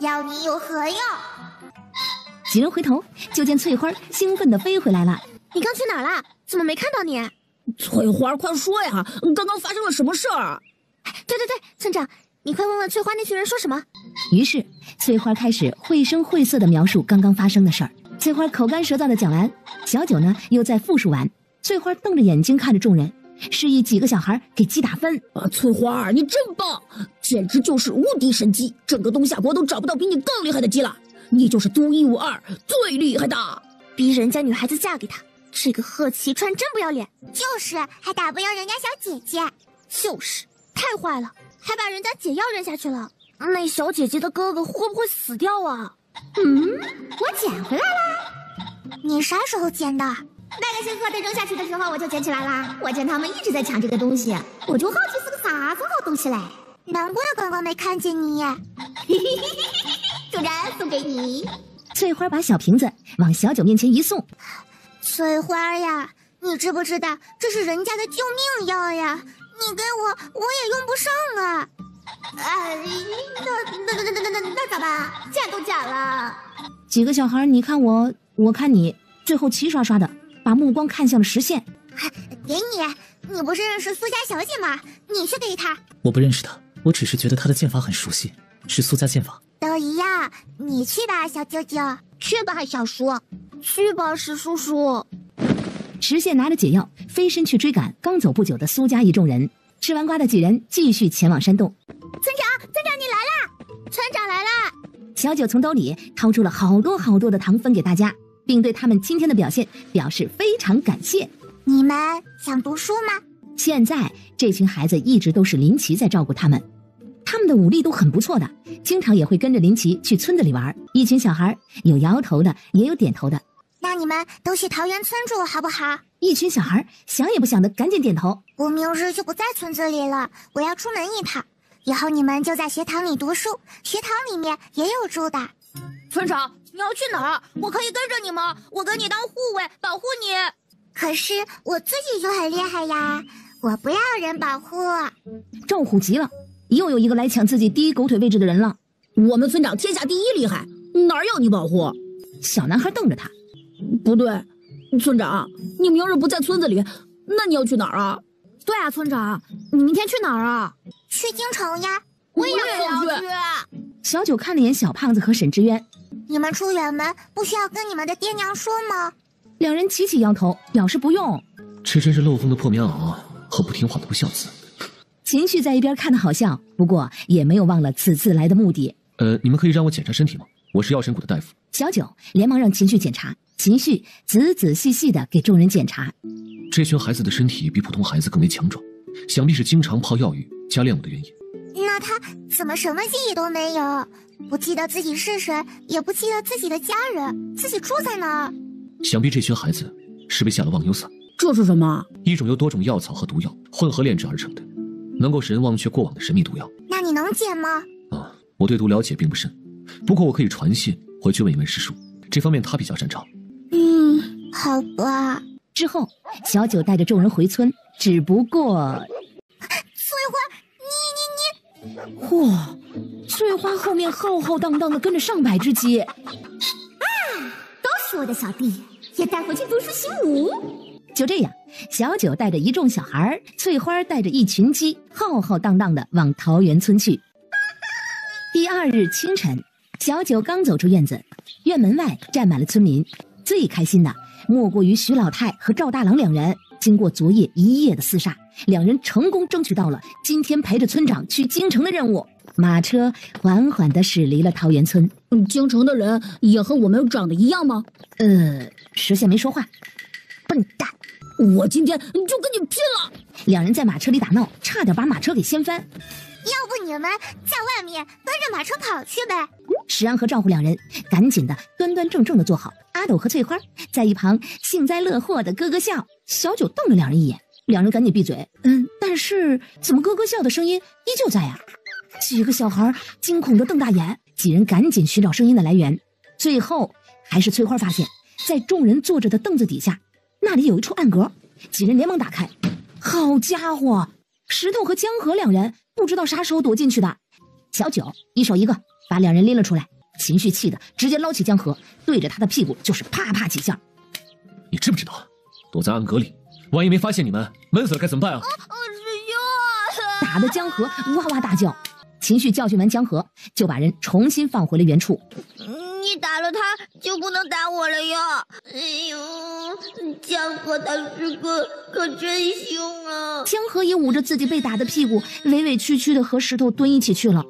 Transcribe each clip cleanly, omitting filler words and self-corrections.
要你有何用？几人回头，就见翠花兴奋地飞回来了。你刚去哪儿了？怎么没看到你？翠花，快说呀！刚刚发生了什么事儿？对，村长，你快问问翠花那群人说什么。于是翠花开始绘声绘色地描述刚刚发生的事儿。翠花口干舌燥地讲完，小九呢又在复述完。翠花瞪着眼睛看着众人，示意几个小孩给鸡打分。翠花，你真棒，简直就是无敌神鸡，整个东夏国都找不到比你更厉害的鸡了，你就是独一无二，最厉害的。逼人家女孩子嫁给他，这个贺齐川真不要脸。就是，还打不赢人家小姐姐。就是，太坏了，还把人家解药扔下去了。那小姐姐的哥哥会不会死掉啊？我捡回来啦。你啥时候捡的？那个星河被扔下去的时候我就捡起来啦。我见他们一直在抢这个东西，我就好奇是个啥子好东西嘞。难怪刚刚没看见你。主人，送给你。翠花把小瓶子往小九面前一送。翠花呀，你知不知道这是人家的救命药呀？你给我也用不上啊。那咋办？捡都捡了。几个小孩你看我，我看你，最后齐刷刷的把目光看向了实线。给你，你不是认识苏家小姐吗？你去给她。我不认识她，我只是觉得她的剑法很熟悉，是苏家剑法。都一样，你去吧，小舅舅。去吧，小叔。去吧，石叔叔。石线拿着解药，飞身去追赶刚走不久的苏家一众人。吃完瓜的几人继续前往山洞。村长你来啦！村长来啦！小九从兜里掏出了好多的糖分给大家，并对他们今天的表现表示非常感谢。你们想读书吗？现在这群孩子一直都是林奇在照顾他们，他们的武力都很不错的，经常也会跟着林奇去村子里玩。一群小孩有摇头的，也有点头的。那你们都去桃源村住好不好？一群小孩想也不想的赶紧点头。我明日就不在村子里了，我要出门一趟，以后你们就在学堂里读书，学堂里面也有住的。村长，你要去哪儿？我可以跟着你吗？我给你当护卫，保护你。可是我自己就很厉害呀，我不要人保护。赵虎急了，又有一个来抢自己第一狗腿位置的人了。我们村长天下第一厉害，哪儿要你保护？小男孩瞪着他。不对，村长，你明日不在村子里，那你要去哪儿啊？对啊，村长，你明天去哪儿啊？去京城呀。我也要去。小九看了眼小胖子和沈之渊。你们出远门不需要跟你们的爹娘说吗？两人齐齐摇头，表示不用。这真是漏风的破棉袄和不听话的不孝子。秦旭在一边看得好笑，不过也没有忘了此次来的目的。你们可以让我检查身体吗？我是药神谷的大夫。小九连忙让秦旭检查，秦旭仔细的给众人检查。这群孩子的身体比普通孩子更为强壮，想必是经常泡药浴加练武的原因。那他怎么什么记忆都没有？不记得自己是谁，也不记得自己的家人，自己住在哪儿？想必这群孩子是被下了忘忧散。这是什么？一种由多种药草和毒药混合炼制而成的，能够使人忘却过往的神秘毒药。那你能解吗？我对毒了解并不深，不过我可以传信回去问一问师叔，这方面他比较擅长。好吧。之后小九带着众人回村，只不过翠花，你嚯，翠花后面浩荡的跟着上百只鸡。都是我的小弟，也带回去读书习武。就这样，小九带着一众小孩，翠花带着一群鸡，浩荡的往桃源村去。第二日清晨，小九刚走出院子，院门外站满了村民。最开心的莫过于徐老太和赵大郎两人。经过昨夜一夜的厮杀，两人成功争取到了今天陪着村长去京城的任务。马车缓缓地驶离了桃源村。京城的人也和我们长得一样吗？石线没说话。笨蛋，我今天就跟你拼了！两人在马车里打闹，差点把马车给掀翻。要不你们在外面跟着马车跑去呗。石安和赵虎两人赶紧的端正的坐好，阿斗和翠花在一旁幸灾乐祸的咯咯笑。小九瞪了两人一眼，两人赶紧闭嘴。但是怎么咯咯笑的声音依旧在呀？几个小孩惊恐的瞪大眼，几人赶紧寻找声音的来源。最后还是翠花发现，在众人坐着的凳子底下，那里有一处暗格。几人连忙打开，好家伙，石头和江河两人不知道啥时候躲进去的。小九一手一个，把两人拎了出来。秦旭气得直接捞起江河，对着他的屁股就是啪啪几下。你知不知道，躲在暗格里，万一没发现你们，闷死了该怎么办啊？打得江河哇哇大叫。秦旭教训完江河，就把人重新放回了原处。你打了他，就不能打我了呀！哎呦，江河当时可真凶啊！江河也捂着自己被打的屁股，委委屈屈的和石头蹲一起去了。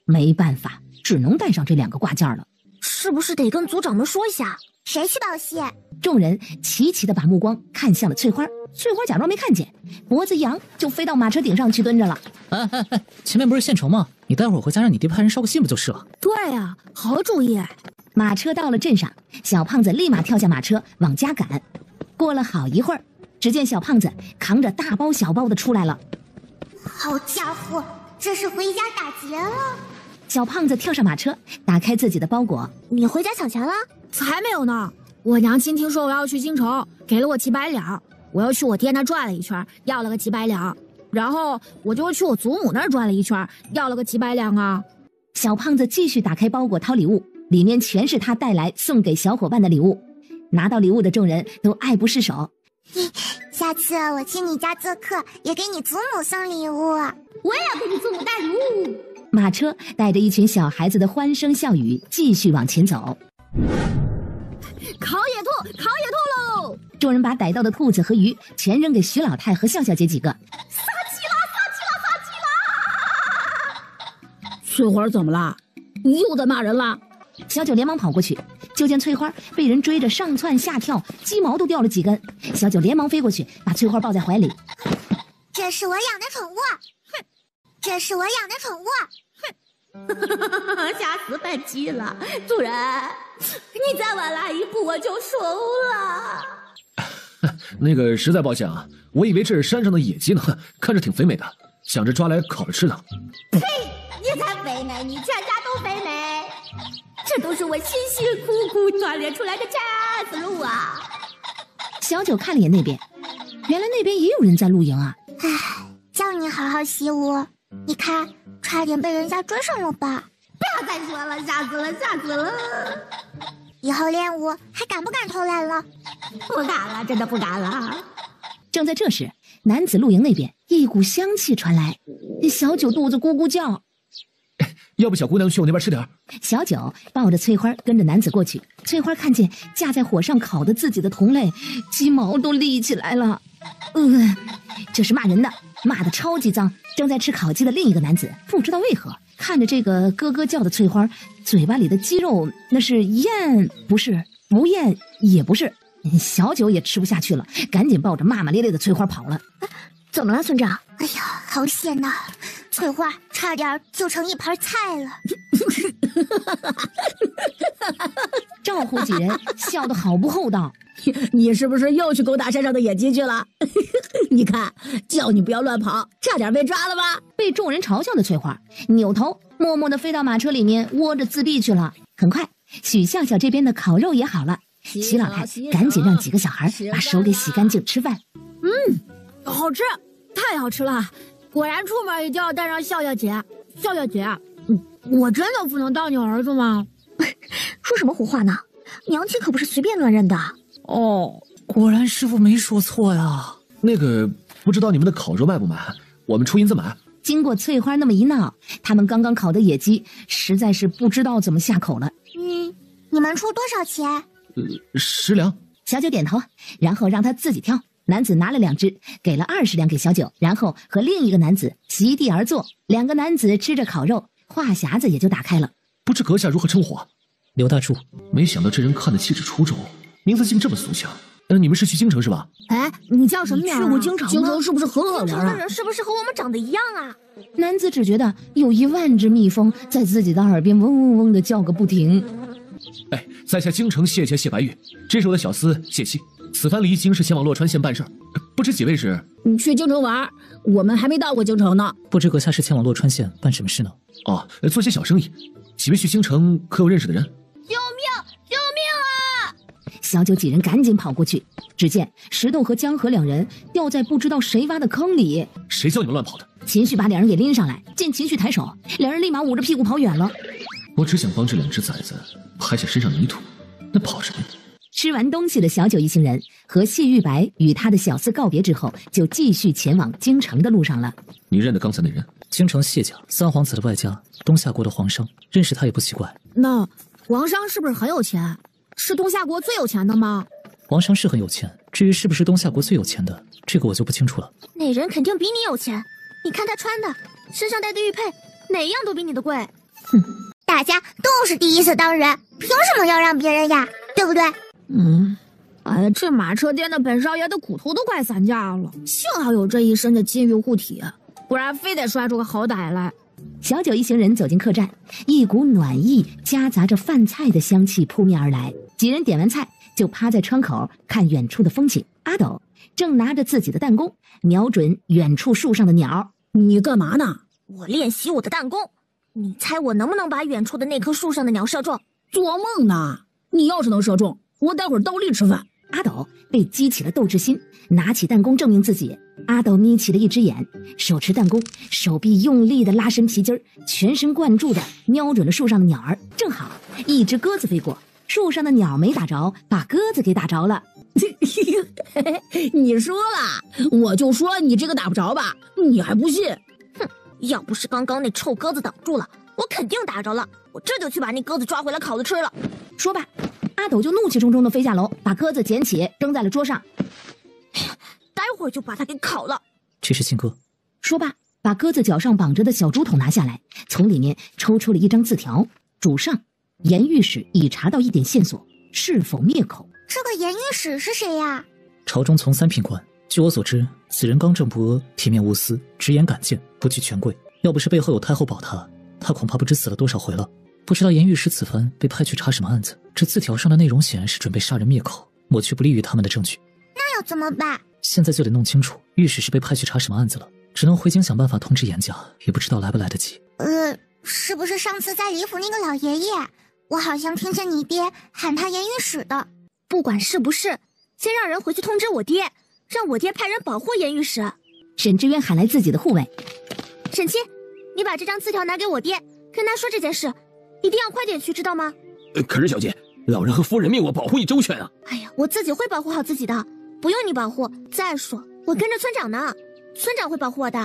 没办法，只能带上这2个挂件了。是不是得跟组长们说一下？谁去报谢？众人齐齐的把目光看向了翠花，翠花假装没看见，脖子一扬就飞到马车顶上去蹲着了。前面不是县城吗？你待会儿回家让你爹派人捎个信不就是了？对呀，好主意。马车到了镇上，小胖子立马跳下马车往家赶。过了好一会儿，只见小胖子扛着大包小包的出来了。好家伙，这是回家打劫了！小胖子跳上马车，打开自己的包裹。你回家抢钱了？才没有呢！我娘亲听说我要去京城，给了我几百两，我又去我爹那转了一圈，要了个几百两，然后我就去我祖母那儿转了一圈，要了个几百两啊！小胖子继续打开包裹掏礼物，里面全是他带来送给小伙伴的礼物。拿到礼物的众人都爱不释手。下次我去你家做客，也给你祖母送礼物。我也要给你祖母带礼物。马车带着一群小孩子的欢声笑语继续往前走。烤野兔喽！众人把逮到的兔子和鱼全扔给徐老太和笑笑姐几个。撒气啦！翠花怎么了？你又在骂人了？小九连忙跑过去，就见翠花被人追着上窜下跳，鸡毛都掉了几根。小九连忙飞过去，把翠花抱在怀里。这是我养的宠物，哼！这是我养的宠物，哼！吓死本鸡了！主人，你再晚来一步我就熟了。那个实在抱歉啊，我以为这是山上的野鸡呢，看着挺肥美的，想着抓来烤着吃的。呸！你才肥美，你全家都肥美，这都是我辛辛苦苦锻炼出来的家子路啊！小九看了眼那边，原来那边也有人在露营啊。唉，叫你好好习武，你看差点被人家追上了吧？不要再说了，吓死了，吓死了！以后练武还敢不敢偷懒了？不敢了，真的不敢了。正在这时，男子露营那边一股香气传来，小九肚子咕咕叫。要不小姑娘去我那边吃点？小九抱着翠花跟着男子过去。翠花看见架在火上烤的自己的同类，鸡毛都立起来了。这是骂人的，骂得超级脏。正在吃烤鸡的另一个男子不知道为何看着这个咯咯叫的翠花，嘴巴里的鸡肉那是咽不是，不咽也不是。小九也吃不下去了，赶紧抱着骂骂咧咧的翠花跑了。怎么了，村长？哎呀，好险呐！翠花差点就成一盘菜了。赵虎几人笑得好不厚道。你是不是又去勾搭山上的野鸡去了？你看，叫你不要乱跑，差点被抓了吧？被众人嘲笑的翠花扭头默默地飞到马车里面窝着自闭去了。很快，许笑笑这边的烤肉也好了，徐老太赶紧让几个小孩把手给洗干净吃饭。好吃，太好吃了！果然出门一定要带上笑笑姐。笑笑姐，我真的不能当你儿子吗？说什么胡话呢？娘亲可不是随便乱认的。哦，果然师傅没说错呀。那个不知道你们的烤肉卖不卖？我们出银子买。经过翠花那么一闹，他们刚刚烤的野鸡实在是不知道怎么下口了。你们出多少钱？10两。小九点头，然后让他自己挑。男子拿了2只，给了20两给小九，然后和另一个男子席地而坐。2个男子吃着烤肉，话匣子也就打开了。不知阁下如何称呼？刘大柱。没想到这人看得气质出众，名字竟这么俗气。你们是去京城是吧？哎，你叫什么名？去过京城吗？京城是不是很好玩啊？京城的人是不是和我们长得一样啊？男子只觉得有10000只蜜蜂在自己的耳边嗡嗡嗡的叫个不停。哎，在下京城谢谢白玉，这是我的小厮谢七。此番离京是前往洛川县办事儿，不知几位是？你去京城玩，我们还没到过京城呢。不知阁下是前往洛川县办什么事呢？哦，做些小生意。几位去京城可有认识的人？救命！救命啊！小九几人赶紧跑过去，只见石头和江河2人掉在不知道谁挖的坑里。谁叫你们乱跑的？秦旭把两人给拎上来，见秦旭抬手，两人立马捂着屁股跑远了。我只想帮这两只崽子拍下身上泥土，那跑什么呀？吃完东西的小九一行人和谢玉白与他的小厮告别之后，就继续前往京城的路上了。你认得刚才那人？京城谢家三皇子的外家，东夏国的皇商，认识他也不奇怪。那皇商是不是很有钱？是东夏国最有钱的吗？皇商是很有钱，至于是不是东夏国最有钱的，这个我就不清楚了。那人肯定比你有钱，你看他穿的，身上戴的玉佩，哪样都比你的贵。哼，大家都是第一次当人，凭什么要让别人呀？对不对？哎，这马车店的本少爷的骨头都快散架了，幸好有这一身的金玉护体，不然非得摔出个好歹来。小九一行人走进客栈，一股暖意夹杂着饭菜的香气扑面而来。几人点完菜，就趴在窗口看远处的风景。阿斗正拿着自己的弹弓，瞄准远处树上的鸟。你干嘛呢？我练习我的弹弓，你猜我能不能把远处的那棵树上的鸟射中？做梦呢！你要是能射中，我待会儿倒立吃饭。阿斗被激起了斗志心，拿起弹弓证明自己。阿斗眯起了一只眼，手持弹弓，手臂用力的拉伸皮筋，全神贯注的瞄准了树上的鸟儿。正好一只鸽子飞过，树上的鸟没打着，把鸽子给打着了。你说了，我就说你这个打不着吧，你还不信？哼，要不是刚刚那臭鸽子挡住了，我肯定打着了。我这就去把那鸽子抓回来烤了吃了。说罢，阿斗就怒气冲冲地飞下楼，把鸽子捡起扔在了桌上。待会儿就把它给烤了。这是信鸽。说罢，把鸽子脚上绑着的小竹筒拿下来，从里面抽出了一张字条。主上，严御史已查到一点线索，是否灭口？这个严御史是谁呀？朝中从三品官。据我所知，此人刚正不阿，体面无私，直言敢谏，不惧权贵。要不是背后有太后保他，他恐怕不知死了多少回了。不知道严御史此番被派去查什么案子？这字条上的内容显然是准备杀人灭口，抹去不利于他们的证据。那要怎么办？现在就得弄清楚御史是被派去查什么案子了，只能回京想办法通知严家，也不知道来不来得及。是不是上次在李府那个老爷爷？我好像听见你爹喊他严御史的。不管是不是，先让人回去通知我爹，让我爹派人保护严御史。沈知渊喊来自己的护卫，沈七，你把这张字条拿给我爹，跟他说这件事，一定要快点去，知道吗？可是小姐，老人和夫人命我保护你周全啊。哎呀，我自己会保护好自己的，不用你保护。再说我跟着村长呢，村长会保护我的。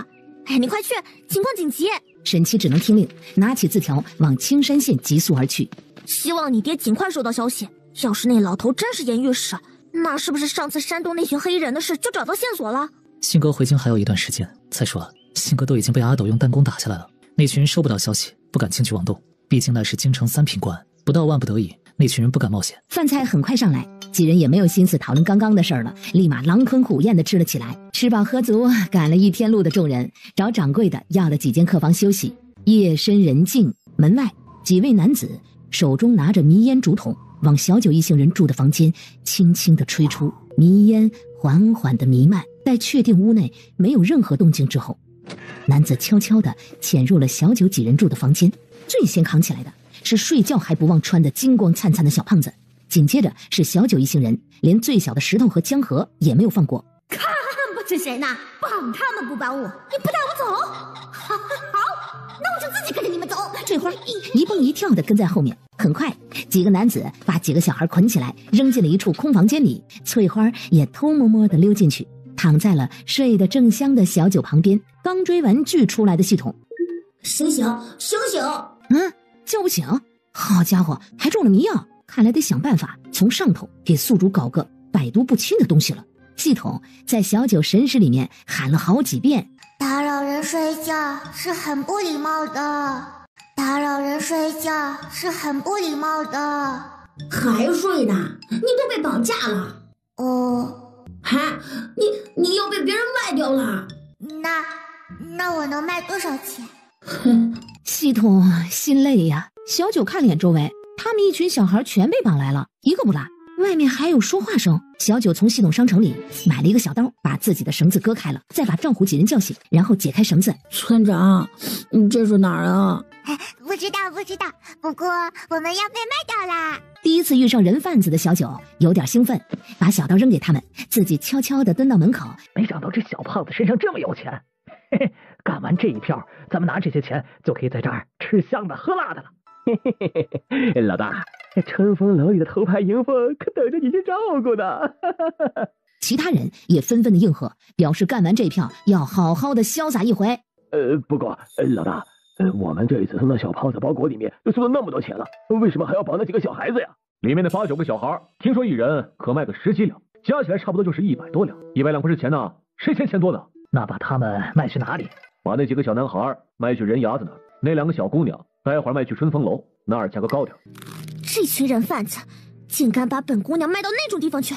哎，你快去，情况紧急。沈七只能听令，拿起字条往青山县急速而去。希望你爹尽快收到消息。要是那老头真是严御史，那是不是上次山东那群黑衣人的事就找到线索了？信鸽回京还有一段时间。再说了，信鸽都已经被阿斗用弹弓打下来了，那群人收不到消息，不敢轻举妄动。毕竟那是京城三品官，不到万不得已，那群人不敢冒险。饭菜很快上来，几人也没有心思讨论刚刚的事儿了，立马狼吞虎咽地吃了起来。吃饱喝足，赶了一天路的众人找掌柜的要了几间客房休息。夜深人静，门外几位男子手中拿着迷烟竹筒，往小九一行人住的房间轻轻地吹出，迷烟缓缓地弥漫。待确定屋内没有任何动静之后，男子悄悄地潜入了小九几人住的房间。最先扛起来的是睡觉还不忘穿的金光灿灿的小胖子，紧接着是小九一行人，连最小的石头和江河也没有放过。看不起谁呢？帮他们不帮我，你不带我走？好，那我就自己跟着你们走。这会儿一蹦一跳的跟在后面。很快，几个男子把几个小孩捆起来，扔进了一处空房间里。翠花也偷摸摸的溜进去，躺在了睡得正香的小九旁边。刚追完剧出来的系统，醒醒，醒醒！叫不醒。好家伙，还中了迷药，看来得想办法从上头给宿主搞个百毒不侵的东西了。系统在小九神识里面喊了好几遍，打扰人睡觉是很不礼貌的，打扰人睡觉是很不礼貌的。还睡呢？你都被绑架了。哈，你要被别人卖掉了。那我能卖多少钱？系统心累呀。小九看脸周围，他们一群小孩全被绑来了，一个不落。外面还有说话声。小九从系统商城里买了一个小刀，把自己的绳子割开了，再把赵虎几人叫醒，然后解开绳子。村长，你这是哪儿啊？不知道，不过我们要被卖掉啦。第一次遇上人贩子的小九有点兴奋，把小刀扔给他们，自己悄悄地蹲到门口。没想到这小胖子身上这么有钱，嘿嘿，干完这一票，咱们拿这些钱就可以在这儿吃香的喝辣的了。嘿嘿嘿嘿，老大，春风楼里的头牌迎风可等着你去照顾呢。其他人也纷纷的应和，表示干完这票要好好的潇洒一回。不过老大，我们这一次从那小胖子包裹里面就收了那么多钱了，为什么还要绑那几个小孩子呀？里面的8、9个小孩，听说一人可卖个10几两，加起来差不多就是100多两。100两不是钱呐，谁嫌钱多呢？那把他们卖去哪里？把那几个小男孩卖去人牙子那儿，那2个小姑娘待会儿卖去春风楼，那儿价格高点。这群人贩子竟敢把本姑娘卖到那种地方去，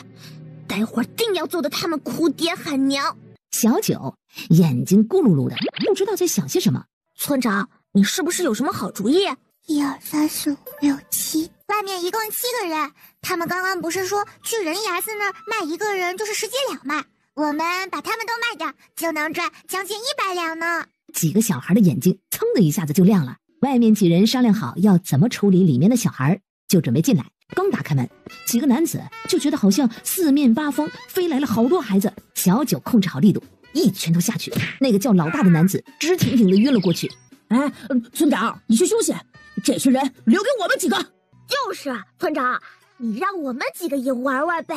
待会儿定要揍得他们哭爹喊娘。小九眼睛咕噜噜的，不知道在想些什么。村长，你是不是有什么好主意？1、2、3、4、5、6、7，外面一共7个人，他们刚刚不是说去人牙子那儿卖一个人就是10几两吗？我们把他们都卖掉，就能赚将近100两呢。几个小孩的眼睛噌的一下子就亮了。外面几人商量好要怎么处理里面的小孩，就准备进来。刚打开门，几个男子就觉得好像四面八方飞来了好多孩子。小九控制好力度，一拳头下去，那个叫老大的男子直挺挺的晕了过去。村长，你去休息，这群人留给我们几个。就是村长，你让我们几个也玩玩呗。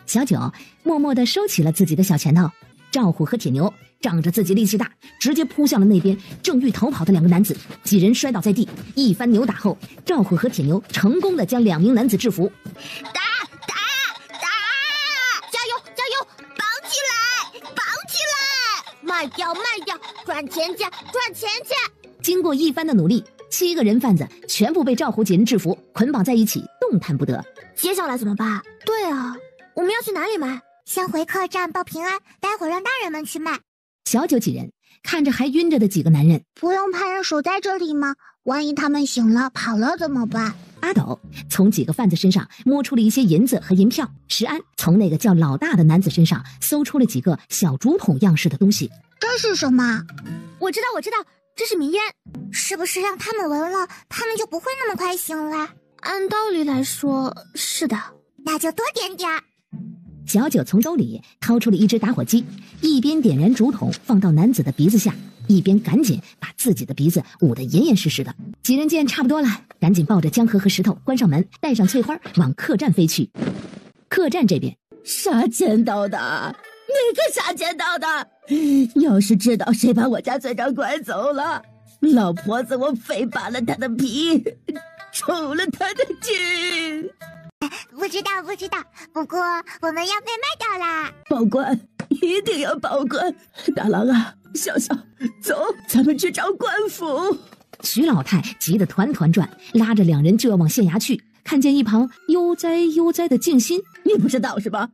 小九默默地收起了自己的小拳头。赵虎和铁牛仗着自己力气大，直接扑向了那边正欲逃跑的2个男子。几人摔倒在地，一番扭打后，赵虎和铁牛成功地将2名男子制服。打！加油！绑起来！卖掉，赚钱去！经过一番的努力，7个人贩子全部被赵虎几人制服，捆绑在一起，动弹不得。接下来怎么办？对啊，我们要去哪里卖？先回客栈报平安，待会儿让大人们去卖。小九几人看着还晕着的几个男人，不用派人守在这里吗？万一他们醒了跑了怎么办？阿斗从几个贩子身上摸出了一些银子和银票，石安从那个叫老大的男子身上搜出了几个小竹筒样式的东西。这是什么？我知道，这是迷烟，是不是让他们闻了，他们就不会那么快醒了？按道理来说是的，那就多点点。小九从兜里掏出了一只打火机，一边点燃竹筒放到男子的鼻子下，一边赶紧把自己的鼻子捂得严严实实的。几人见差不多了，赶紧抱着江河和石头关上门，带上翠花往客栈飞去。客栈这边，杀千刀的，哪个杀千刀的？要是知道谁把我家村长拐走了，老婆子我非扒了他的皮，抽了他的筋。不知道，不过我们要被卖掉啦！报官，一定要报官！大郎啊，小小，走，咱们去找官府。徐老太急得团团转，拉着2人就要往县衙去。看见一旁悠哉的静心，你不知道是吧？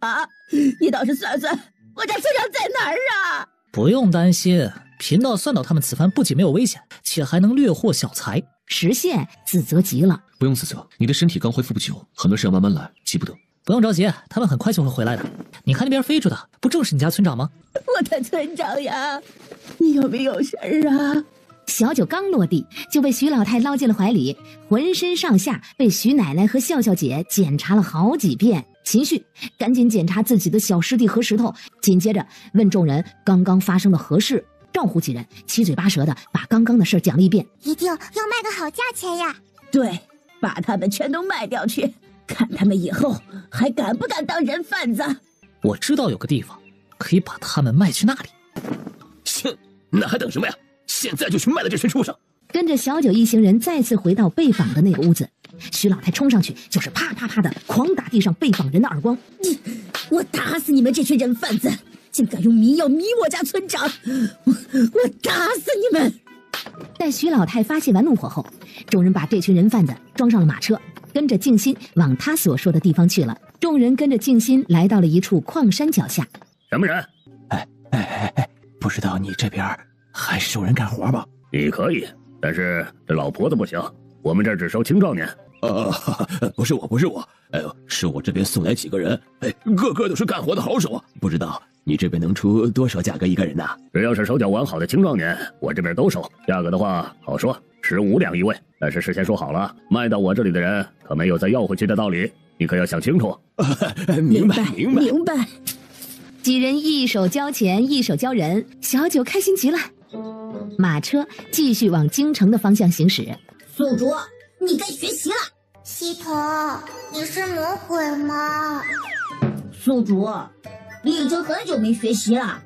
你倒是算算，我家村长在哪儿啊？不用担心，贫道算到他们此番不仅没有危险，且还能掠获小财。石县自责极了。不用自责，你的身体刚恢复不久，很多事要慢慢来，急不得。不用着急，他们很快就会回来的。你看那边飞着的，不正是你家村长吗？我的村长呀，你有没有事儿啊？小九刚落地就被徐老太捞进了怀里，浑身上下被徐奶奶和笑笑姐检查了好几遍。秦旭赶紧检查自己的小师弟和石头，紧接着问众人刚刚发生了何事。赵虎几人七嘴八舌的把刚刚的事讲了一遍，一定要卖个好价钱呀！对，把他们全都卖掉去，看他们以后还敢不敢当人贩子。我知道有个地方可以把他们卖去那里。行，那还等什么呀？现在就去卖了这群畜生！跟着小九一行人再次回到被绑的那个屋子，徐老太冲上去就是啪啪啪的狂打地上被绑人的耳光。我打死你们这群人贩子，竟敢用迷药迷我家村长，我打死你们！待徐老太发泄完怒火后，众人把这群人贩子装上了马车，跟着静心往他所说的地方去了。众人跟着静心来到了一处矿山脚下。什么人？不知道你这边还收人干活吗？你可以，但是这老婆子不行，我们这儿只收青壮年。不是我，是我这边送来几个人，个个都是干活的好手啊！不知道你这边能出多少价格一个人呢？只要是手脚完好的青壮年，我这边都收。价格的话好说，15两一位，但是事先说好了，卖到我这里的人可没有再要回去的道理，你可要想清楚。明白。几人一手交钱一手交人，小九开心极了。马车继续往京城的方向行驶。宿主，你该学习了。系统，你是魔鬼吗？宿主，你已经很久没学习了。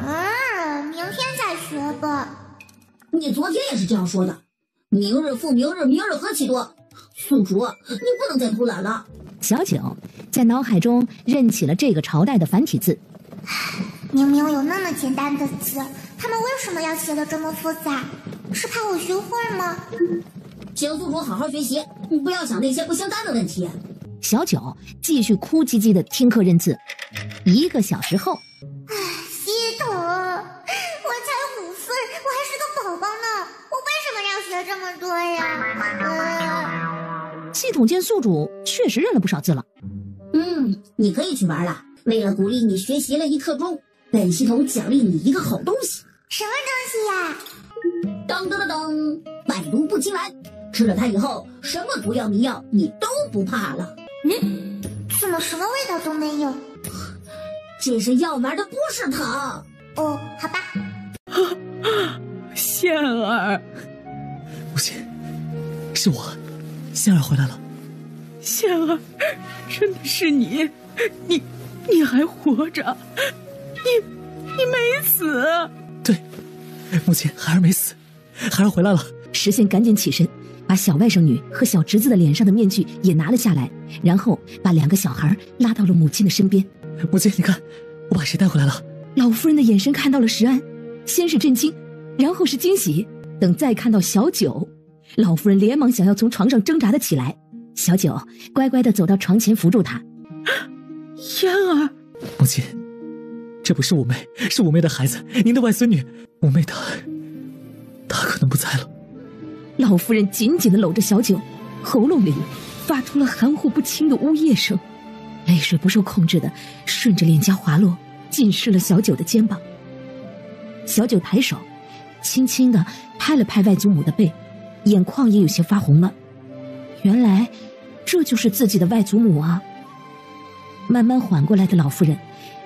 明天再学吧。你昨天也是这样说的。明日复明日，明日何其多。宿主，你不能再偷懒了。小九在脑海中认起了这个朝代的繁体字。明明有那么简单的字，他们为什么要写得这么复杂？是怕我学会吗？请宿主好好学习，不要想那些不相干的问题。小九继续哭唧唧地听课认字。1个小时后，系统，我才5岁，我还是个宝宝呢，我为什么要学这么多呀？系统见宿主确实认了不少字了。你可以去玩了。为了鼓励你学习了1刻钟，本系统奖励你一个好东西。什么东西呀？当当当当，百毒不侵蓝，吃了它以后，什么毒药迷药你都不怕了。怎么什么味道都没有？这是药丸的不是糖。哦，好吧。仙儿，母亲，是我，仙儿回来了。仙儿，真的是你，你还活着，你没死。对，母亲，孩儿没死，孩儿回来了。石仙赶紧起身，把小外甥女和小侄子的脸上的面具也拿了下来，然后把2个小孩拉到了母亲的身边。母亲，你看，我把谁带回来了？老夫人的眼神看到了石安，先是震惊，然后是惊喜，等再看到小九，老夫人连忙想要从床上挣扎的起来。小九乖乖地走到床前扶住她。嫣儿，母亲，这不是五妹，是五妹的孩子，您的外孙女。五妹她可能不在了。老夫人紧紧地搂着小九，喉咙里发出了含糊不清的呜咽声，泪水不受控制地顺着脸颊滑落，浸湿了小九的肩膀。小九抬手轻轻地拍了拍外祖母的背，眼眶也有些发红了。原来这就是自己的外祖母啊！慢慢缓过来的老夫人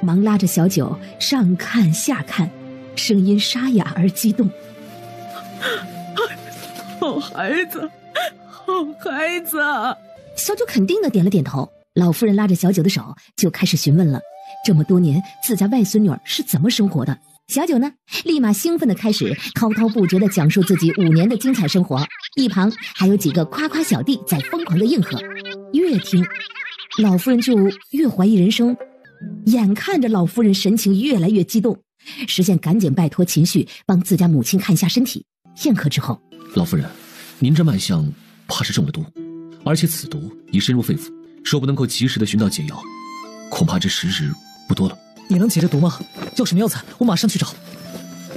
忙拉着小九上看下看，声音沙哑而激动。好孩子，好孩子。小九肯定的点了点头。老夫人拉着小九的手就开始询问了，这么多年自家外孙女儿是怎么生活的。小九呢，立马兴奋地开始滔滔不绝地讲述自己5年的精彩生活，一旁还有几个夸夸小弟在疯狂地应和。越听，老夫人就越怀疑人生。眼看着老夫人神情越来越激动，石县赶紧拜托秦旭帮自家母亲看一下身体。片刻之后，老夫人，您这脉象怕是中了毒，而且此毒已深入肺腑，若不能够及时的寻到解药，恐怕这时日不多了。你能解这毒吗？要什么药材，我马上去找。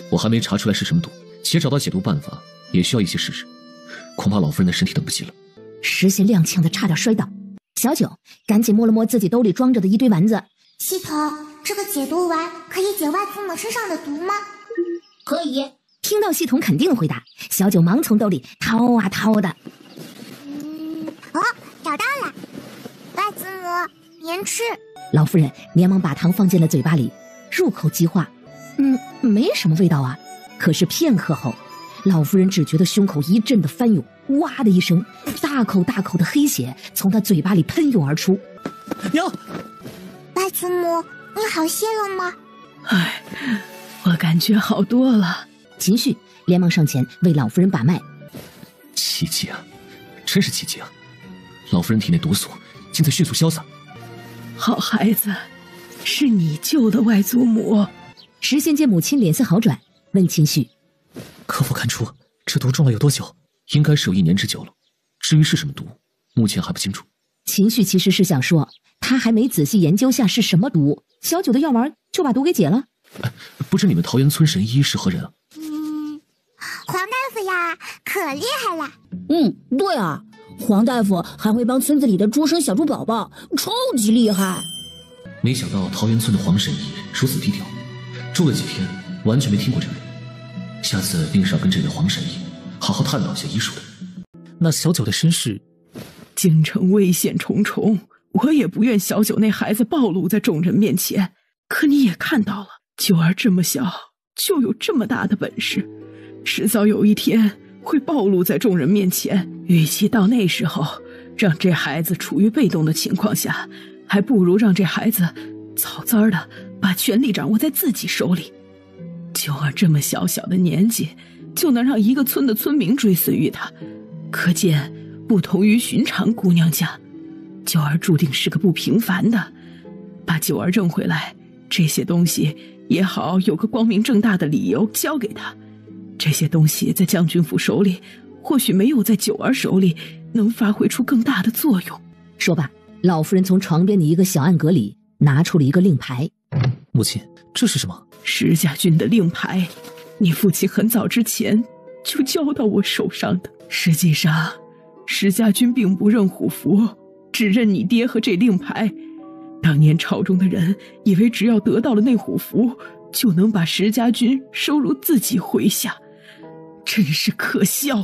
我还没查出来是什么毒，且找到解毒办法也需要一些时日，恐怕老夫人的身体等不及了。石贤踉跄的差点摔倒，小九赶紧摸了摸自己兜里装着的一堆丸子。系统，这个解毒丸可以解外祖母身上的毒吗？可以。听到系统肯定的回答，小九忙从兜里掏啊掏的。找到了，外祖母，您吃。老夫人连忙把糖放进了嘴巴里，入口即化，没什么味道啊。可是片刻后，老夫人只觉得胸口一阵的翻涌，哇的一声，大口大口的黑血从她嘴巴里喷涌而出。娘，外祖母，你好些了吗？哎，我感觉好多了。秦旭连忙上前为老夫人把脉。奇迹啊，真是奇迹啊！老夫人体内毒素竟在迅速消散。好孩子，是你救的外祖母。石仙见母亲脸色好转，问秦旭：可否看出这毒中了有多久？应该是有1年之久了。至于是什么毒，目前还不清楚。秦旭其实是想说，他还没仔细研究下是什么毒，小九的药丸就把毒给解了。不知你们桃园村神医是何人啊？黄大夫呀，可厉害了。对啊，黄大夫还会帮村子里的猪生小猪宝宝，超级厉害。没想到桃园村的黄神医如此低调，住了几天完全没听过这个人。下次定是要跟这位黄神医好好探讨一下医术的。那小九的身世，京城危险重重，我也不愿小九那孩子暴露在众人面前。可你也看到了，九儿这么小就有这么大的本事，迟早有一天会暴露在众人面前。与其到那时候让这孩子处于被动的情况下，还不如让这孩子早早的把权力掌握在自己手里。九儿这么小小的年纪，就能让一个村的村民追随于他，可见不同于寻常姑娘家，九儿注定是个不平凡的。把九儿认回来，这些东西也好有个光明正大的理由交给他。这些东西在将军府手里，或许没有在九儿手里能发挥出更大的作用。说罢，老夫人从床边的一个小暗格里拿出了一个令牌。母亲，这是什么？石家军的令牌，你父亲很早之前就交到我手上的。实际上，石家军并不认虎符，只认你爹和这令牌。当年朝中的人以为只要得到了那虎符，就能把石家军收入自己麾下，真是可笑。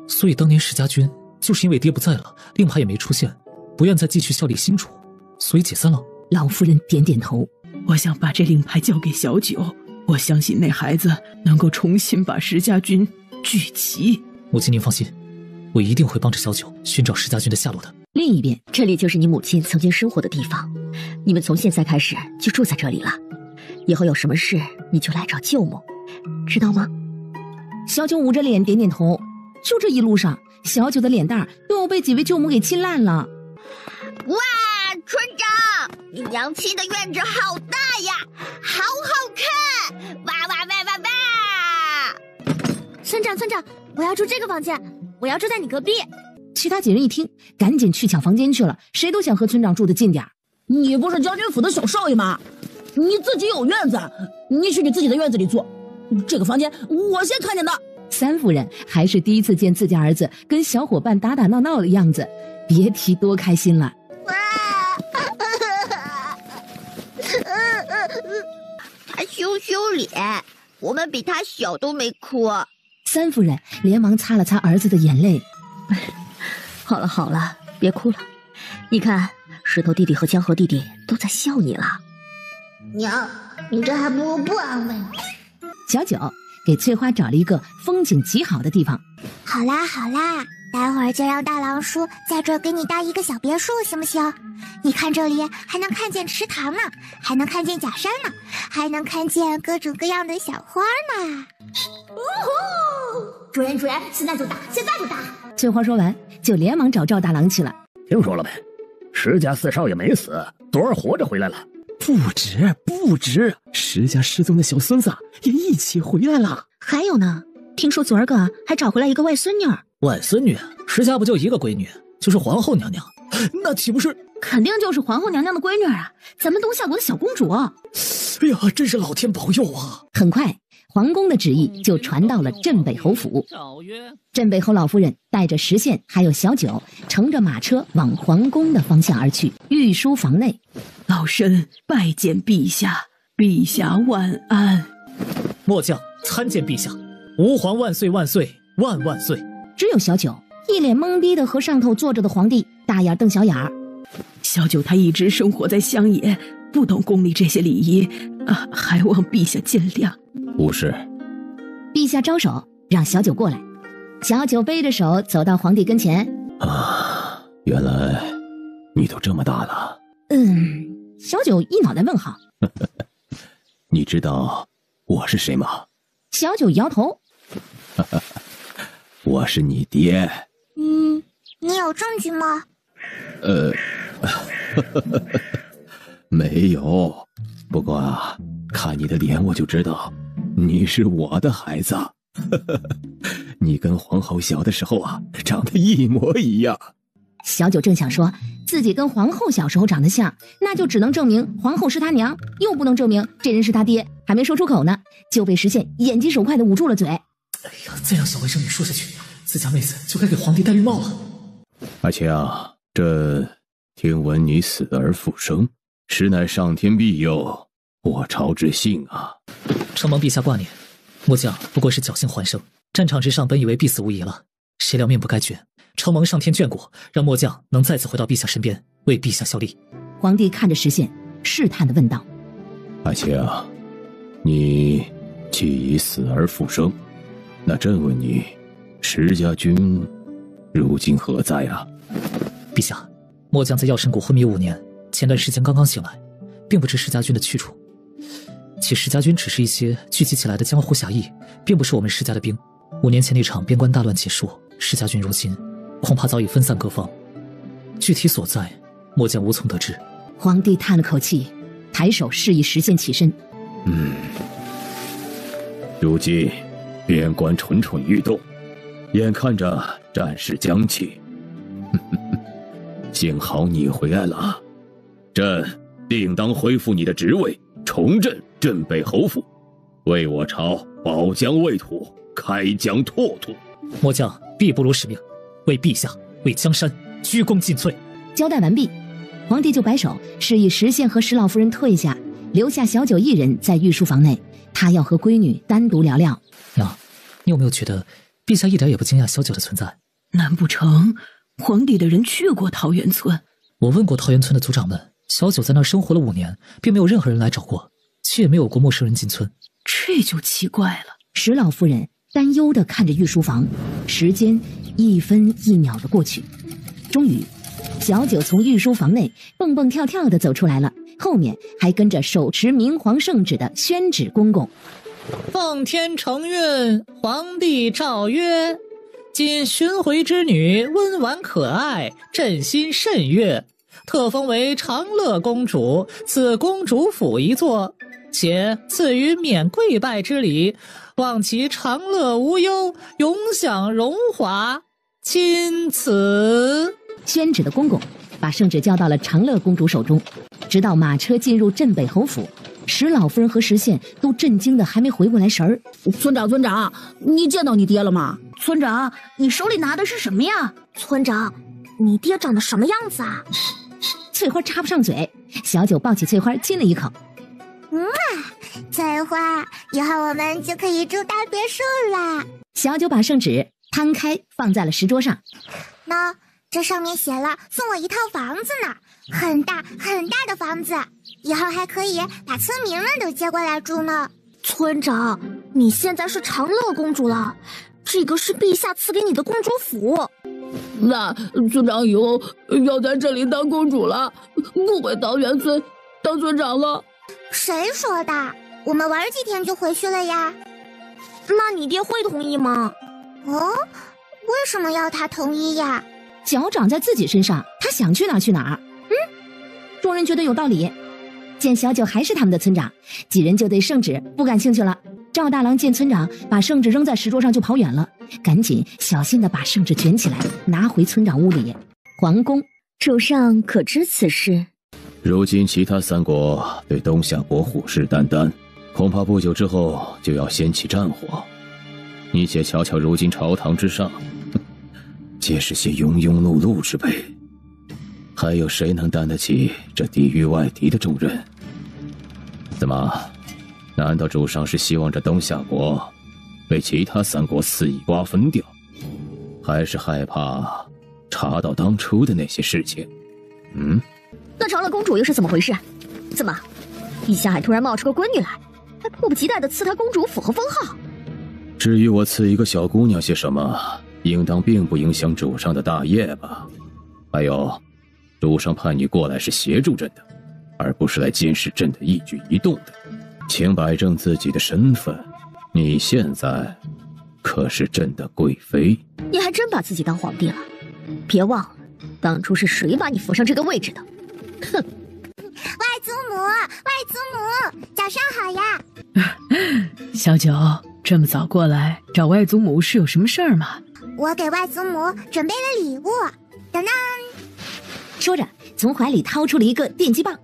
所以当年石家军就是因为爹不在了，令牌也没出现，不愿再继续效力新主，所以解散了。老夫人点点头。我想把这令牌交给小九，我相信那孩子能够重新把石家军聚齐。母亲您放心，我一定会帮着小九寻找石家军的下落的。另一边，这里就是你母亲曾经生活的地方，你们从现在开始就住在这里了。以后有什么事你就来找舅母，知道吗？小九捂着脸点点头。就这一路上，小九的脸蛋都要被几位舅母给亲烂了。哇，村长，你娘亲的院子好大呀，好好看！哇哇哇哇哇！村长，我要住这个房间，我要住在你隔壁。其他几人一听，赶紧去抢房间去了，谁都想和村长住得近点。你不是将军府的小少爷吗？你自己有院子，你去你自己的院子里住。这个房间我先看见的。三夫人还是第一次见自家儿子跟小伙伴打打闹闹的样子，别提多开心了。他羞羞脸，我们比他小都没哭。三夫人连忙擦了擦儿子的眼泪。好了好了，别哭了，你看石头弟弟和江河弟弟都在笑你了。娘，你这还不如不安慰我。小九给翠花找了一个风景极好的地方。好啦，待会儿就让大郎叔在这儿给你搭一个小别墅，行不行？你看这里还能看见池塘呢，还能看见假山呢，还能看见各种各样的小花呢。主人，现在就搭！翠花说完，就连忙找赵大郎去了。听说了没？石家四少爷没死，昨儿活着回来了。不止，石家失踪的小孙子也一起回来了。还有呢，听说昨儿个还找回来一个外孙女。外孙女？石家不就一个闺女，就是皇后娘娘，那岂不是？肯定就是皇后娘娘的闺女啊，咱们东夏国的小公主。哎呀，真是老天保佑啊！很快，皇宫的旨意就传到了镇北侯府。镇北侯老夫人带着石宪还有小九，乘着马车往皇宫的方向而去。御书房内，老身拜见陛下，陛下万安。末将参见陛下，吾皇万岁万岁万万岁。只有小九一脸懵逼的和上头坐着的皇帝大眼瞪小眼儿。小九他一直生活在乡野，不懂宫里这些礼仪，还望陛下见谅。无事。陛下招手让小九过来，小九背着手走到皇帝跟前。原来你都这么大了。小九一脑袋问号。你知道我是谁吗？小九摇头。我是你爹。你有证据吗？没有，不过看你的脸我就知道你是我的孩子。你跟皇后小的时候长得一模一样。小九正想说自己跟皇后小时候长得像，那就只能证明皇后是他娘，又不能证明这人是他爹，还没说出口呢，就被石宪眼疾手快地捂住了嘴。哎呀，再让小外甥女说下去，自家妹子就该给皇帝戴绿帽了。阿青，这听闻你死而复生，实乃上天庇佑，我朝之幸啊！承蒙陛下挂念，末将不过是侥幸还生。战场之上本以为必死无疑了，谁料命不该绝，承蒙上天眷顾，让末将能再次回到陛下身边，为陛下效力。皇帝看着石宪，试探地问道：阿青，你既已死而复生，那朕问你，石家军如今何在啊？陛下，末将在药神谷昏迷5年，前段时间刚刚醒来，并不知石家军的去处。其石家军只是一些聚集起来的江湖侠义，并不是我们石家的兵。5年前那场边关大乱结束，石家军如今恐怕早已分散各方，具体所在，末将无从得知。皇帝叹了口气，抬手示意石宪起身。如今边关蠢蠢欲动，眼看着战事将起，幸好你回来了，朕定当恢复你的职位，重振镇北侯府，为我朝保疆卫土，开疆拓土。末将必不辱使命，为陛下，为江山，鞠躬尽瘁。交代完毕，皇帝就摆手示意石宪和石老夫人退下，留下小九一人在御书房内，他要和闺女单独聊聊。娘，你有没有觉得陛下一点也不惊讶小九的存在？难不成皇帝的人去过桃源村？我问过桃源村的族长们，小九在那儿生活了5年，并没有任何人来找过，却也没有过陌生人进村。这就奇怪了。石老夫人担忧地看着御书房，时间1分1秒的过去，终于小九从御书房内蹦蹦跳跳地走出来了，后面还跟着手持明皇圣旨的宣旨公公。奉天承运，皇帝诏曰：今寻回之女温婉可爱，朕心甚悦，特封为长乐公主，赐公主府一座，且赐予免跪拜之礼，望其长乐无忧，永享荣华。钦此。宣旨的公公把圣旨交到了长乐公主手中，直到马车进入镇北侯府，石老夫人和石宪都震惊的还没回过来神儿。村长，你见到你爹了吗？村长，你手里拿的是什么呀？村长，你爹长得什么样子啊？翠花插不上嘴，小九抱起翠花亲了一口。翠花，以后我们就可以住大别墅了。小九把圣旨摊开放在了石桌上。喏，这上面写了送我一套房子呢，很大很大的房子，以后还可以把村民们都接过来住呢。村长，你现在是长乐公主了，这个是陛下赐给你的公主府。那村长以后要在这里当公主了，不回桃源村当村长了。谁说的？我们玩几天就回去了呀。那你爹会同意吗？为什么要他同意呀？脚长在自己身上，他想去哪儿去哪儿。众人觉得有道理。见小九还是他们的村长，几人就对圣旨不感兴趣了。赵大郎见村长把圣旨扔在石桌上就跑远了，赶紧小心地把圣旨卷起来，拿回村长屋里。皇宫，主上可知此事？如今其他3国对东夏国虎视眈眈，恐怕不久之后就要掀起战火。你且瞧瞧如今朝堂之上，皆是些庸庸碌碌之辈，还有谁能担得起这地域外敌的重任？怎么，难道主上是希望这东夏国被其他3国肆意瓜分掉，还是害怕查到当初的那些事情？那长乐公主又是怎么回事？怎么，陛下还突然冒出个闺女来，还迫不及待地赐她公主府和封号？至于我赐一个小姑娘些什么，应当并不影响主上的大业吧。还有，主上派你过来是协助朕的，而不是来监视朕的一举一动的，请摆正自己的身份。你现在可是朕的贵妃。你还真把自己当皇帝了？别忘了，当初是谁把你扶上这个位置的？哼！外祖母，早上好呀！小九，这么早过来找外祖母是有什么事儿吗？我给外祖母准备了礼物，当当。说着，从怀里掏出了一个电击棒。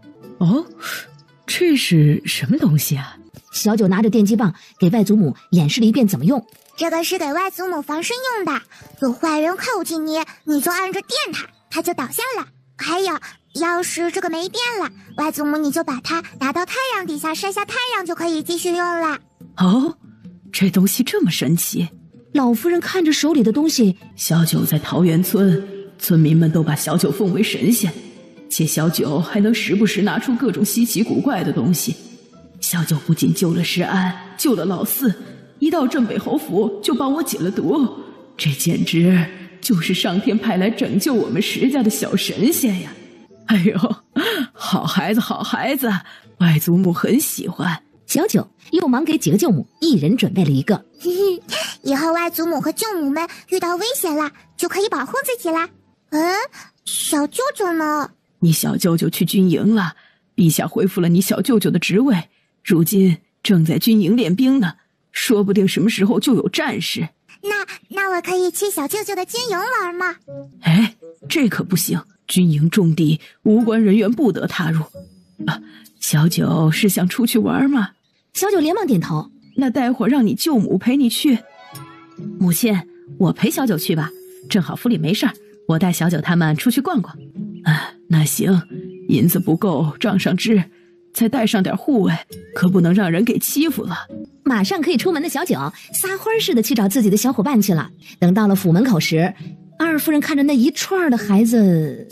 这是什么东西啊？小九拿着电击棒给外祖母演示了一遍怎么用。这个是给外祖母防身用的，有坏人靠近你，你就按着电它，它就倒下了。还有，要是这个没电了，外祖母你就把它拿到太阳底下晒下太阳，就可以继续用了。这东西这么神奇。老夫人看着手里的东西，小九在桃源村，村民们都把小九奉为神仙，且小九还能时不时拿出各种稀奇古怪的东西，小九不仅救了石安，救了老四，一到镇北侯府就帮我解了毒，这简直就是上天派来拯救我们石家的小神仙呀！哎呦，好孩子好孩子，外祖母很喜欢。小九又忙给几个舅母一人准备了一个。以后外祖母和舅母们遇到危险了，就可以保护自己啦。小舅舅呢？你小舅舅去军营了，陛下恢复了你小舅舅的职位，如今正在军营练兵呢，说不定什么时候就有战事。那我可以去小舅舅的军营玩吗？哎，这可不行，军营重地，无关人员不得踏入。小九是想出去玩吗？小九连忙点头。那待会儿让你舅母陪你去。母亲，我陪小九去吧，正好府里没事儿，我带小九他们出去逛逛。那行，银子不够账上支，再带上点护卫，可不能让人给欺负了。马上可以出门的小九撒欢似的去找自己的小伙伴去了。等到了府门口时，二夫人看着那一串的孩子，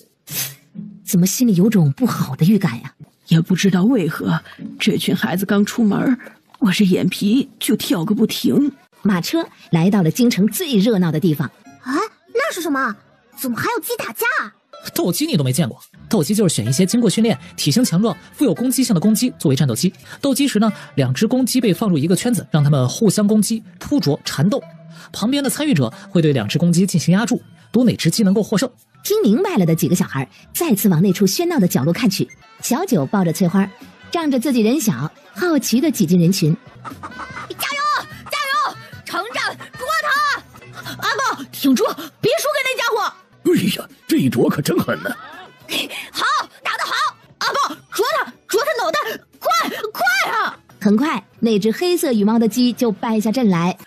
怎么心里有种不好的预感呀？也不知道为何，这群孩子刚出门，我这眼皮就跳个不停。马车来到了京城最热闹的地方。那是什么？怎么还有鸡打架？斗鸡你都没见过？斗鸡就是选一些经过训练、体型强壮、富有攻击性的公鸡作为战斗机。斗鸡时呢，2只公鸡被放入一个圈子，让它们互相攻击、扑啄、缠斗。旁边的参与者会对2只公鸡进行压住，赌哪只鸡能够获胜。听明白了的几个小孩再次往那处喧闹的角落看去。小九抱着翠花，仗着自己人小，好奇地挤进人群。加油！加油！城战捉他！阿豹，挺住，别输给那家伙！哎呀，这一啄可真狠呢！好，打得好！阿豹，啄他脑袋，快啊！很快，那只黑色羽毛的鸡就败下阵来。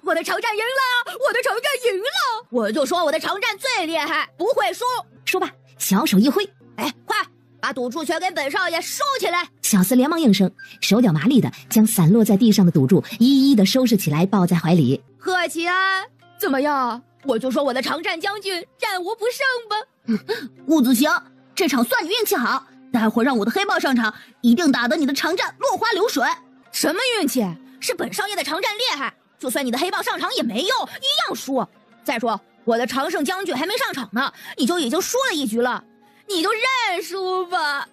我的城战赢了！我的城战赢了！我就说我的城战最厉害，不会输。说罢，小手一挥，快把赌注全给本少爷收起来！小厮连忙应声，手脚麻利的将散落在地上的赌注一一的收拾起来，抱在怀里。贺启安，怎么样？我就说我的常战将军战无不胜吧。伍子行，这场算你运气好，待会儿让我的黑豹上场，一定打得你的常战落花流水。什么运气？是本少爷的常战厉害，就算你的黑豹上场也没用，一样输。再说我的常胜将军还没上场呢，你就已经输了一局了，你就认输吧。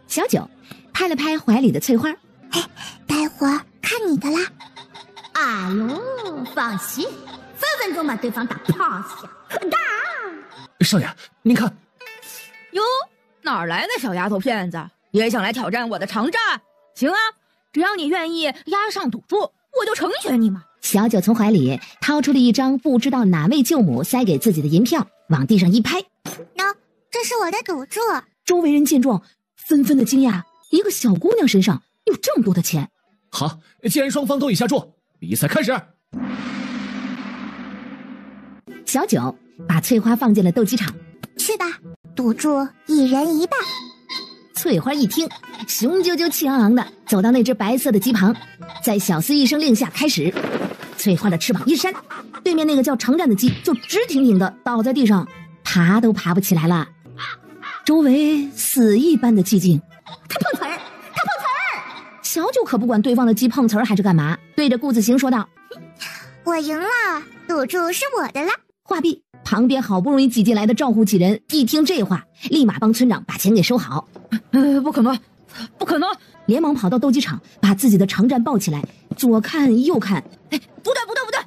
小九拍了拍怀里的翠花，待会儿看你的啦。哎呦，放心，分分钟把对方打趴下。少爷，您看，哟，哪儿来的小丫头片子，也想来挑战我的常战？行啊，只要你愿意押上赌注，我就成全你嘛。小九从怀里掏出了一张不知道哪位舅母塞给自己的银票，往地上一拍，这是我的赌注。周围人见状纷纷的惊讶，一个小姑娘身上有这么多的钱。好，既然双方都已下注，比赛开始。小九把翠花放进了斗鸡场。去吧，赌注1人1半。翠花一听，雄赳赳气昂昂的走到那只白色的鸡旁，在小厮一声令下开始。翠花的翅膀一扇，对面那个叫常战的鸡就直挺挺的倒在地上，爬都爬不起来了。周围死一般的寂静。他碰瓷儿！小九可不管对方的鸡碰瓷儿还是干嘛，对着顾子行说道：我赢了，赌注是我的了。话毕，旁边好不容易挤进来的照护几人一听这话，立马帮村长把钱给收好。不可能，连忙跑到斗鸡场，把自己的常战抱起来，左看右看。不对，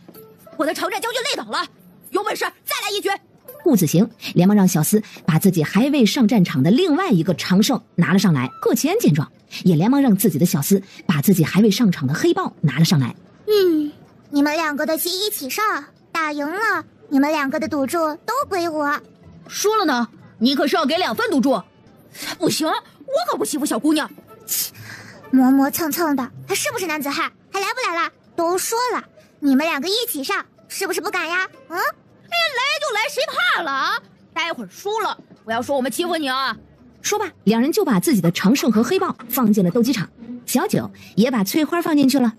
我的常战将军累倒了，有本事再来一局。顾子行连忙让小厮把自己还未上战场的另外一个常胜拿了上来。贺谦见状，也连忙让自己的小厮把自己还未上场的黑豹拿了上来。你们2个的棋一起上，打赢了，你们2个的赌注都归我。输了呢，你可是要给2份赌注。不行，我可不欺负小姑娘。磨磨蹭蹭的，还是不是男子汉？还来不来了？都说了，你们2个一起上，是不是不敢呀？来就来，谁怕了啊？待会儿输了，不要说我们欺负你啊！说罢，2人就把自己的常胜和黑豹放进了斗鸡场。小九也把翠花放进去了。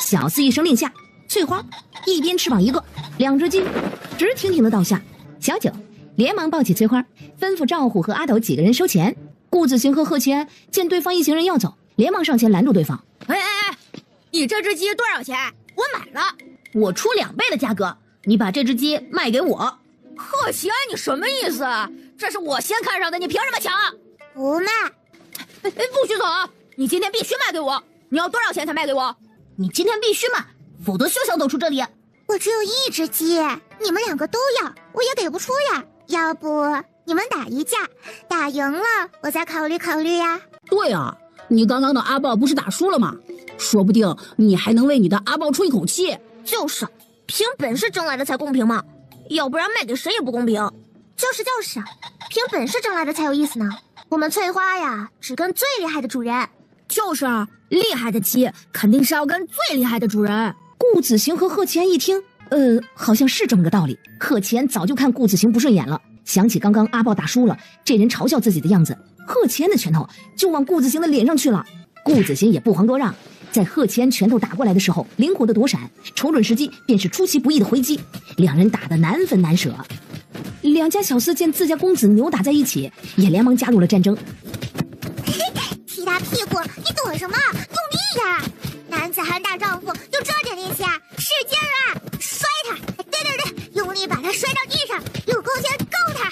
小厮一声令下，翠花一边翅膀一个，2只鸡直挺挺的倒下。小九连忙抱起翠花，吩咐赵虎和阿斗几个人收钱。顾子行和贺谦见对方一行人要走，连忙上前拦住对方。哎，你这只鸡多少钱？我买了，我出2倍的价格，你把这只鸡卖给我。贺谦，你什么意思啊？这是我先看上的，你凭什么抢？不卖。不许走！你今天必须卖给我！你要多少钱才卖给我？你今天必须卖，否则休想走出这里！我只有1只鸡，你们2个都要，我也给不出呀。要不你们打一架，打赢了我再考虑考虑呀。对啊，你刚刚的阿豹不是打输了吗？说不定你还能为你的阿豹出一口气。就是，凭本事挣来的才公平嘛，要不然卖给谁也不公平。就是，凭本事挣来的才有意思呢。我们翠花呀，只跟最厉害的主人。就是啊，厉害的鸡肯定是要跟最厉害的主人。顾子行和贺谦一听，好像是这么个道理。贺谦早就看顾子行不顺眼了，想起刚刚阿豹打输了，这人嘲笑自己的样子，贺谦的拳头就往顾子行的脸上去了。顾子行也不遑多让，在贺谦拳头打过来的时候，灵活的躲闪，瞅准时机便是出其不意的回击，两人打得难分难舍。2家小厮见自家公子扭打在一起，也连忙加入了战争。踢他屁股，你躲什么？用力呀！男子汉大丈夫就这点力气啊，使劲啊，摔他！对，用力把他摔到地上，有空先够他，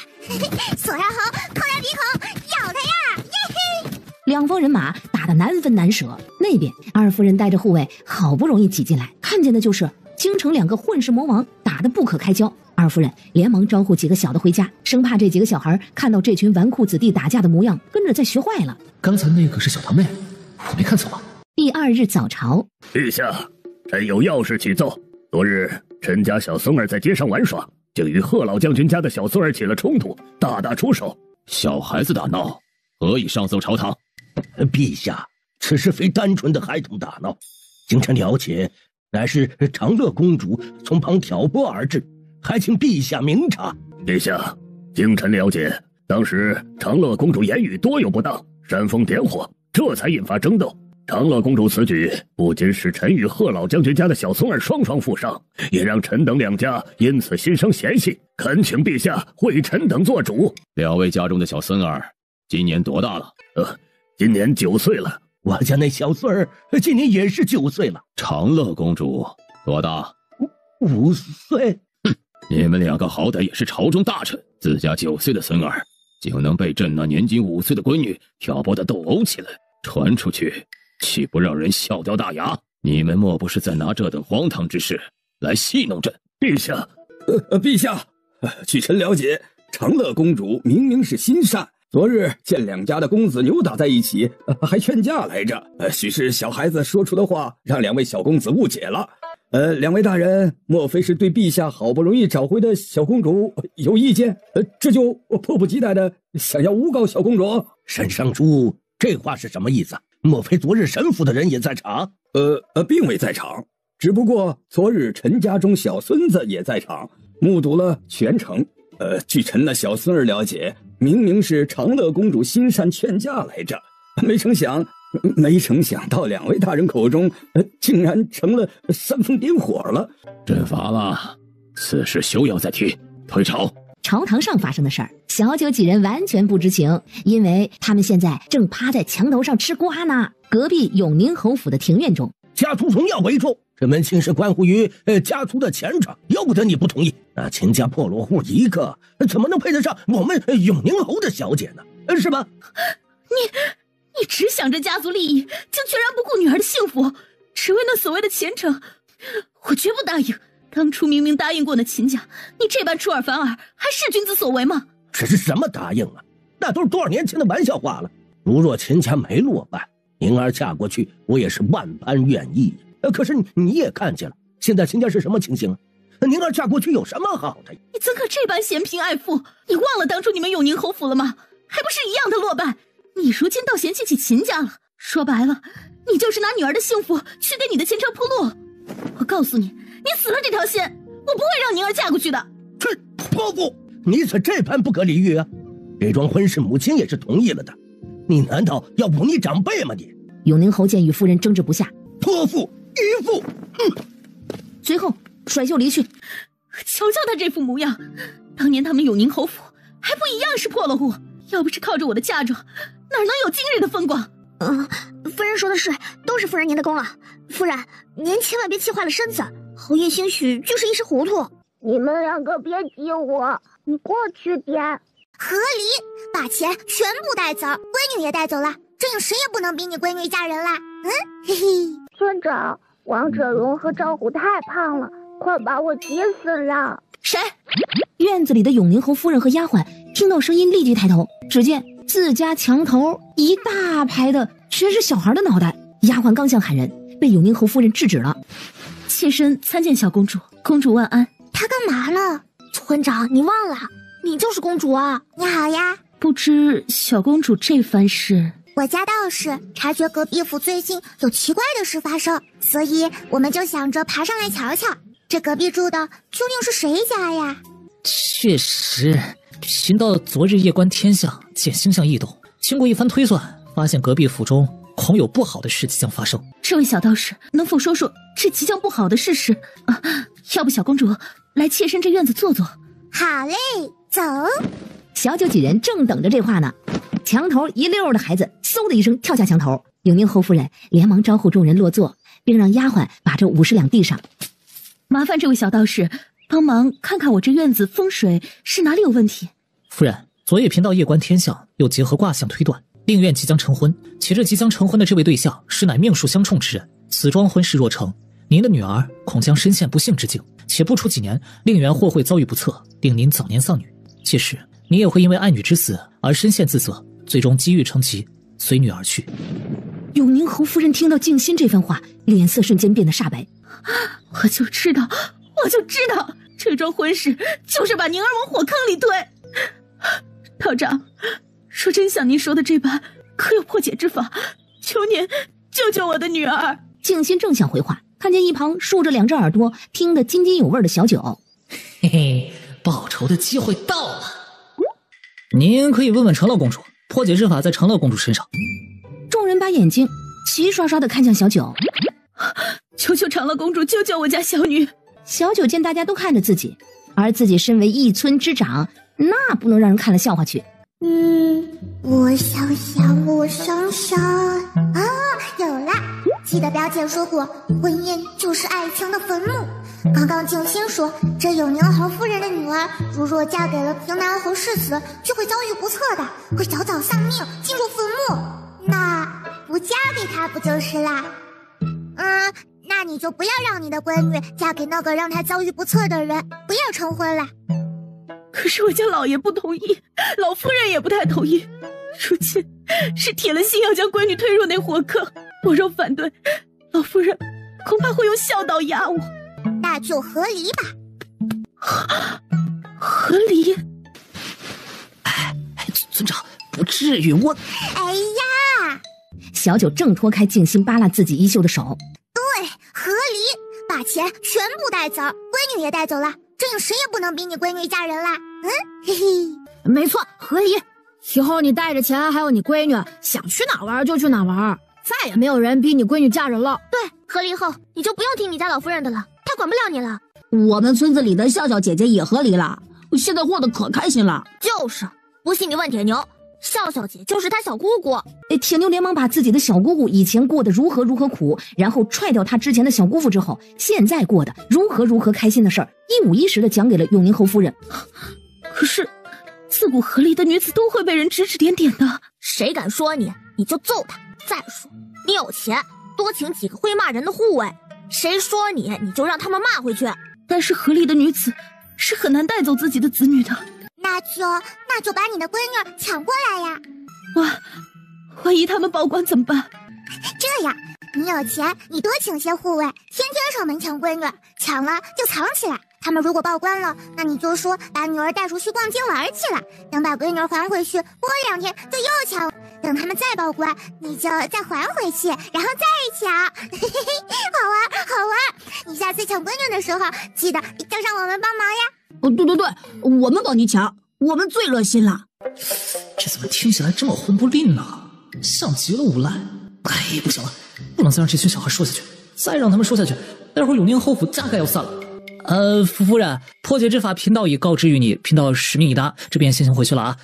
索然后抠他鼻孔，咬他呀！耶嘿！2方人马打得难分难舍。那边二夫人带着护卫好不容易挤进来，看见的就是京城2个混世魔王打得不可开交。二夫人连忙招呼几个小的回家，生怕这几个小孩看到这群纨绔子弟打架的模样，跟着再学坏了。刚才那个是小堂妹，我没看错吧？第2日早朝，陛下，臣有要事启奏。昨日臣家小孙儿在街上玩耍，竟与贺老将军家的小孙儿起了冲突，大打出手。小孩子打闹，何以上奏朝堂？陛下，此事非单纯的孩童打闹，经臣了解，乃是长乐公主从旁挑拨而至，还请陛下明察。陛下，经臣了解，当时长乐公主言语多有不当，煽风点火，这才引发争斗。长乐公主此举不仅使臣与贺老将军家的小孙儿双负伤，也让臣等2家因此心生嫌隙，恳请陛下为臣等做主。2位家中的小孙儿今年多大了？今年9岁了。我家那小孙儿今年也是9岁了。长乐公主多大？5岁。你们2个好歹也是朝中大臣，自家9岁的孙儿竟能被朕那年仅5岁的闺女挑拨得斗殴起来，传出去岂不让人笑掉大牙？你们莫不是在拿这等荒唐之事来戏弄朕？陛下，陛下，据臣了解，长乐公主明明是心善，昨日见2家的公子扭打在一起，还劝架来着。许是小孩子说出的话让2位小公子误解了。2位大人，莫非是对陛下好不容易找回的小公主有意见？这就迫不及待的想要诬告小公主？沈尚书，这话是什么意思？莫非昨日神府的人也在场？并未在场，只不过昨日陈家中小孙子也在场，目睹了全程。据臣那小孙儿了解，明明是长乐公主心善劝架来着，没成想到2位大人口中，竟然成了煽风点火了。朕罚了，此事休要再提，退朝。朝堂上发生的事儿，小九几人完全不知情，因为他们现在正趴在墙头上吃瓜呢。隔壁永宁侯府的庭院中，家族荣耀为重，这门亲事关乎于家族的前程，由不得你不同意。那秦家破落户一个，怎么能配得上我们永宁侯的小姐呢？是吧？你只想着家族利益，竟全然不顾女儿的幸福，只为那所谓的前程，我绝不答应。当初明明答应过那秦家，你这般出尔反尔，还是君子所为吗？这是什么答应啊？那都是多少年前的玩笑话了。如若秦家没落败，宁儿嫁过去，我也是万般愿意。可是你也看见了，现在秦家是什么情形啊？宁儿嫁过去有什么好的？你怎可这般嫌贫爱富？你忘了当初你们永宁侯府了吗？还不是一样的落败？你如今倒嫌弃起秦家了，说白了，你就是拿女儿的幸福去给你的前程铺路。我告诉你，你死了这条心，我不会让宁儿嫁过去的。这泼妇，你怎这般不可理喻啊？这桩婚事母亲也是同意了的，你难道要忤逆长辈吗？你永宁侯见与夫人争执不下，泼妇淫妇，随后甩袖离去。瞧瞧他这副模样，当年他们永宁侯府还不一样是破落户？要不是靠着我的嫁妆，哪能有今日的风光？夫人说的是，都是夫人您的功劳。夫人，您千万别气坏了身子，侯爷兴许就是一时糊涂。你们两个别激我，你过去点。合理，把钱全部带走，闺女也带走了，这样谁也不能逼你闺女嫁人啦。嘿嘿。村长，王者荣和赵虎太胖了，快把我急死了。谁？院子里的永宁侯夫人和丫鬟听到声音立即抬头，只见自家墙头一大排的全是小孩的脑袋。丫鬟刚想喊人，被永宁侯夫人制止了。妾身参见小公主，公主万安。她干嘛呢？村长，你忘了，你就是公主啊！你好呀。不知小公主这番事？我家道士察觉隔壁府最近有奇怪的事发生，所以我们就想着爬上来瞧瞧，这隔壁住的究竟是谁家呀？确实，贫道昨日夜观天象，见星象异动，经过一番推算，发现隔壁府中恐有不好的事即将发生。这位小道士，能否说说这即将不好的事实啊？要不小公主来妾身这院子坐坐？好嘞，走。小九几人正等着这话呢，墙头一溜的孩子嗖的一声跳下墙头，永宁侯夫人连忙招呼众人落座，并让丫鬟把这50两递上。麻烦这位小道士帮忙看看我这院子风水是哪里有问题。夫人，昨夜贫道夜观天象，又结合卦象推断，令院即将成婚，且这即将成婚的这位对象是乃命数相冲之人，此桩婚事若成，您的女儿恐将身陷不幸之境，且不出几年，令园或会遭遇不测，令您早年丧女。届时你也会因为爱女之死而深陷自责，最终积郁成疾，随女而去。永宁侯夫人听到静心这番话，脸色瞬间变得煞白。我就知道这桩婚事就是把宁儿往火坑里推。道长，若真像您说的这般，可有破解之法？求您救救我的女儿。静心正想回话，看见一旁竖着2只耳朵听得津津有味的小九。嘿嘿，报仇的机会到了。您可以问问长乐公主，破解之法在长乐公主身上。众人把眼睛齐刷刷地看向小九，求求长乐公主救救我家小女。小九见大家都看着自己，而自己身为一村之长，那不能让人看了笑话去。我想想啊，有了！记得表姐说过，婚姻就是爱情的坟墓。刚刚静心说，这永宁侯夫人的女儿，若嫁给了平南侯世子，就会遭遇不测的，会早早丧命，进入坟墓。那不嫁给他不就是啦？那你就不要让你的闺女嫁给那个让她遭遇不测的人，不要成婚了。可是我家老爷不同意，老夫人也不太同意。如今是铁了心要将闺女推入那火坑，我若反对，老夫人恐怕会用孝道压我。那就和离吧。和离？村长，不至于，我……哎呀！小九正拖开静心扒拉自己衣袖的手。对，和离，把钱全部带走，闺女也带走了，这样谁也不能逼你闺女嫁人啦。嘿嘿，没错，和离。以后你带着钱，还有你闺女，想去哪玩就去哪玩，再也没有人逼你闺女嫁人了。对，和离后你就不用听你家老夫人的了，她管不了你了。我们村子里的笑笑姐姐也和离了，现在过得可开心了。就是，不信你问铁牛，笑笑姐就是她小姑姑。铁牛连忙把自己的小姑姑以前过得如何苦，然后踹掉她之前的小姑父之后，现在过得如何开心的事儿，一五一十的讲给了永宁侯夫人。可是自古和离的女子都会被人指指点点的，谁敢说你就揍他。再说你有钱，多请几个会骂人的护卫，谁说你就让他们骂回去。但是和离的女子是很难带走自己的子女的。那就把你的闺女抢过来呀！万一他们报官怎么办？这样，你有钱，你多请些护卫，天天上门抢闺女，抢了就藏起来。他们如果报官了，那你就说把女儿带出去逛街玩去了，等把闺女还回去，过2天就又抢，等他们再报官，你就再还回去，然后再抢。好玩！你下次抢闺女的时候，记得叫上我们帮忙呀。对，我们帮你抢，我们最热心了。这怎么听起来这么混不吝呢？像极了无赖。不行了，不能再让这群小孩说下去，再让他们说下去，待会儿永宁侯府大概要散了。夫人，破解之法贫道已告知于你，贫道使命已达，这便先行回去了啊。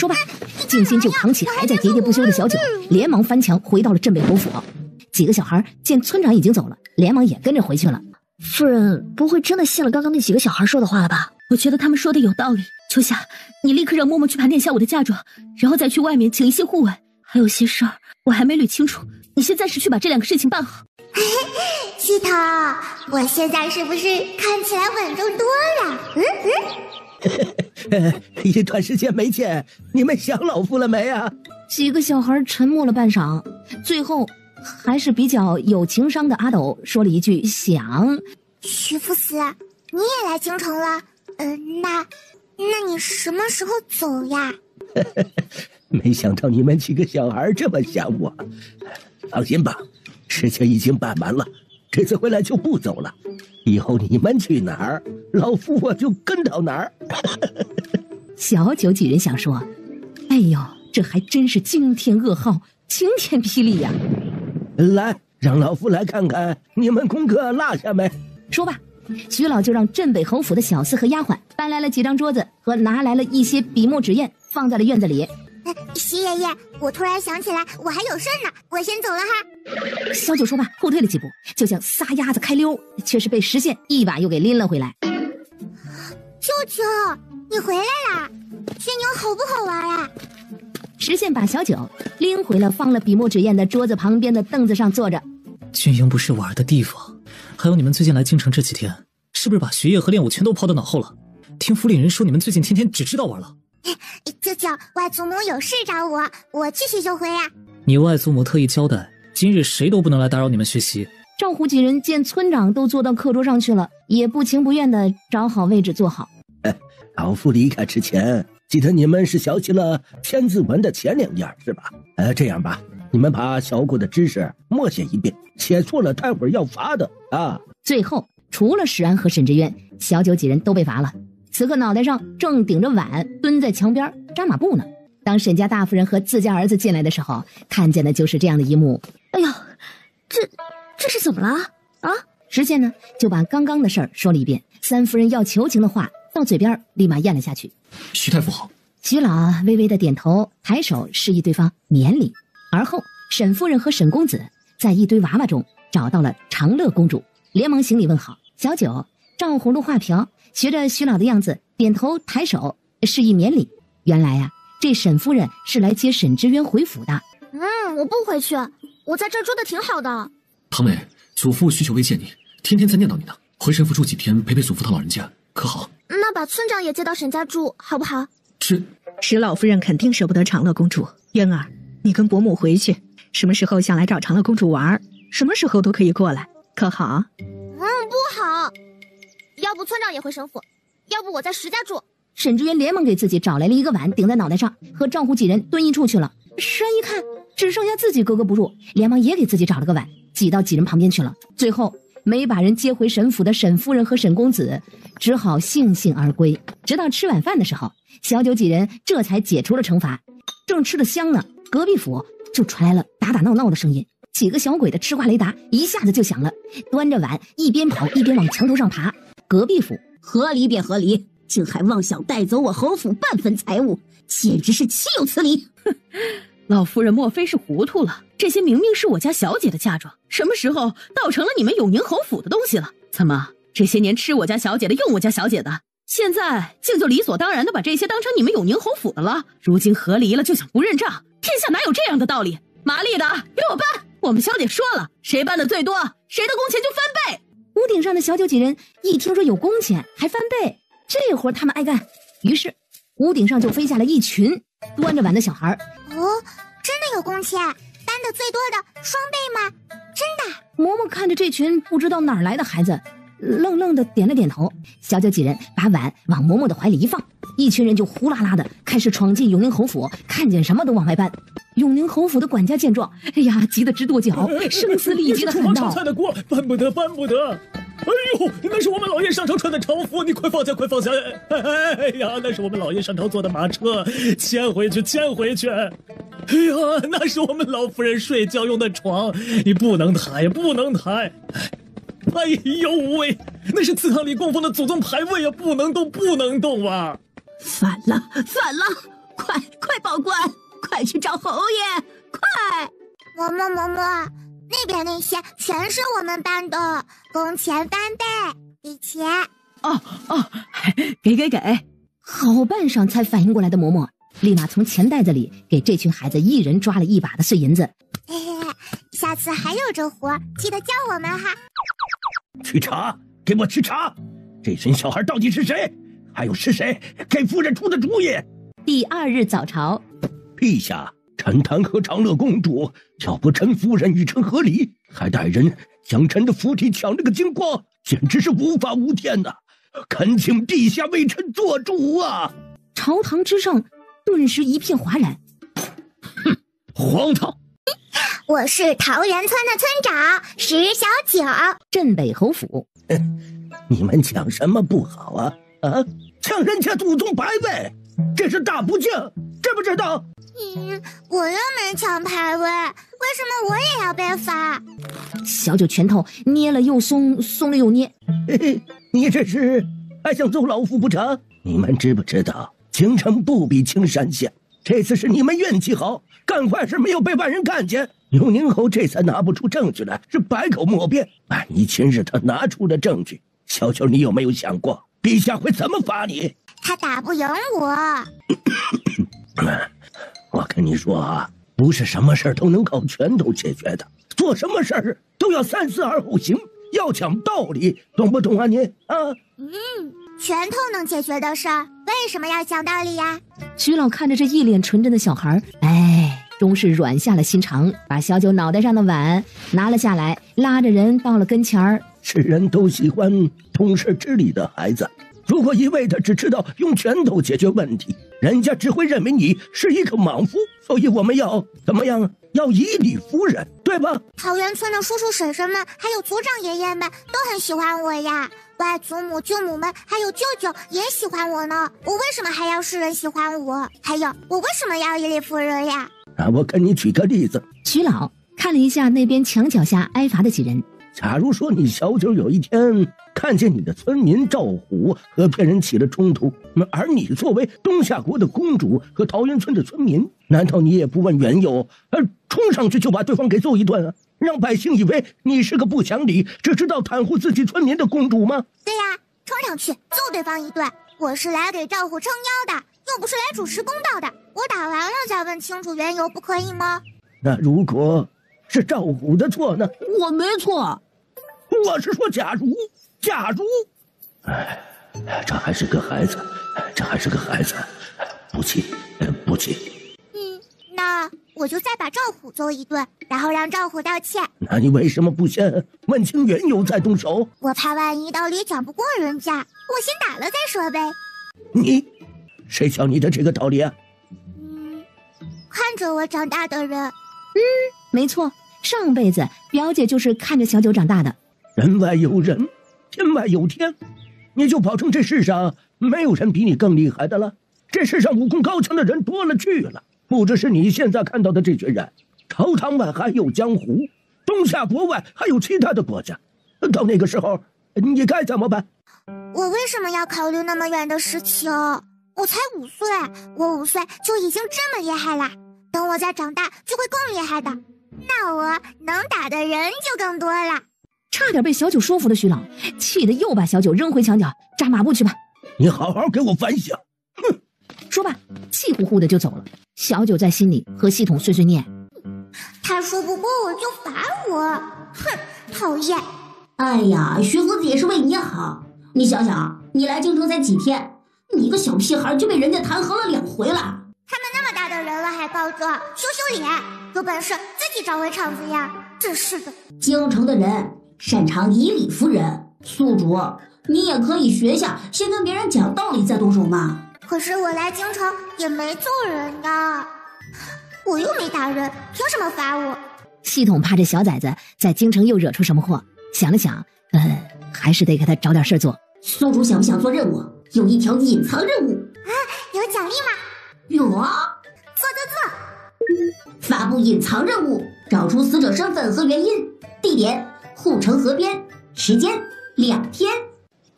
说吧，静心就扛起还在喋喋不休的小九，连忙翻墙回到了镇北侯府。几个小孩见村长已经走了，连忙也跟着回去了。夫人不会真的信了刚刚那几个小孩说的话了吧？我觉得他们说的有道理。秋夏，你立刻让嬷嬷去盘点下我的嫁妆，然后再去外面请一些护卫。还有些事儿我还没捋清楚，你先暂时去把这2个事情办好。西头，我现在是不是看起来稳重多了？一段时间没见，你们想老夫了没啊？几个小孩沉默了半晌，最后还是比较有情商的阿斗说了一句想。徐副司，你也来京城了？那你什么时候走呀？没想到你们几个小孩这么想我。放心吧，事情已经办完了，这次回来就不走了。以后你们去哪儿，老夫我就跟到哪儿。小九几人想说，哎呦，这还真是惊天噩耗，晴天霹雳呀！来，让老夫来看看你们功课落下没。说罢，徐老就让镇北侯府的小厮和丫鬟搬来了几张桌子和拿来了一些笔墨纸砚，放在了院子里。徐爷爷，我突然想起来我还有事呢，我先走了哈。小九说罢后退了几步，就像撒鸭子开溜，却是被石宪一把又给拎了回来。舅舅，你回来啦？吹牛好不好玩啊？石宪把小九拎回了放了笔墨纸砚的桌子旁边的凳子上坐着。军营不是玩的地方，还有你们最近来京城这几天，是不是把学业和练武全都抛到脑后了？听府里人说你们最近天天只知道玩了。舅舅，外祖母有事找我继续就回啊。你外祖母特意交代，今日谁都不能来打扰你们学习。赵虎几人见村长都坐到课桌上去了，也不情不愿地找好位置坐好。老夫离开之前，记得你们是学习了千字文的前2页是吧？这样吧，你们把小过的知识默写一遍，写错了待会儿要罚的啊。最后除了史安和沈志渊，小九几人都被罚了。此刻脑袋上正顶着碗蹲在墙边扎马步呢。当沈家大夫人和自家儿子进来的时候，看见的就是这样的一幕。哎呦，这是怎么了啊？石宪呢就把刚刚的事儿说了一遍，三夫人要求情的话到嘴边立马咽了下去。徐太傅好。徐老微微的点头，抬手示意对方免礼。而后沈夫人和沈公子在一堆娃娃中找到了长乐公主，连忙行礼问好。小九照葫芦画瓢，学着徐老的样子点头抬手示意免礼。原来呀，这沈夫人是来接沈之渊回府的。我不回去，我在这儿住的挺好的。堂妹，祖父许久未见你，天天在念叨你呢。回沈府住几天，陪陪祖父他老人家，可好？那把村长也接到沈家住，好不好？石老夫人肯定舍不得长乐公主。渊儿，你跟伯母回去，什么时候想来找长乐公主玩，什么时候都可以过来，可好？不好。要不村长也回沈府，要不我在石家住。沈之渊连忙给自己找来了一个碗顶在脑袋上，和赵虎几人蹲一处去了。石安一看只剩下自己格格不入，连忙也给自己找了个碗，挤到几人旁边去了。最后没把人接回沈府的沈夫人和沈公子只好悻悻而归。直到吃晚饭的时候，小九几人这才解除了惩罚。正吃得香呢，隔壁府就传来了打打闹闹的声音，几个小鬼的吃瓜雷达一下子就响了，端着碗一边跑一边往墙头上爬。隔壁府合理便合理，竟还妄想带走我侯府半分财物，简直是岂有此理！老夫人莫非是糊涂了？这些明明是我家小姐的嫁妆，什么时候倒成了你们永宁侯府的东西了？怎么这些年吃我家小姐的，用我家小姐的，现在竟就理所当然的把这些当成你们永宁侯府的了？如今和离了就想不认账，天下哪有这样的道理？麻利的给我搬！我们小姐说了，谁搬的最多，谁的工钱就翻倍。屋顶上的小九几人一听说有工钱还翻倍，这活他们爱干，于是屋顶上就飞下了一群端着碗的小孩。真的有工钱，搬的最多的双倍吗？真的？嬷嬷看着这群不知道哪儿来的孩子，愣愣的点了点头。小九几人把碗往嬷嬷的怀里一放，一群人就呼啦啦的开始闯进永宁侯府，看见什么都往外搬。永宁侯府的管家见状，哎呀，急得直跺脚，声嘶力竭的喊道：“炒菜的锅搬不得，搬不得！哎呦，那是我们老爷上朝穿的朝服，你快放下，快放下！哎呀，那是我们老爷上朝坐的马车，牵回去，牵回去！哎呀，那是我们老夫人睡觉用的床，你不能抬，不能抬！哎呦喂，那是祠堂里供奉的祖宗牌位啊，不能动，不能动啊！反了，反了！快报官，快去找侯爷，快！嬷嬷，那边那些全是我们班的，工钱翻倍，给钱。给。好半晌才反应过来的嬷嬷，立马从钱袋子里给这群孩子一人抓了一把的碎银子。嘿嘿，下次还有这活，记得叫我们哈。去查，给我去查，这群小孩到底是谁？还有是谁给夫人出的主意？第2日早朝，陛下，臣弹劾长乐公主，要不臣夫人与臣和离，还带人将臣的府邸抢了个精光，简直是无法无天呐！恳请陛下为臣做主啊！朝堂之上顿时一片哗然。哼，荒唐！我是桃源村的村长石小九，镇北侯府。你们抢什么不好啊？抢人家祖宗牌位，这是大不敬，知不知道？我又没抢牌位，为什么我也要被罚？小九拳头捏了又松，松了又捏。你这是还想揍老夫不成？你们知不知道，京城不比青山县，这次是你们运气好，干坏事没有被外人看见，永宁侯这才拿不出证据来，是百口莫辩。万一今日他拿出了证据，小九你有没有想过，陛下会怎么罚你？他打不赢我。我跟你说啊，不是什么事都能靠拳头解决的，做什么事都要三思而后行，要讲道理，懂不懂啊你？拳头能解决的事儿，为什么要讲道理呀？徐老看着这一脸纯真的小孩，终是软下了心肠，把小九脑袋上的碗拿了下来，拉着人到了跟前儿。世人都喜欢懂事知礼的孩子，如果一味的只知道用拳头解决问题，人家只会认为你是一个莽夫。所以我们要怎么样？要以礼服人，对吧？桃源村的叔叔婶婶们，还有族长爷爷们都很喜欢我呀。外祖母、舅母们还有舅舅也喜欢我呢。我为什么还要世人喜欢我？还有，我为什么要以礼服人呀？让我跟你举个例子。徐老看了一下那边墙脚下挨罚的几人。假如说你小九有一天看见你的村民赵虎和别人起了冲突，而你作为东夏国的公主和桃源村的村民，难道你也不问缘由，冲上去就把对方给揍一顿啊？让百姓以为你是个不讲理，只知道袒护自己村民的公主吗？对呀，冲上去揍对方一顿。我是来给赵虎撑腰的，又不是来主持公道的。我打完了再问清楚缘由，不可以吗？那如果是赵虎的错呢？我没错。我是说假如，这还是个孩子，不气。那我就再把赵虎揍一顿，然后让赵虎道歉。那你为什么不先问清缘由再动手？我怕万一道理讲不过人家，我先打了再说呗。谁教你的这个道理啊？看着我长大的人。没错，上辈子表姐就是看着小九长大的。人外有人，天外有天，你就保证这世上没有人比你更厉害的了。这世上武功高强的人多了去了，不只是你现在看到的这群人，朝堂外还有江湖，东夏国外还有其他的国家。到那个时候，你该怎么办？我为什么要考虑那么远的事情？我才5岁，我5岁就已经这么厉害了，等我再长大就会更厉害的，那我能打的人就更多了。差点被小九说服的徐老，气得又把小九扔回墙角，扎马步去吧。你好好给我反省。哼！说罢，气呼呼的就走了。小九在心里和系统碎碎念：他说不过我就罚我，哼，讨厌。哎呀，徐夫子也是为你好。你想想，你来京城才几天，你一个小屁孩就被人家弹劾了2回了。他们那么大的人了还告状，羞羞脸，有本事自己找回场子呀！真是的。京城的人擅长以理服人，宿主，你也可以学下，先跟别人讲道理再动手嘛。可是我来京城也没揍人呀，我又没打人，凭什么罚我？系统怕这小崽子在京城又惹出什么祸，想了想，还是得给他找点事做。宿主想不想做任务？有一条隐藏任务啊，有奖励吗？有啊，做。发布隐藏任务，找出死者身份和原因，地点护城河边，时间2天。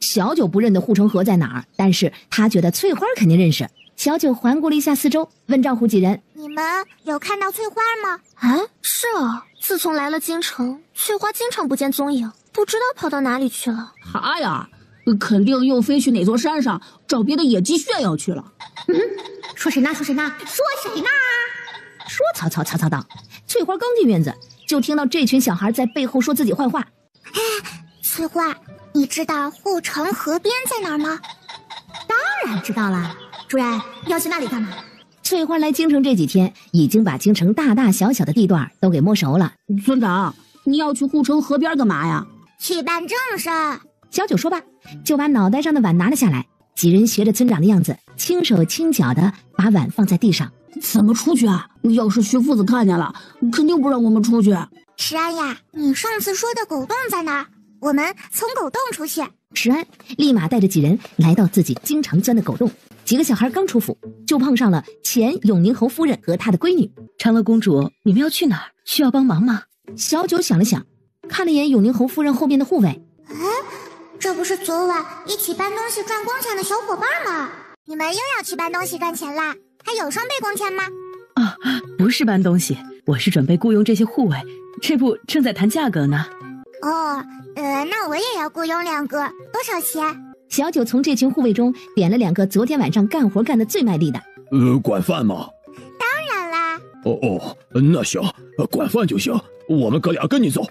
小九不认得护城河在哪儿，但是他觉得翠花肯定认识。小九环顾了一下四周，问赵虎几人：“你们有看到翠花吗？”啊，是啊，自从来了京城，翠花经常不见踪影，不知道跑到哪里去了。她呀，肯定又飞去哪座山上找别的野鸡炫耀去了。说谁呢？说谁呢？说谁呢？说曹操道。翠花刚进院子，就听到这群小孩在背后说自己坏话。翠花，你知道护城河边在哪儿吗？当然知道了。主任，要去那里干嘛？翠花来京城这几天，已经把京城大大小小的地段都给摸熟了。村长，你要去护城河边干嘛呀？去办正事。小九说罢，就把脑袋上的碗拿了下来。几人学着村长的样子，轻手轻脚的把碗放在地上。怎么出去啊？要是徐夫子看见了，肯定不让我们出去。石安呀，你上次说的狗洞在哪儿？我们从狗洞出去。石安立马带着几人来到自己经常钻的狗洞。几个小孩刚出府，就碰上了前永宁侯夫人和她的闺女。长乐公主，你们要去哪儿？需要帮忙吗？小九想了想，看了眼永宁侯夫人后面的护卫。这不是昨晚一起搬东西赚工钱的小伙伴吗？你们又要去搬东西赚钱啦？还有双倍工钱吗？不是搬东西，我是准备雇佣这些护卫，这不正在谈价格呢。那我也要雇佣2个，多少钱？小九从这群护卫中点了2个昨天晚上干活干得最卖力的。管饭吗？当然啦。那行，管饭就行，我们哥俩跟你走。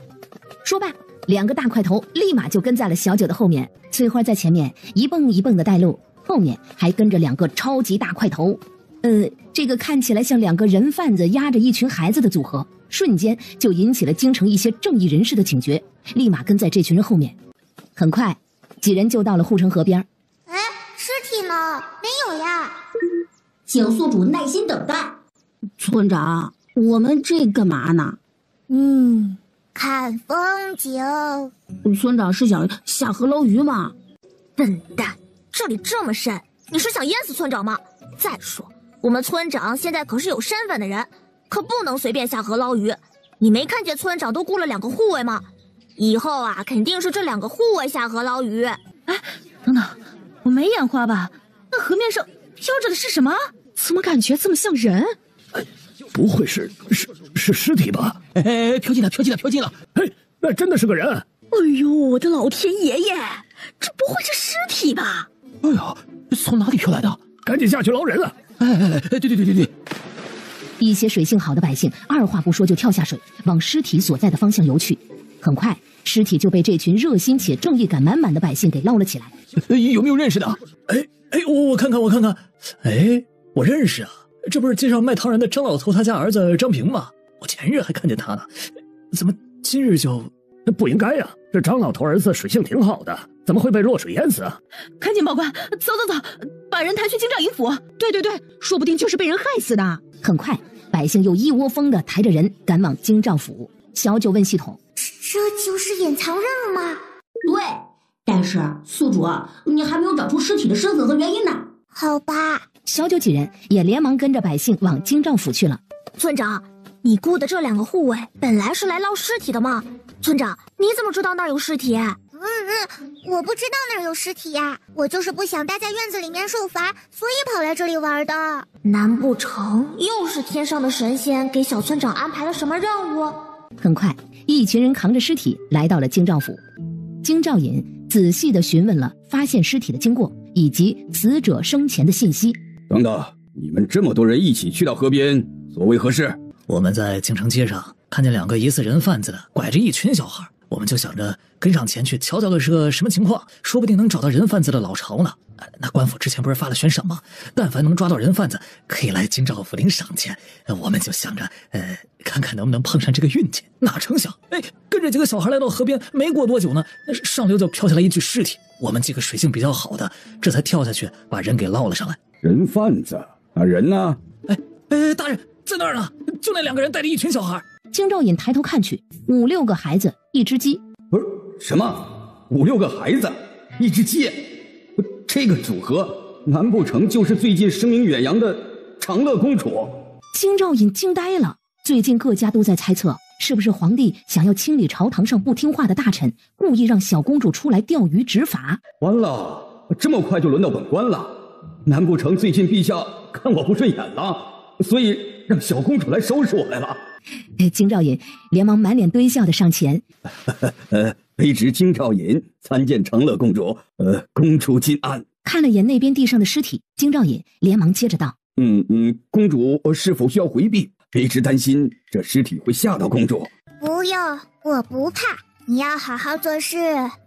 说罢，2个大块头立马就跟在了小九的后面。翠花在前面一蹦一蹦的带路，后面还跟着2个超级大块头。这个看起来像2个人贩子压着一群孩子的组合，瞬间就引起了京城一些正义人士的警觉，立马跟在这群人后面。很快，几人就到了护城河边。尸体呢？没有呀。请宿主耐心等待。村长，我们这干嘛呢？看风景。村长是想下河捞鱼吗？笨蛋，这里这么深，你是想淹死村长吗？再说，我们村长现在可是有身份的人，可不能随便下河捞鱼。你没看见村长都雇了2个护卫吗？以后啊，肯定是这2个护卫下河捞鱼。等等，我没眼花吧？那河面上飘着的是什么？怎么感觉这么像人？不会是尸体吧？飘近了！那真的是个人！哎呦，我的老天爷爷，这不会是尸体吧？哎呀，从哪里飘来的？赶紧下去捞人了！对。一些水性好的百姓二话不说就跳下水，往尸体所在的方向游去。很快，尸体就被这群热心且正义感满满的百姓给捞了起来。有没有认识的？我看看，我认识啊，这不是街上卖汤圆的张老头他家儿子张平吗？我前日还看见他呢，怎么今日就……不应该呀，这张老头儿子水性挺好的，怎么会被落水淹死啊？赶紧报官，走，把人抬去京兆尹府。对，说不定就是被人害死的。很快，百姓又一窝蜂的抬着人赶往京兆府。小九问系统：这就是隐藏任务吗？对，但是宿主，你还没有找出尸体的身份和原因呢。好吧，小九几人也连忙跟着百姓往京兆府去了。村长，你雇的这2个护卫本来是来捞尸体的吗？村长，你怎么知道那儿有尸体？我不知道那儿有尸体呀，我就是不想待在院子里面受罚，所以跑来这里玩的。难不成又是天上的神仙给小村长安排了什么任务？很快，一群人扛着尸体来到了京兆府。京兆尹仔细地询问了发现尸体的经过以及死者生前的信息。等等，你们这么多人一起去到河边，所为何事？我们在京城街上看见2个疑似人贩子的拐着一群小孩，我们就想着跟上前去瞧瞧是个什么情况，说不定能找到人贩子的老巢呢。那官府之前不是发了悬赏吗？但凡能抓到人贩子，可以来京兆府领赏钱。我们就想着，看看能不能碰上这个运气。哪成想，跟着几个小孩来到河边，没过多久呢，上流就飘下来一具尸体。我们几个水性比较好的，这才跳下去把人给捞了上来。人贩子？人呢？大人在那儿呢，就那2个人带着一群小孩。京兆尹抬头看去，5、6个孩子，1只鸡。不是什么5、6个孩子，1只鸡，这个组合难不成就是最近声名远扬的长乐公主？京兆尹惊呆了。最近各家都在猜测，是不是皇帝想要清理朝堂上不听话的大臣，故意让小公主出来钓鱼执法？完了，这么快就轮到本官了，难不成最近陛下看我不顺眼了，所以让小公主来收拾我来了？京兆尹连忙满脸堆笑的上前，卑职京兆尹参见长乐公主，公主请安。看了眼那边地上的尸体，京兆尹连忙接着道：公主是否需要回避？卑职担心这尸体会吓到公主。不用，我不怕。你要好好做事，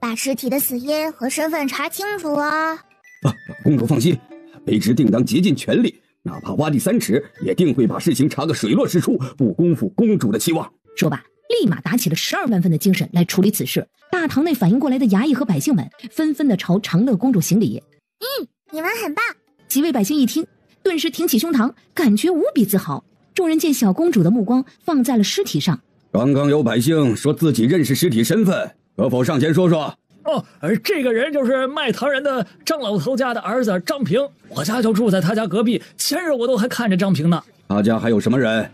把尸体的死因和身份查清楚啊！公主放心，卑职定当竭尽全力，哪怕挖地3尺，也定会把事情查个水落石出，不辜负公主的期望。说罢，立马打起了12万分的精神来处理此事。大堂内反应过来的衙役和百姓们纷纷的朝长乐公主行礼。你们很棒！几位百姓一听，顿时挺起胸膛，感觉无比自豪。众人见小公主的目光放在了尸体上，刚刚有百姓说自己认识尸体身份，可否上前说说？这个人就是卖糖人的张老头家的儿子张平，我家就住在他家隔壁，前日我都还看着张平呢。他家还有什么人？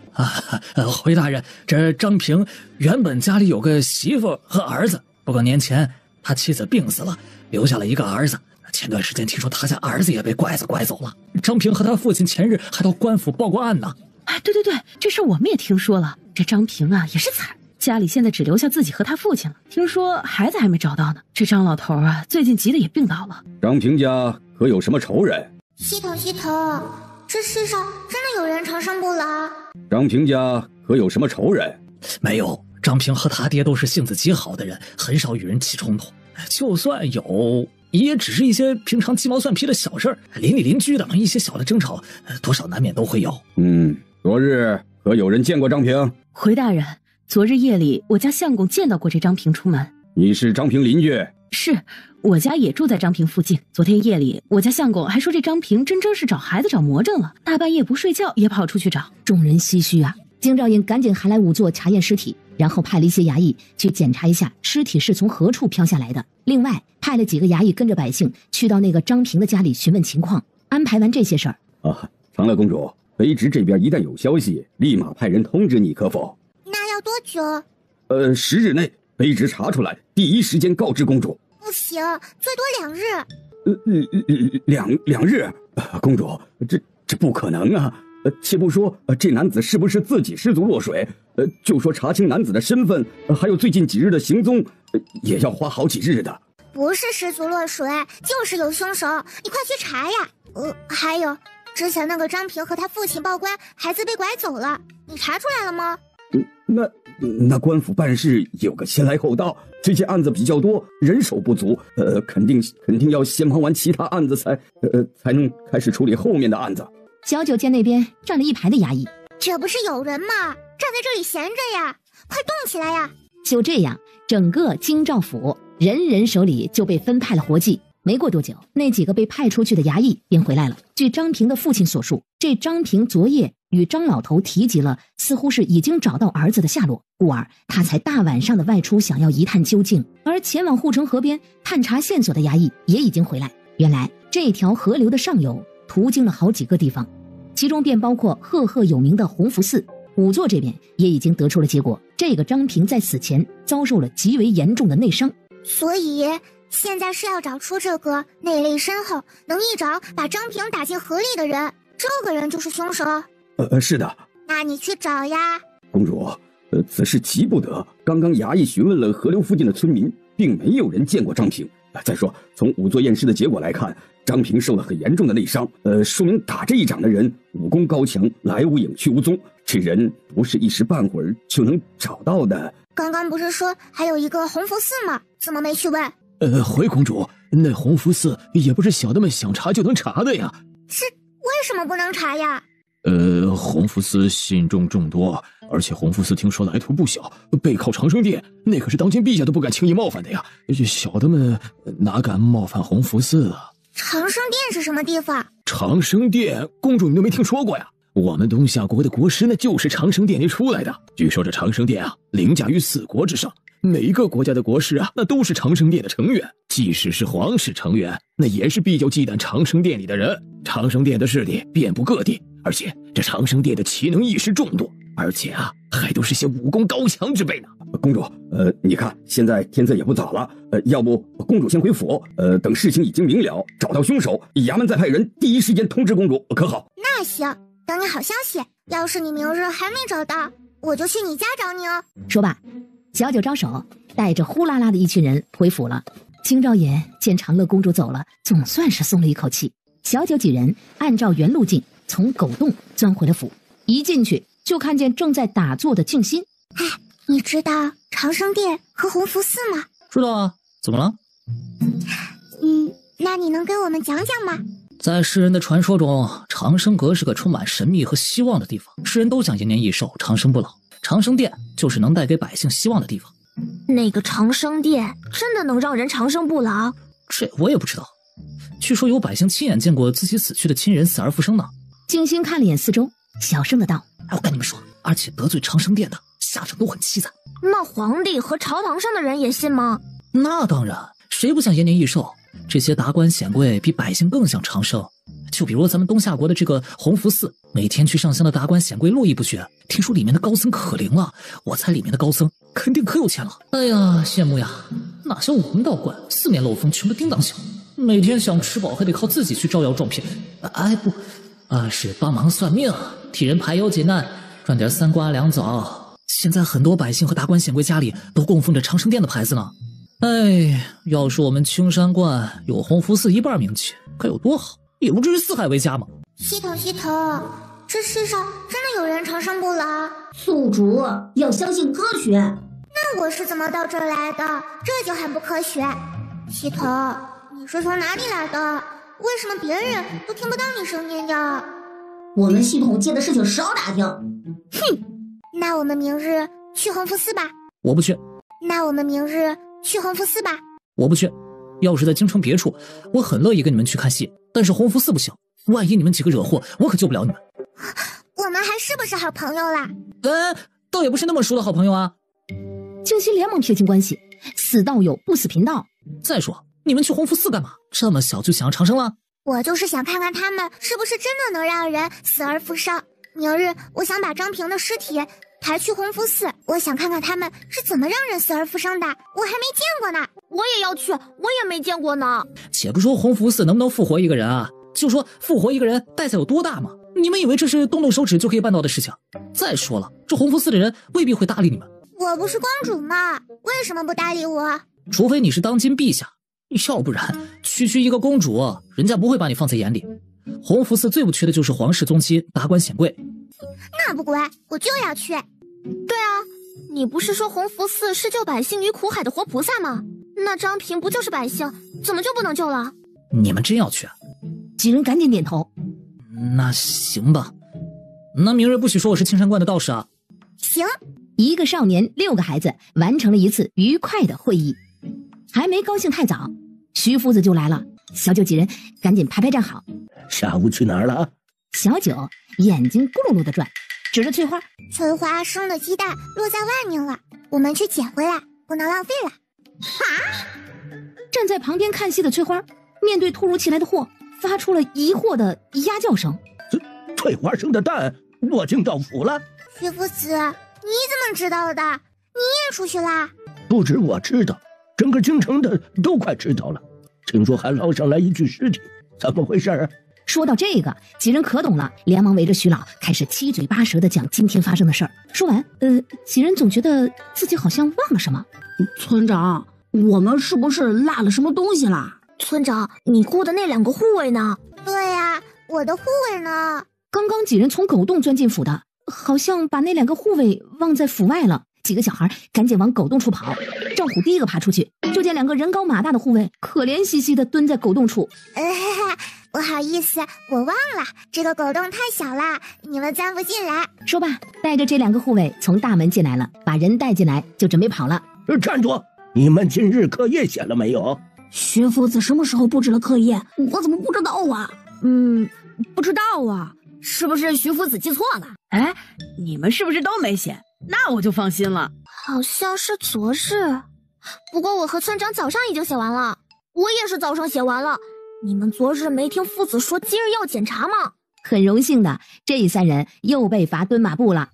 回大人，这张平原本家里有个媳妇和儿子，不过年前他妻子病死了，留下了一个儿子。前段时间听说他家儿子也被拐子拐走了，张平和他父亲前日还到官府报过案呢。对，这事我们也听说了。这张平啊也是惨，家里现在只留下自己和他父亲了，听说孩子还没找到呢。这张老头啊最近急得也病倒了。张平家可有什么仇人？系统，这世上真的有人长生不老？张平家可有什么仇人？没有，张平和他爹都是性子极好的人，很少与人起冲突。就算有，也只是一些平常鸡毛蒜皮的小事儿，邻里邻居的一些小的争吵，多少难免都会有。昨日可有人见过张平？回大人，昨日夜里我家相公见到过这张平出门。你是张平邻居？是，我家也住在张平附近。昨天夜里我家相公还说这张平真是找孩子找魔怔了，大半夜不睡觉也跑出去找。众人唏嘘啊，京兆尹赶紧喊来仵作查验尸体，然后派了一些衙役去检查一下尸体是从何处飘下来的。另外派了几个衙役跟着百姓去到那个张平的家里询问情况。安排完这些事儿长乐公主，卑职这边一旦有消息，立马派人通知你，可否？那要多久？10日内，卑职查出来，第一时间告知公主。不行，最多2日。2日？公主，这不可能啊！且不说这男子是不是自己失足落水，就说查清男子的身份，还有最近几日的行踪，也要花好几日的。不是失足落水，就是有凶手，你快去查呀！还有之前那个张平和他父亲报官，孩子被拐走了，你查出来了吗？那官府办事有个先来后到，这件案子比较多，人手不足，肯定要先忙完其他案子才能开始处理后面的案子。小九见那边站了一排的衙役，这不是有人吗？站在这里闲着呀，快动起来呀！就这样，整个京兆府人人手里就被分派了活计。没过多久，那几个被派出去的衙役便回来了。据张平的父亲所述，这张平昨夜与张老头提及了似乎是已经找到儿子的下落，故而他才大晚上的外出想要一探究竟。而前往护城河边探查线索的衙役也已经回来。原来这条河流的上游途经了好几个地方，其中便包括赫有名的弘福寺。仵作这边也已经得出了结果，这个张平在死前遭受了极为严重的内伤，所以现在是要找出这个内力深厚，能一掌把张平打进河里的人，这个人就是凶手。是的。那你去找呀。公主，此事急不得。刚刚衙役询问了河流附近的村民，并没有人见过张平。再说，从仵作验尸的结果来看，张平受了很严重的内伤，说明打这一掌的人武功高强，来无影去无踪，这人不是一时半会儿就能找到的。刚刚不是说还有一个弘福寺吗？怎么没去问？回公主，那弘福寺也不是小的们想查就能查的呀。是为什么不能查呀？弘福寺信众多，而且弘福寺听说来头不小，背靠长生殿，那可是当今陛下都不敢轻易冒犯的呀。小的们哪敢冒犯弘福寺啊？长生殿是什么地方？长生殿，公主你都没听说过呀？我们东夏国的国师那就是长生殿里出来的。据说这长生殿啊，凌驾于4国之上，每一个国家的国师啊，那都是长生殿的成员。即使是皇室成员，那也是必就忌惮长生殿里的人。长生殿的势力遍布各地，而且这长生殿的奇能异士众多，而且啊，还都是些武功高强之辈呢。公主，你看现在天色也不早了，要不公主先回府，等事情已经明了，找到凶手，衙门再派人第一时间通知公主，可好？那行，等你好消息。要是你明日还没找到，我就去你家找你哦。说罢，小九招手，带着呼啦啦的一群人回府了。清照爷见长乐公主走了，总算是松了一口气。小九几人按照原路径从狗洞钻回了府，一进去就看见正在打坐的静心。哎，你知道长生殿和弘福寺吗？知道啊，怎么了？那你能给我们讲讲吗？在世人的传说中，长生阁是个充满神秘和希望的地方，世人都想延年益寿、长生不老。长生殿就是能带给百姓希望的地方。那个长生殿真的能让人长生不老？这我也不知道。据说有百姓亲眼见过自己死去的亲人死而复生呢。静心看了眼四周，小声的道：“我跟你们说，而且得罪长生殿的下场都很凄惨。那皇帝和朝堂上的人也信吗？那当然，谁不想延年益寿？这些达官显贵比百姓更想长生。就比如咱们东夏国的这个弘福寺，每天去上香的达官显贵络绎不绝。听说里面的高僧可灵了，我猜里面的高僧肯定可有钱了。哎呀，羡慕呀！哪像我们道观，四面漏风，穷得叮当响，每天想吃饱还得靠自己去招摇撞骗。是帮忙算命，替人排忧解难，赚点3瓜2枣。现在很多百姓和达官显贵家里都供奉着长生殿的牌子呢。哎，要是我们青山观有弘福寺一半名气，该有多好，也不至于四海为家嘛。系统，这世上真的有人长生不老？宿主要相信科学。那我是怎么到这儿来的？这就很不科学。系统，你是从哪里来的？为什么别人都听不到你声音呀？我们系统界的事情少打听。哼，那我们明日去弘福寺吧。我不去。那我们明日去弘福寺吧。我不去。要是在京城别处，我很乐意跟你们去看戏，但是弘福寺不行，万一你们几个惹祸，我可救不了你们。我们还是不是好朋友啦？倒也不是那么熟的好朋友啊。静心连忙撇清关系，死道友不死贫道。再说你们去弘福寺干嘛？这么小就想要长生了？我就是想看看他们是不是真的能让人死而复生。明日我想把张平的尸体抬去弘福寺，我想看看他们是怎么让人死而复生的，我还没见过呢。我也要去，我也没见过呢。且不说弘福寺能不能复活一个人啊，就说复活一个人代价有多大嘛？你们以为这是动动手指就可以办到的事情？再说了，这弘福寺的人未必会搭理你们。我不是公主吗？为什么不搭理我？除非你是当今陛下，要不然区一个公主，人家不会把你放在眼里。弘福寺最不缺的就是皇室宗亲、达官显贵。那不乖，我就要去。对啊，你不是说弘福寺是救百姓于苦海的活菩萨吗？那张平不就是百姓，怎么就不能救了？你们真要去啊？几人赶紧点头。那行吧，那明日不许说我是青山观的道士啊。行。1个少年6个孩子完成了一次愉快的会议。还没高兴太早，徐夫子就来了。小九几人赶紧排站好。下午去哪儿了？小九眼睛咕噜噜的转，指着翠花。翠花生的鸡蛋落在外面了，我们去捡回来，不能浪费了。站在旁边看戏的翠花面对突如其来的祸，发出了疑惑的鸭叫声。翠花生的蛋落京到府了？徐夫子，你怎么知道的？你也出去啦？不止我知道，整个京城的都快知道了。听说还捞上来一具尸体，怎么回事啊？说到这个，几人可懂了，连忙围着徐老开始七嘴八舌的讲今天发生的事儿。说完，几人总觉得自己好像忘了什么。村长，我们是不是落了什么东西啦？村长，你雇的那2个护卫呢？对呀，我的护卫呢？刚刚几人从狗洞钻进府的，好像把那2个护卫忘在府外了。几个小孩赶紧往狗洞处跑。赵虎第一个爬出去，就见2个人高马大的护卫可怜兮兮的蹲在狗洞处。不好意思，我忘了，这个狗洞太小了，你们钻不进来。说罢，带着这2个护卫从大门进来了，把人带进来，就准备跑了。站住！你们今日课业写了没有？徐夫子什么时候布置了课业？我怎么不知道啊？不知道啊，是不是徐夫子记错了？哎，你们是不是都没写？那我就放心了。好像是昨日，不过我和村长早上已经写完了。我也是早上写完了。你们昨日没听夫子说今日要检查吗？很荣幸的，这3人又被罚蹲马步了。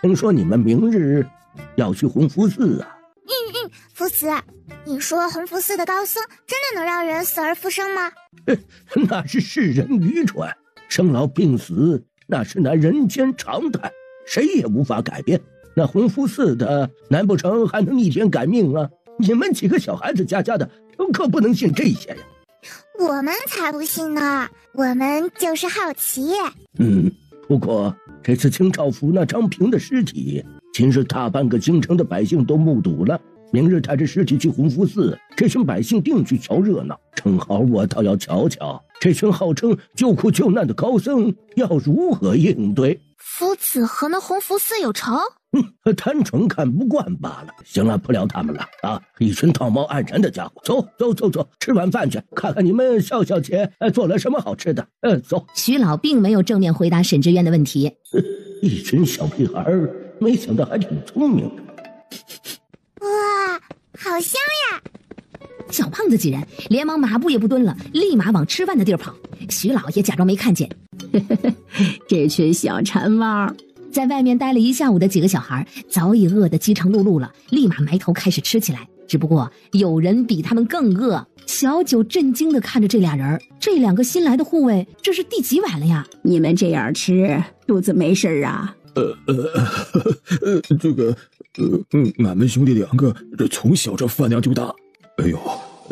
听说你们明日要去弘福寺啊。福寺，你说弘福寺的高僧真的能让人死而复生吗？那是世人愚传，生老病死那是那人间常态，谁也无法改变。那弘福寺的，难不成还能逆天改命啊？你们几个小孩子家的，可不能信这些呀。我们才不信呢，我们就是好奇。不过这次清照府那张平的尸体，今日大半个京城的百姓都目睹了。明日带着尸体去弘福寺，这群百姓定去瞧热闹。正好我倒要瞧瞧，这群号称救苦救难的高僧要如何应对。夫子和那弘福寺有仇？单纯看不惯罢了。行了，不聊他们了啊！一群道貌岸然的家伙，走，吃晚饭去，看看你们笑笑姐做了什么好吃的。走。徐老并没有正面回答沈之渊的问题。一群小屁孩，没想到还挺聪明的。哇，好香呀！小胖子几人连忙马步也不蹲了，立马往吃饭的地儿跑。徐老也假装没看见。这群小馋猫。在外面待了一下午的几个小孩早已饿得饥肠辘辘了，立马埋头开始吃起来。只不过有人比他们更饿。小九震惊地看着这俩人，这两个新来的护卫，这是第几碗了呀？你们这样吃，肚子没事啊？这个，俺们兄弟两个从小这饭量就大。哎呦，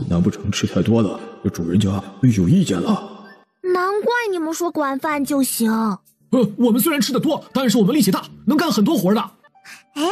难不成吃太多了，主人家有意见了？难怪你们说管饭就行。我们虽然吃得多，但是我们力气大，能干很多活的。哎，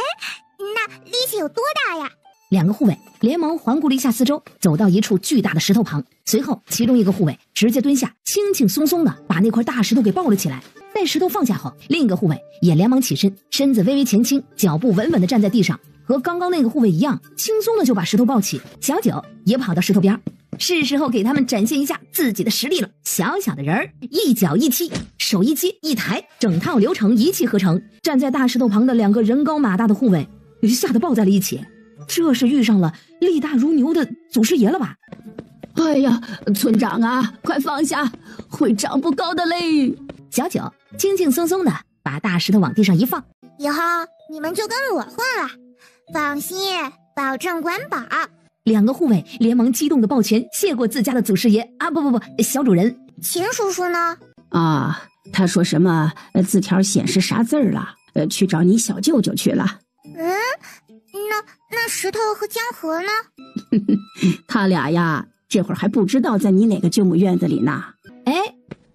那力气有多大呀？两个护卫连忙环顾了一下四周，走到一处巨大的石头旁。随后，其中一个护卫直接蹲下，轻轻松松的把那块大石头给抱了起来。待石头放下后，另一个护卫也连忙起身，身子微微前倾，脚步稳稳的站在地上，和刚刚那个护卫一样，轻松的就把石头抱起。小九也跑到石头边，是时候给他们展现一下自己的实力了。小小的人儿，一脚一踢，手一接一抬，整套流程一气呵成。站在大石头旁的两个人高马大的护卫吓得抱在了一起。这是遇上了力大如牛的祖师爷了吧？哎呀，村长啊，快放下，会长不高的嘞！小九轻轻松松的把大石头往地上一放，以后你们就跟我混了，放心，保证管饱。两个护卫连忙激动的抱拳，谢过自家的祖师爷啊！不，小主人。秦叔叔呢？啊，他说什么字条显示啥字儿了？去找你小舅舅去了。那石头和江河呢？他俩呀，这会儿还不知道在你哪个舅母院子里呢。哎，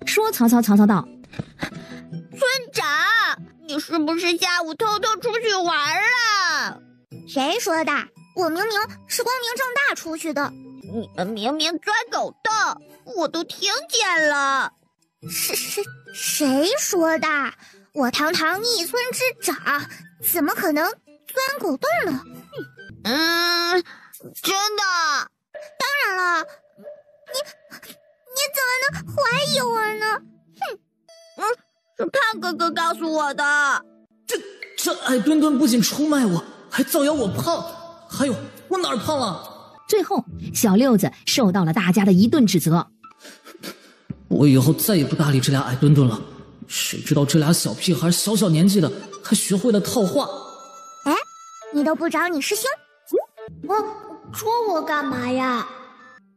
说曹操到。村长，你是不是下午偷偷出去玩了？谁说的？我明明是光明正大出去的。你们明明钻狗洞，我都听见了。谁说的？我堂堂一村之长，怎么可能钻狗洞呢？真的。当然了，你怎么能怀疑我呢？是胖哥哥告诉我的。这矮墩墩不仅出卖我，还造谣我胖，还有我哪儿胖了？最后，小六子受到了大家的一顿指责。我以后再也不搭理这俩矮墩墩了。谁知道这俩小屁孩小年纪的，还学会了套话。哎，你都不找你师兄？戳我干嘛呀？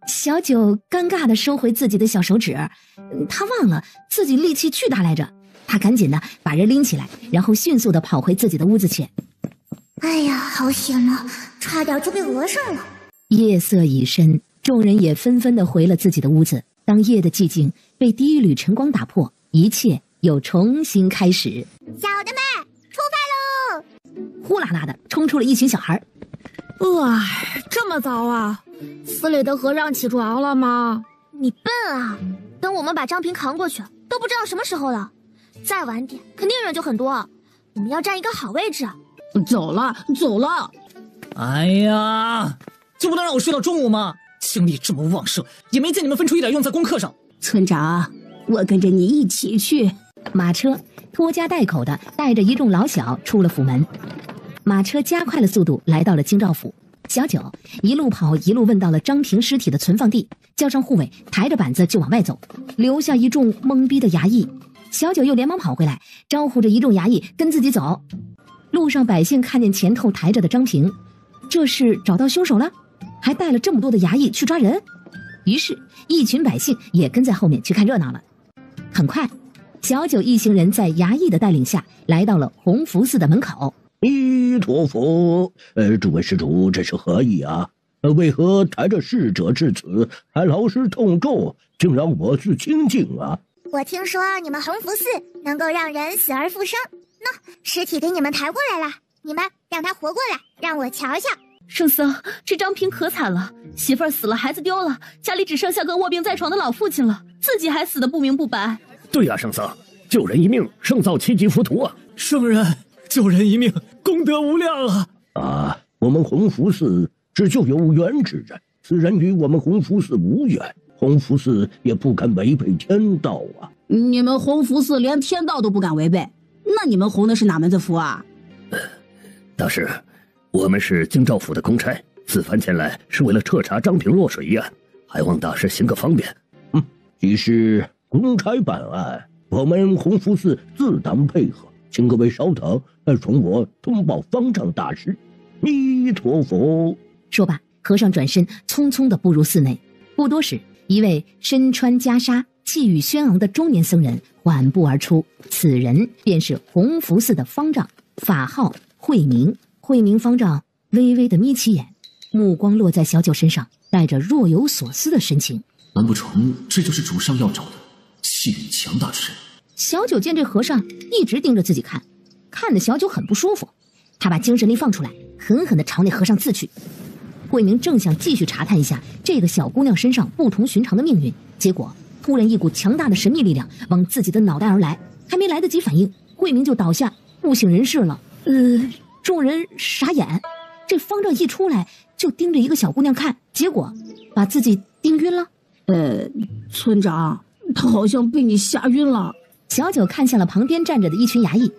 小九尴尬地收回自己的小手指，他忘了自己力气巨大来着。他赶紧的把人拎起来，然后迅速地跑回自己的屋子去。哎呀，好险啊，差点就被讹上了。夜色已深，众人也纷纷地回了自己的屋子。当夜的寂静被第一缕晨光打破，一切又重新开始。小的们，出发喽！呼啦啦的冲出了一群小孩。哇，这么早啊？寺里的和尚起床了吗？你笨啊！等我们把张平扛过去，都不知道什么时候了。再晚点，肯定人就很多。我们要占一个好位置。走了。哎呀，就不能让我睡到中午吗？精力这么旺盛，也没见你们分出一点用在功课上。村长，我跟着你一起去。马车拖家带口的带着一众老小出了府门。马车加快了速度，来到了京兆府。小九一路跑一路问到了张平尸体的存放地，叫上护卫，抬着板子就往外走，留下一众懵逼的衙役。小九又连忙跑回来，招呼着一众衙役跟自己走。路上百姓看见前头抬着的张平，这是找到凶手了，还带了这么多的衙役去抓人。于是一群百姓也跟在后面去看热闹了。很快，小九一行人在衙役的带领下来到了弘福寺的门口。弥陀佛，诸位施主，这是何意啊？为何抬着逝者至此，还劳师动众，竟让我去清净啊？我听说你们弘福寺能够让人死而复生，那尸体给你们抬过来了，你们让他活过来，让我瞧瞧。圣僧，这张平可惨了，媳妇儿死了，孩子丢了，家里只剩下个卧病在床的老父亲了，自己还死得不明不白。对呀，圣僧，救人一命胜造7级浮屠啊！圣人救人一命，功德无量啊！啊，我们弘福寺只救有缘之人，此人与我们弘福寺无缘，弘福寺也不敢违背天道啊！你们弘福寺连天道都不敢违背，那你们弘的是哪门子福啊？大师，我们是京兆府的公差，此番前来是为了彻查张平落水一案，还望大师行个方便。既是公差办案，我们弘福寺自当配合，请各位稍等，容我通报方丈大师。弥陀佛。说罢，和尚转身匆匆地步入寺内。不多时，一位身穿袈裟、气宇轩昂的中年僧人缓步而出，此人便是弘福寺的方丈，法号慧明。慧明方丈微微地眯起眼，目光落在小九身上，带着若有所思的神情。难不成这就是主上要找的气宇强大之人？小九见这和尚一直盯着自己看，看得小九很不舒服。他把精神力放出来，狠狠地朝那和尚刺去。慧明正想继续查探一下这个小姑娘身上不同寻常的命运，结果突然一股强大的神秘力量往自己的脑袋而来，还没来得及反应，慧明就倒下不省人事了。众人傻眼，这方丈一出来就盯着一个小姑娘看，结果把自己盯晕了。村长，他好像被你吓晕了。小九看向了旁边站着的一群衙役，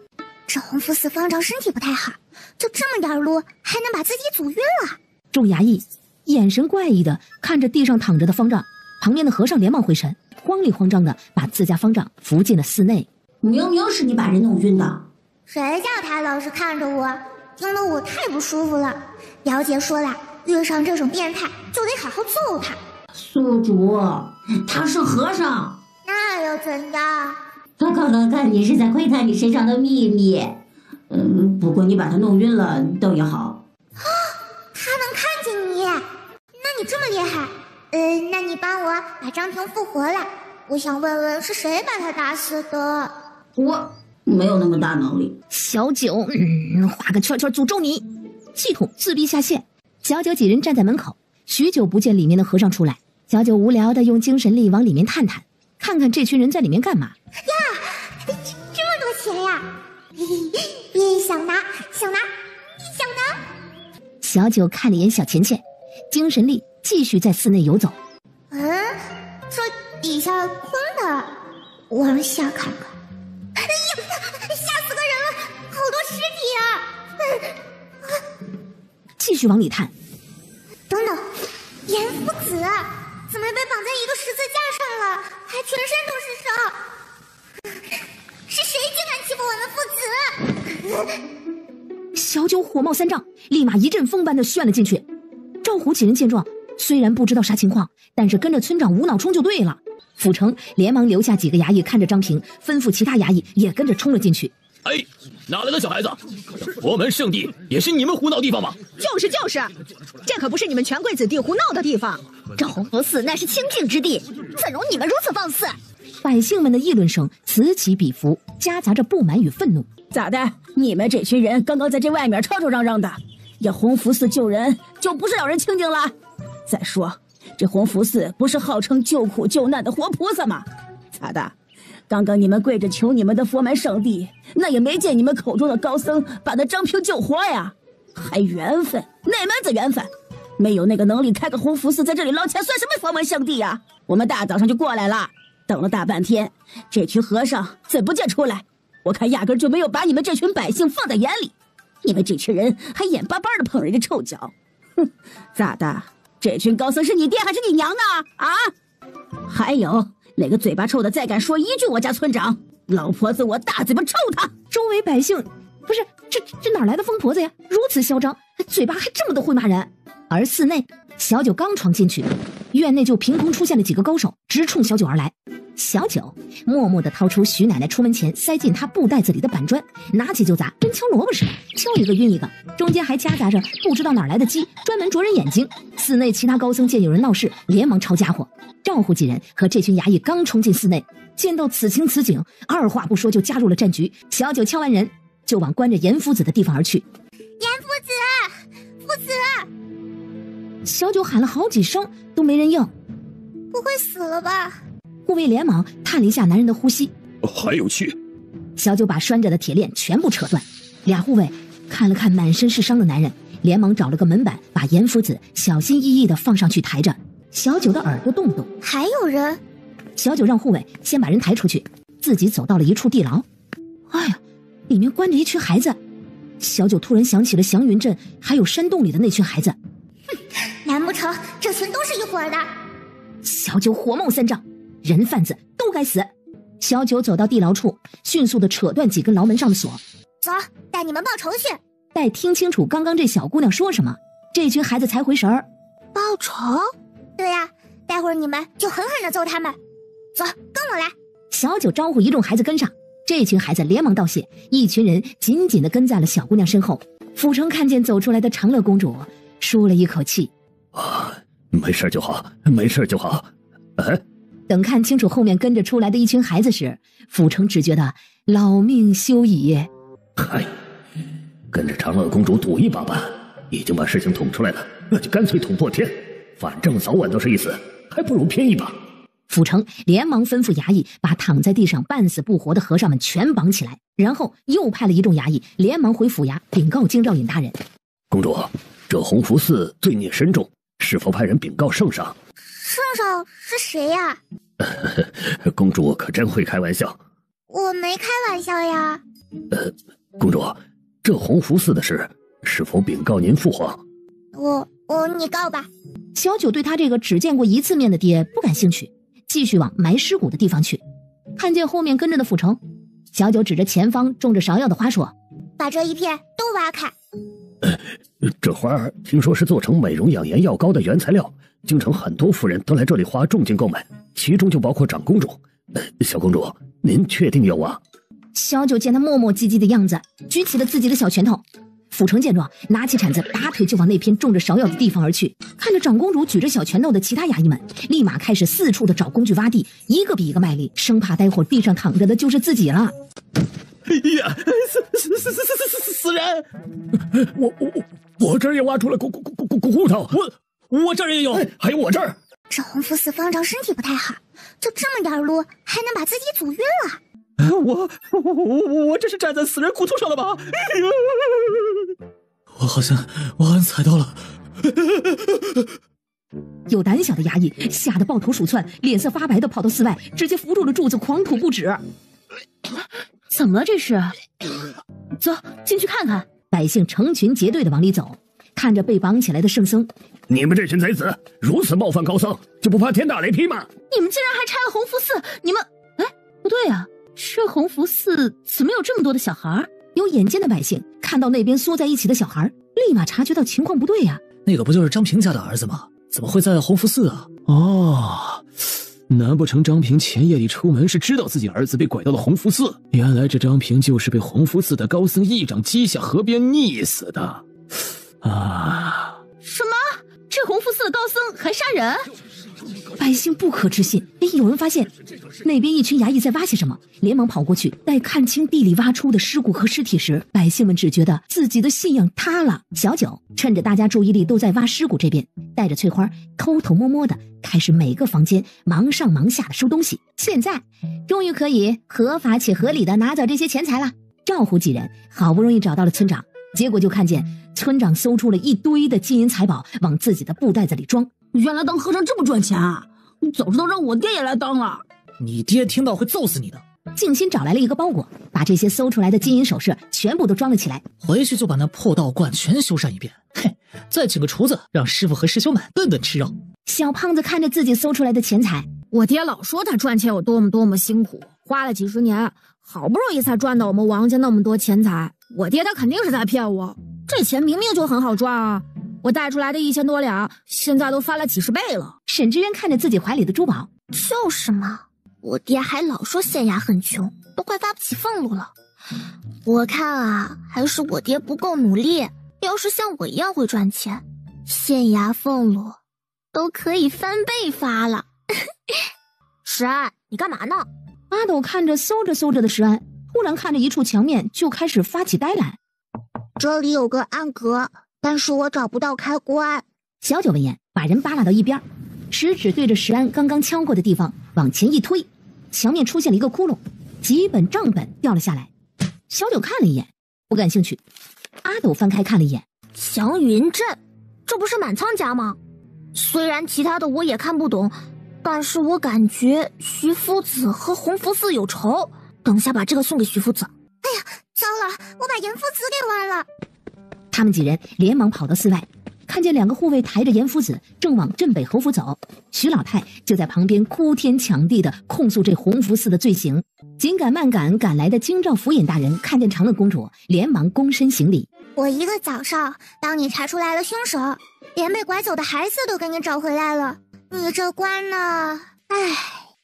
这弘福寺方丈身体不太好，就这么点路还能把自己阻晕了。众衙役眼神怪异的看着地上躺着的方丈，旁边的和尚连忙回神，慌里慌张的把自家方丈扶进了寺内。明明是你把人弄晕的，谁叫他老是看着我，听得我太不舒服了。表姐说了，遇上这种变态就得好好揍他。宿主，他是和尚，那又怎样？他刚刚看你是在窥探你身上的秘密。不过你把他弄晕了倒也好。他能看见你，那你这么厉害。那你帮我把张平复活了。我想问问是谁把他打死的。我没有那么大能力。小九，画个圈圈诅咒你。系统自闭下线。小九几人站在门口，许久不见里面的和尚出来。小九无聊的用精神力往里面探探，看看这群人在里面干嘛。呀，这么多钱呀！想拿，想拿，想拿。小九看了一眼小钱钱，精神力继续在寺内游走。这底下空的，往下看看。哎呀，吓死个人了，好多尸体啊！继续往里探。等等，严夫子怎么被绑在一个十字架上了，还全身都是伤？是谁竟敢欺负我们父子？小九火冒三丈，立马一阵风般的旋了进去。赵虎几人见状，虽然不知道啥情况，但是跟着村长无脑冲就对了。府城连忙留下几个衙役看着张平，吩咐其他衙役也跟着冲了进去。哪来的小孩子？佛门圣地也是你们胡闹地方吗？就是，这可不是你们权贵子弟胡闹的地方。这弘福寺那是清净之地，怎容你们如此放肆？百姓们的议论声此起彼伏，夹杂着不满与愤怒。咋的？你们这群人刚刚在这外面吵吵嚷嚷的，要弘福寺救人就不是让人清净了？再说，这弘福寺不是号称救苦救难的活菩萨吗？咋的？刚刚你们跪着求你们的佛门圣地，那也没见你们口中的高僧把那张平救活呀？还缘分？哪门子缘分？没有那个能力开个弘福寺在这里捞钱，算什么佛门圣地呀？我们大早上就过来了，等了大半天，这群和尚怎不见出来？我看压根就没有把你们这群百姓放在眼里，你们这群人还眼巴巴的碰人家臭脚。哼，咋的？这群高僧是你爹还是你娘呢？啊？还有哪个嘴巴臭的再敢说一句我家村长，老婆子我大嘴巴抽他！周围百姓不是这哪来的疯婆子呀？如此嚣张，嘴巴还这么多会骂人。而寺内，小九刚闯进去，院内就凭空出现了几个高手，直冲小九而来。小九默默地掏出徐奶奶出门前塞进他布袋子里的板砖，拿起就砸，跟敲萝卜似的，敲一个晕一个，中间还夹杂着不知道哪来的鸡，专门啄人眼睛。寺内其他高僧见有人闹事，连忙抄家伙。赵户几人和这群衙役刚冲进寺内，见到此情此景，二话不说就加入了战局。小九敲完人，就往关着严夫子的地方而去。严夫子，夫子！小九喊了好几声，都没人应。不会死了吧？护卫连忙探了一下男人的呼吸，还有气。小九把拴着的铁链全部扯断。俩护卫看了看满身是伤的男人，连忙找了个门板，把严夫子小心翼翼地放上去抬着。小九的耳朵动动，还有人。小九让护卫先把人抬出去，自己走到了一处地牢。哎呀，里面关着一群孩子。小九突然想起了祥云镇还有山洞里的那群孩子。哼，难不成这群都是一伙的？小九火冒三丈，人贩子都该死！小九走到地牢处，迅速地扯断几根牢门上的锁。走，带你们报仇去！待听清楚刚刚这小姑娘说什么，这群孩子才回神儿。报仇？对呀，待会儿你们就狠狠地揍他们。走，跟我来！小九招呼一众孩子跟上，这群孩子连忙道谢，一群人紧紧地跟在了小姑娘身后。府城看见走出来的长乐公主，舒了一口气。没事就好，没事就好。等看清楚后面跟着出来的一群孩子时，府城只觉得老命休矣。嗨，跟着长乐公主赌一把吧，已经把事情捅出来了，那就干脆捅破天，反正早晚都是一死，还不如拼一把。府城连忙吩咐衙役把躺在地上半死不活的和尚们全绑起来，然后又派了一众衙役连忙回府衙禀告京兆尹大人。公主，这弘福寺罪孽深重，是否派人禀告圣上？圣上是谁呀？公主可真会开玩笑。我没开玩笑呀。公主，这弘福寺的事是否禀告您父皇？你告吧。小九对他这个只见过一次面的爹不感兴趣，继续往埋尸骨的地方去。看见后面跟着的府城，小九指着前方种着芍药的花说：“把这一片都挖开。”这花听说是做成美容养颜药膏的原材料，京城很多妇人都来这里花重金购买，其中就包括长公主。小公主，您确定要挖？小九见他磨磨唧唧的样子，举起了自己的小拳头。府城见状，拿起铲子，拔腿就往那片种着芍药的地方而去。看着长公主举着小拳头的其他衙役们，立马开始四处的找工具挖地，一个比一个卖力，生怕待会儿地上躺着的就是自己了。哎呀，死人！我这儿也挖出了骨头，我这儿也有，还有我这儿。这弘福寺方丈身体不太好，就这么点路，还能把自己阻晕了。我这是站在死人骨头上了吧？我好像踩到了。有胆小的衙役吓得抱头鼠窜，脸色发白的跑到寺外，直接扶住了柱子，狂吐不止。怎么了这是？走进去看看。百姓成群结队的往里走，看着被绑起来的圣僧。你们这群贼子如此冒犯高僧，就不怕天打雷劈吗？你们竟然还拆了弘福寺！你们，不对啊，这弘福寺怎么有这么多的小孩？有眼尖的百姓看到那边缩在一起的小孩，立马察觉到情况不对呀。那个不就是张平家的儿子吗？怎么会在弘福寺啊？哦，难不成张平前夜里出门是知道自己儿子被拐到了弘福寺？原来这张平就是被弘福寺的高僧一掌击下河边溺死的啊！什么？这弘福寺的高僧还杀人？百姓不可置信。有人发现那边一群衙役在挖些什么，连忙跑过去。待看清地里挖出的尸骨和尸体时，百姓们只觉得自己的信仰塌了。小九趁着大家注意力都在挖尸骨这边，带着翠花偷偷摸摸的开始每个房间忙上忙下的收东西。现在终于可以合法且合理的拿走这些钱财了。赵虎几人好不容易找到了村长，结果就看见村长搜出了一堆的金银财宝往自己的布袋子里装。原来当和尚这么赚钱啊！早知道让我爹也来当了。你爹听到会揍死你的。静心找来了一个包裹，把这些搜出来的金银首饰全部都装了起来，回去就把那破道观全修缮一遍。嘿，再请个厨子，让师傅和师兄们顿顿吃肉。小胖子看着自己搜出来的钱财，我爹老说他赚钱有多么辛苦，花了几十年，好不容易才赚到我们王家那么多钱财，我爹他肯定是在骗我，这钱明明就很好赚啊！我贷出来的1000多两，现在都翻了几10倍了。沈之渊看着自己怀里的珠宝，就是嘛，我爹还老说县衙很穷，都快发不起俸禄了。我看啊，还是我爹不够努力。要是像我一样会赚钱，县衙俸禄都可以翻倍发了。石安，你干嘛呢？阿斗看着搜着搜着的石安，突然看着一处墙面就开始发起呆来。这里有个暗格，但是我找不到开关。小九闻言，把人扒拉到一边，食指对着石安刚刚敲过的地方往前一推，墙面出现了一个窟窿，几本账本掉了下来。小九看了一眼，不感兴趣。阿斗翻开看了一眼，祥云镇，这不是满仓家吗？虽然其他的我也看不懂，但是我感觉徐夫子和洪福寺有仇。等下把这个送给徐夫子。哎呀，糟了，我把严夫子给忘了。他们几人连忙跑到寺外，看见2个护卫抬着严夫子正往镇北侯府走，徐老太就在旁边哭天抢地的控诉这洪福寺的罪行。紧赶慢赶赶来的京兆府尹大人看见长乐公主，连忙躬身行礼。我一个早上帮你查出来了凶手，连被拐走的孩子都给你找回来了。你这官呢，唉，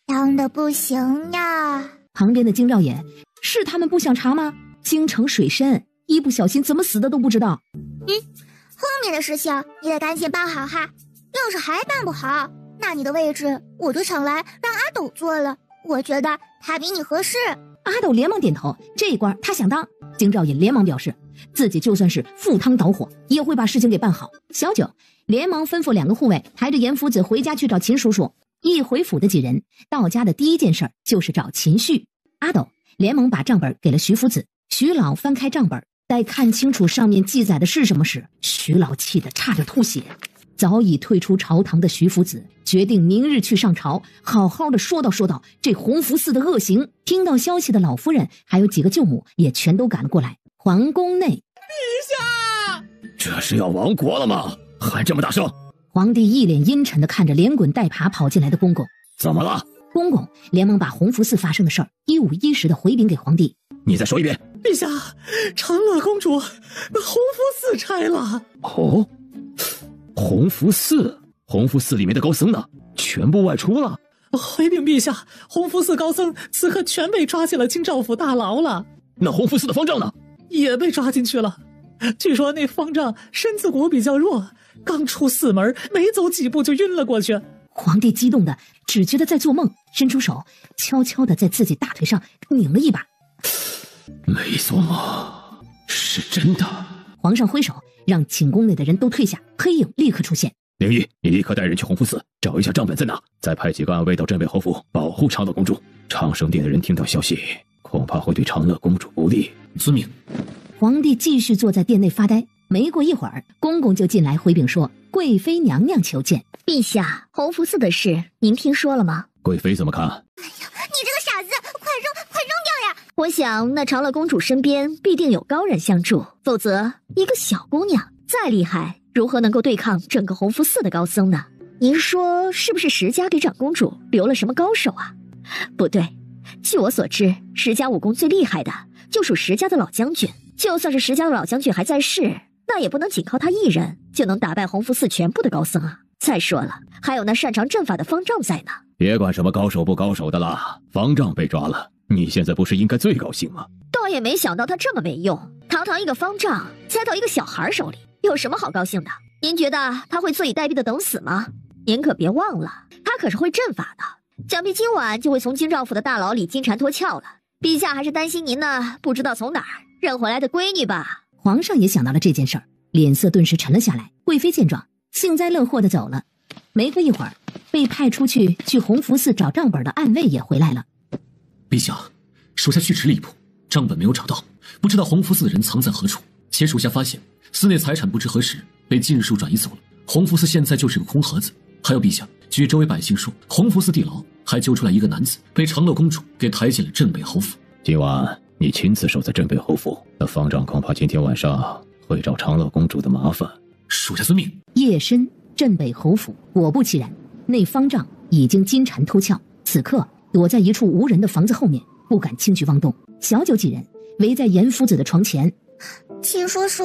当的不行呀。旁边的京兆尹，是他们不想查吗？京城水深，一不小心怎么死的都不知道。后面的事情你得赶紧办好哈。要是还办不好，那你的位置我就抢来让阿斗做了。我觉得他比你合适。阿斗连忙点头，这官他想当。京兆尹连忙表示，自己就算是赴汤蹈火，也会把事情给办好。小九连忙吩咐2个护卫抬着严夫子回家去找秦叔叔。一回府的几人到家的第一件事就是找秦旭。阿斗连忙把账本给了徐夫子。徐老翻开账本，待看清楚上面记载的是什么时，徐老气得差点吐血。早已退出朝堂的徐夫子决定明日去上朝，好好的说道这洪福寺的恶行。听到消息的老夫人还有几个舅母也全都赶了过来。皇宫内，陛下，这是要亡国了吗？还这么大声！皇帝一脸阴沉地看着连滚带爬跑进来的公公。怎么了？公公连忙把洪福寺发生的事儿一五一十的回禀给皇帝。你再说一遍。陛下，长乐公主把洪福寺拆了。哦，洪福寺里面的高僧呢？全部外出了。回禀陛下，洪福寺高僧此刻全被抓进了京兆府大牢了。那洪福寺的方丈呢？也被抓进去了。据说那方丈身子骨比较弱，刚出寺门没走几步就晕了过去。皇帝激动的只觉得在做梦，伸出手悄悄的在自己大腿上拧了一把。没做梦，是真的。皇上挥手让寝宫内的人都退下，黑影立刻出现。灵异，你立刻带人去洪福寺找一下账本在哪，再派几个暗卫到镇北侯府保护长乐公主。长生殿的人听到消息，恐怕会对长乐公主不利。遵命。皇帝继续坐在殿内发呆。没过一会儿，公公就进来回禀说，贵妃娘娘求见。陛下，洪福寺的事您听说了吗？贵妃怎么看？哎呀，你这个傻子，快扔掉呀！我想那长乐公主身边必定有高人相助，否则一个小姑娘再厉害，如何能够对抗整个洪福寺的高僧呢？您说是不是石家给长公主留了什么高手啊？不对，据我所知，石家武功最厉害的就属石家的老将军。就算是石家的老将军还在世，那也不能仅靠他一人就能打败洪福寺全部的高僧啊！再说了，还有那擅长阵法的方丈在呢。别管什么高手不高手的了，方丈被抓了，你现在不是应该最高兴吗？倒也没想到他这么没用，堂堂一个方丈栽到一个小孩手里，有什么好高兴的？您觉得他会坐以待毙的等死吗？您可别忘了，他可是会阵法的，想必今晚就会从京兆府的大牢里金蝉脱壳了。陛下还是担心您呢，不知道从哪儿认回来的闺女吧。皇上也想到了这件事儿，脸色顿时沉了下来。贵妃见状，幸灾乐祸的走了。没过一会儿，被派出去洪福寺找账本的暗卫也回来了。陛下，属下去迟了一步，账本没有找到，不知道洪福寺的人藏在何处。且属下发现，寺内财产不知何时被尽数转移走了。洪福寺现在就是个空盒子。还有陛下，据周围百姓说，洪福寺地牢还揪出来一个男子，被长乐公主给抬进了镇北侯府。今晚你亲自守在镇北侯府，那方丈恐怕今天晚上会找长乐公主的麻烦。属下遵命。夜深，镇北侯府果不其然，那方丈已经金蝉脱壳，此刻躲在一处无人的房子后面，不敢轻举妄动。小九几人围在严夫子的床前，请叔叔，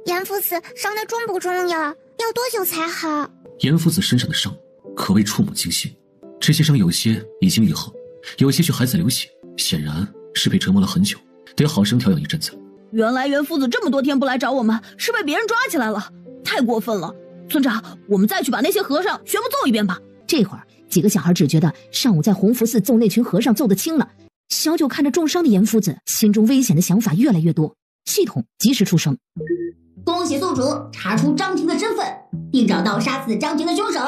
严夫子伤得重不重呀？要多久才好？严夫子身上的伤可谓触目惊心，这些伤有些已经愈合，有些却还在流血，显然是被折磨了很久，得好生调养一阵子。原来袁夫子这么多天不来找我们，是被别人抓起来了，太过分了。村长，我们再去把那些和尚全部揍一遍吧。这会儿几个小孩只觉得上午在弘福寺揍那群和尚揍得轻了。小九看着重伤的严夫子，心中危险的想法越来越多。系统及时出声：恭喜宿主查出张平的身份，并找到杀死张平的凶手，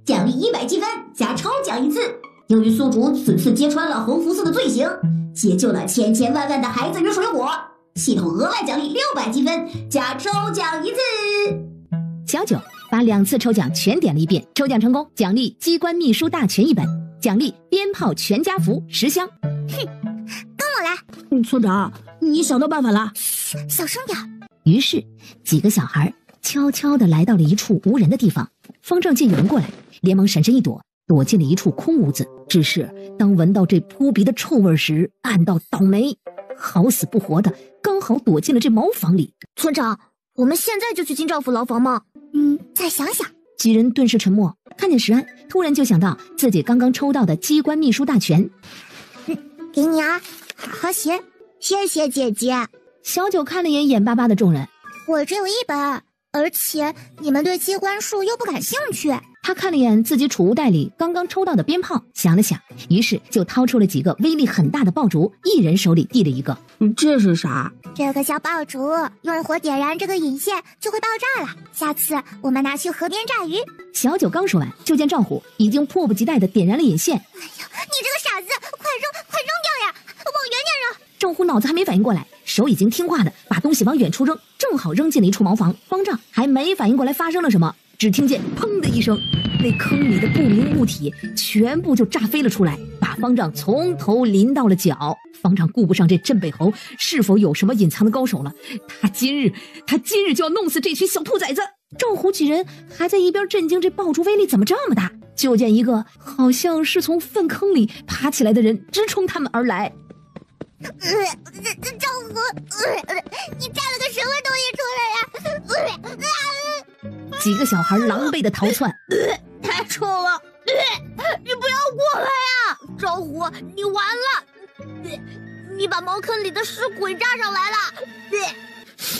奖励100积分加抽奖1次。由于宿主此次揭穿了弘福寺的罪行，解救了千千万万的孩子与水果，系统额外奖励600积分加抽奖1次。小九把2次抽奖全点了一遍，抽奖成功，奖励机关秘书大全1本，奖励鞭炮全家福10箱。哼，跟我来。村长，你想到办法了？小声点。于是几个小孩悄悄地来到了一处无人的地方。方丈见有人过来，连忙闪身一躲，躲进了一处空屋子。只是当闻到这扑鼻的臭味时，暗道倒霉，好死不活的刚好躲进了这茅房里。村长，我们现在就去金兆府牢房吗？再想想。几人顿时沉默，看见石安，突然就想到自己刚刚抽到的机关秘书大全。给你啊，好好学。谢谢姐姐。小九看了眼眼巴巴的众人，我只有1本，而且你们对机关术又不感兴趣。他看了眼自己储物袋里刚刚抽到的鞭炮，想了想，于是就掏出了几个威力很大的爆竹，一人手里递了一个。这是啥？这个小爆竹用火点燃这个引线就会爆炸了，下次我们拿去河边炸鱼。小九刚说完，就见赵虎已经迫不及待地点燃了引线。哎呀，你这个傻子，快扔掉呀，往远点扔。赵虎脑子还没反应过来，手已经听话的把东西往远处扔，正好扔进了一处茅房。方丈还没反应过来发生了什么，只听见砰的一声，那坑里的不明物体全部就炸飞了出来，把方丈从头淋到了脚。方丈顾不上这镇北侯是否有什么隐藏的高手了，他今日就要弄死这群小兔崽子。赵虎几人还在一边震惊这爆竹威力怎么这么大，就见一个好像是从粪坑里爬起来的人直冲他们而来。赵虎，你炸了个什么东西出来呀？几个小孩狼狈的逃窜。太臭了！你不要过来呀！赵虎，你完了！你把茅坑里的尸鬼炸上来了！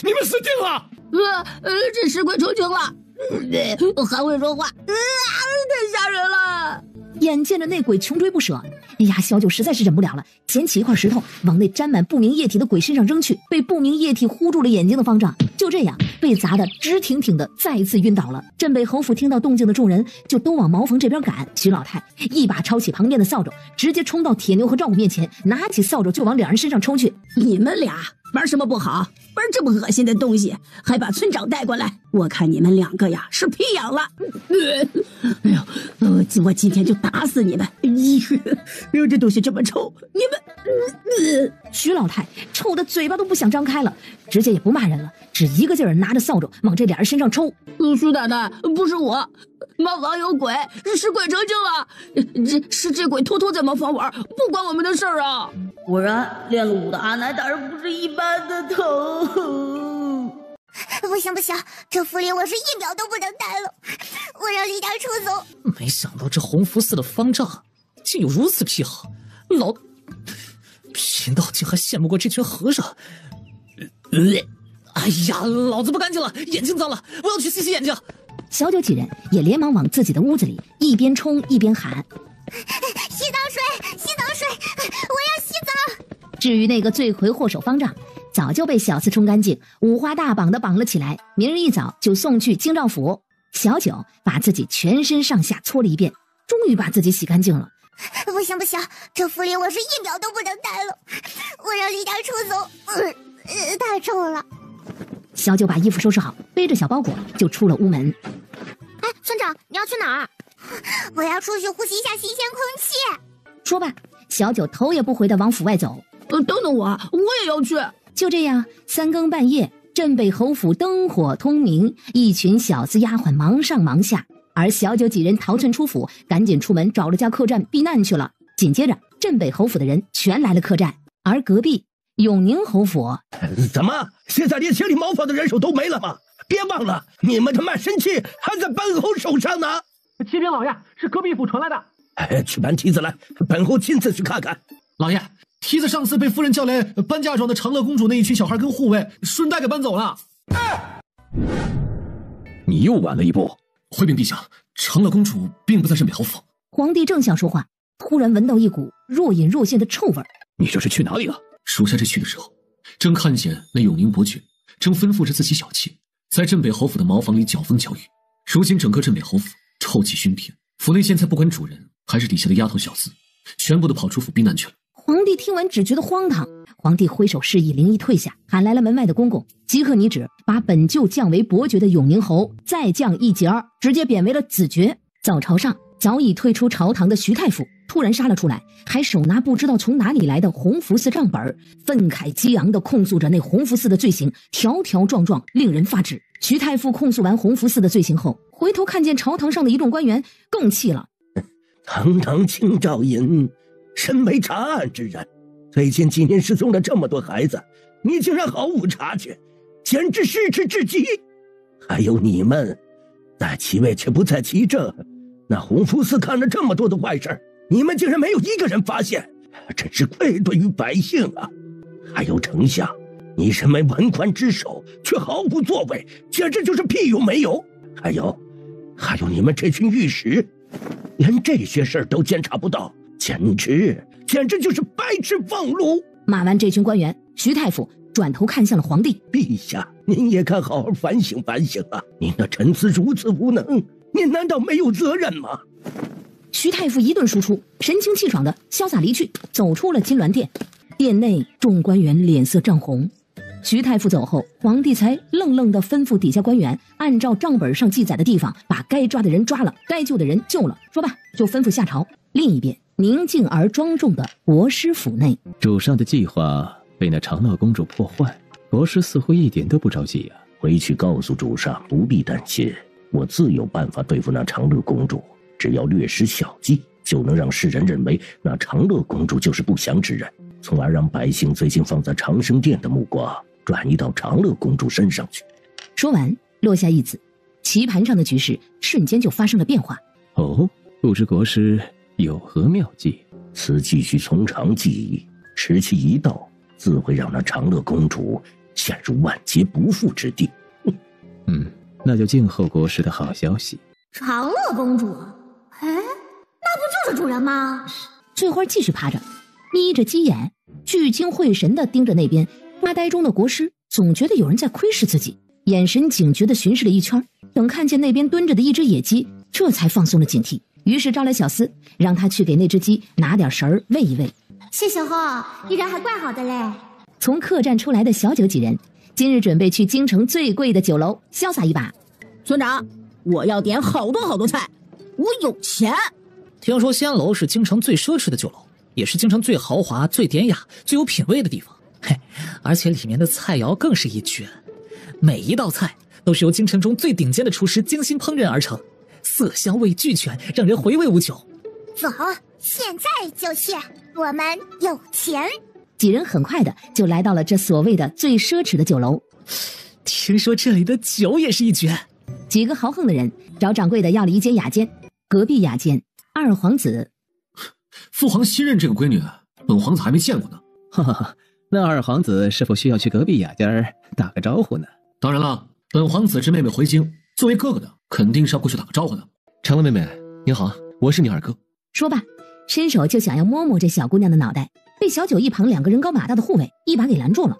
你们死定了！这尸鬼成精了，还会说话，太吓人了！眼见着那鬼穷追不舍，哎呀，小九实在是忍不了了，捡起一块石头往那沾满不明液体的鬼身上扔去。被不明液体糊住了眼睛的方丈就这样被砸得直挺挺的，再一次晕倒了。镇北侯府听到动静的众人就都往茅房这边赶。徐老太一把抄起旁边的扫帚，直接冲到铁牛和赵虎面前，拿起扫帚就往2人身上抽去。你们俩玩什么不好？玩这么恶心的东西，还把村长带过来，我看你们2个呀是皮痒了。哎呦，我今天就打死你们！这东西这么臭，你们……徐老太臭的嘴巴都不想张开了，直接也不骂人了，只一个劲儿拿着扫帚往这2人身上抽。徐奶奶，不是我，茅房有鬼，是鬼成精了，这鬼偷偷在茅房玩，不关我们的事儿啊！果然，练了武的阿奶大人不是一般的疼。不行，这符令我是1秒都不能待了，我让离家出走。没想到这弘福寺的方丈竟有如此癖好，贫道竟还羡慕过这群和尚。哎呀，老子不干净了，眼睛脏了，我要去洗洗眼睛。小九几人也连忙往自己的屋子里一边冲一边喊：洗澡水，我要洗澡。至于那个罪魁祸首方丈，早就被小厮冲干净，五花大绑的绑了起来，明日一早就送去京兆府。小九把自己全身上下搓了一遍，终于把自己洗干净了。不行，这符令我是1秒都不能待了，我让离家出走。太臭了。小九把衣服收拾好，背着小包裹就出了屋门。哎，村长，你要去哪儿？我要出去呼吸一下新鲜空气。说罢，小九头也不回的往府外走。等等我也要去。就这样，3更半夜，镇北侯府灯火通明，一群小厮丫鬟忙上忙下，而小九几人逃窜出府，赶紧出门找了家客栈避难去了。紧接着，镇北侯府的人全来了客栈，而隔壁永宁侯府。怎么，现在连千里茅房的人手都没了吗？别忘了，你们的卖身契还在本侯手上呢。启禀老爷，是隔壁府传来的。去搬梯子来，本侯亲自去看看。老爷，梯子上次被夫人叫来搬嫁妆的长乐公主那一群小孩跟护卫，顺带给搬走了。你又晚了一步。回禀陛下，长乐公主并不在镇北侯府。皇帝正想说话，突然闻到一股若隐若现的臭味。你这是去哪里了？属下这去的时候，正看见那永宁伯爵正吩咐着自己小妾，在镇北侯府的茅房里搅风搅雨。如今整个镇北侯府臭气熏天，府内现在不管主人还是底下的丫头小厮，全部都跑出府避难去了。皇帝听完只觉得荒唐，皇帝挥手示意灵异退下，喊来了门外的公公，即刻拟旨把本就降为伯爵的永宁侯再降一节，直接贬为了子爵。早朝上，早已退出朝堂的徐太傅突然杀了出来，还手拿不知道从哪里来的弘福寺账本，愤慨激昂地控诉着那弘福寺的罪行，条条状状，令人发指。徐太傅控诉完弘福寺的罪行后，回头看见朝堂上的一众官员，更气了。堂堂清照尹，身为查案之人，最近几年失踪了这么多孩子，你竟然毫无察觉，简直失职至极。还有你们，在其位却不在其政，那弘福寺干了这么多的坏事，你们竟然没有一个人发现，真是愧对于百姓啊！还有丞相，你身为文官之首，却毫无作为，简直就是屁用没有。还有你们这群御史，连这些事儿都监察不到，简直就是白痴放路。骂完这群官员，徐太傅转头看向了皇帝。陛下，您也该好好反省反省啊！您的臣子如此无能，您难道没有责任吗？徐太傅一顿输出，神清气爽的潇洒离去，走出了金銮殿。殿内众官员脸色涨红。徐太傅走后，皇帝才愣愣地吩咐底下官员按照账本上记载的地方，把该抓的人抓了，该救的人救了。说罢就吩咐下朝。另一边，宁静而庄重的国师府内，主上的计划被那长乐公主破坏，国师似乎一点都不着急啊。回去告诉主上不必担心，我自有办法对付那长乐公主，只要略施小计，就能让世人认为那长乐公主就是不祥之人，从而让百姓最近放在长生殿的目光转移到长乐公主身上去。说完落下一子，棋盘上的局势瞬间就发生了变化。哦，不知国师有何妙计？此计需从长计议，时期一到，自会让那长乐公主陷入万劫不复之地。那就静候国师的好消息。长乐公主，哎，那不就是主人吗？翠花继续趴着，眯着鸡眼，聚精会神地盯着那边。发呆中的国师总觉得有人在窥视自己，眼神警觉地巡视了一圈，等看见那边蹲着的一只野鸡，这才放松了警惕。于是招来小厮，让他去给那只鸡拿点食儿喂一喂。谢谢后，你人还怪好的嘞。从客栈出来的小九几人，今日准备去京城最贵的酒楼潇洒一把。村长，我要点好多好多菜，我有钱。听说仙楼是京城最奢侈的酒楼，也是京城最豪华、最典雅、最有品位的地方。嘿，而且里面的菜肴更是一绝，每一道菜都是由京城中最顶尖的厨师精心烹饪而成，色香味俱全，让人回味无穷。走，现在就去，我们有钱。几人很快的就来到了这所谓的最奢侈的酒楼。听说这里的酒也是一绝。几个豪横的人找掌柜的要了一间雅间，隔壁雅间，二皇子。父皇新任这个闺女，本皇子还没见过呢。哈哈哈，那二皇子是否需要去隔壁雅间打个招呼呢？当然了，本皇子这妹妹回京，作为哥哥的肯定是要过去打个招呼的。长乐妹妹，您好，我是你二哥。说罢，伸手就想要摸摸这小姑娘的脑袋，被小九一旁两个人高马大的护卫一把给拦住了。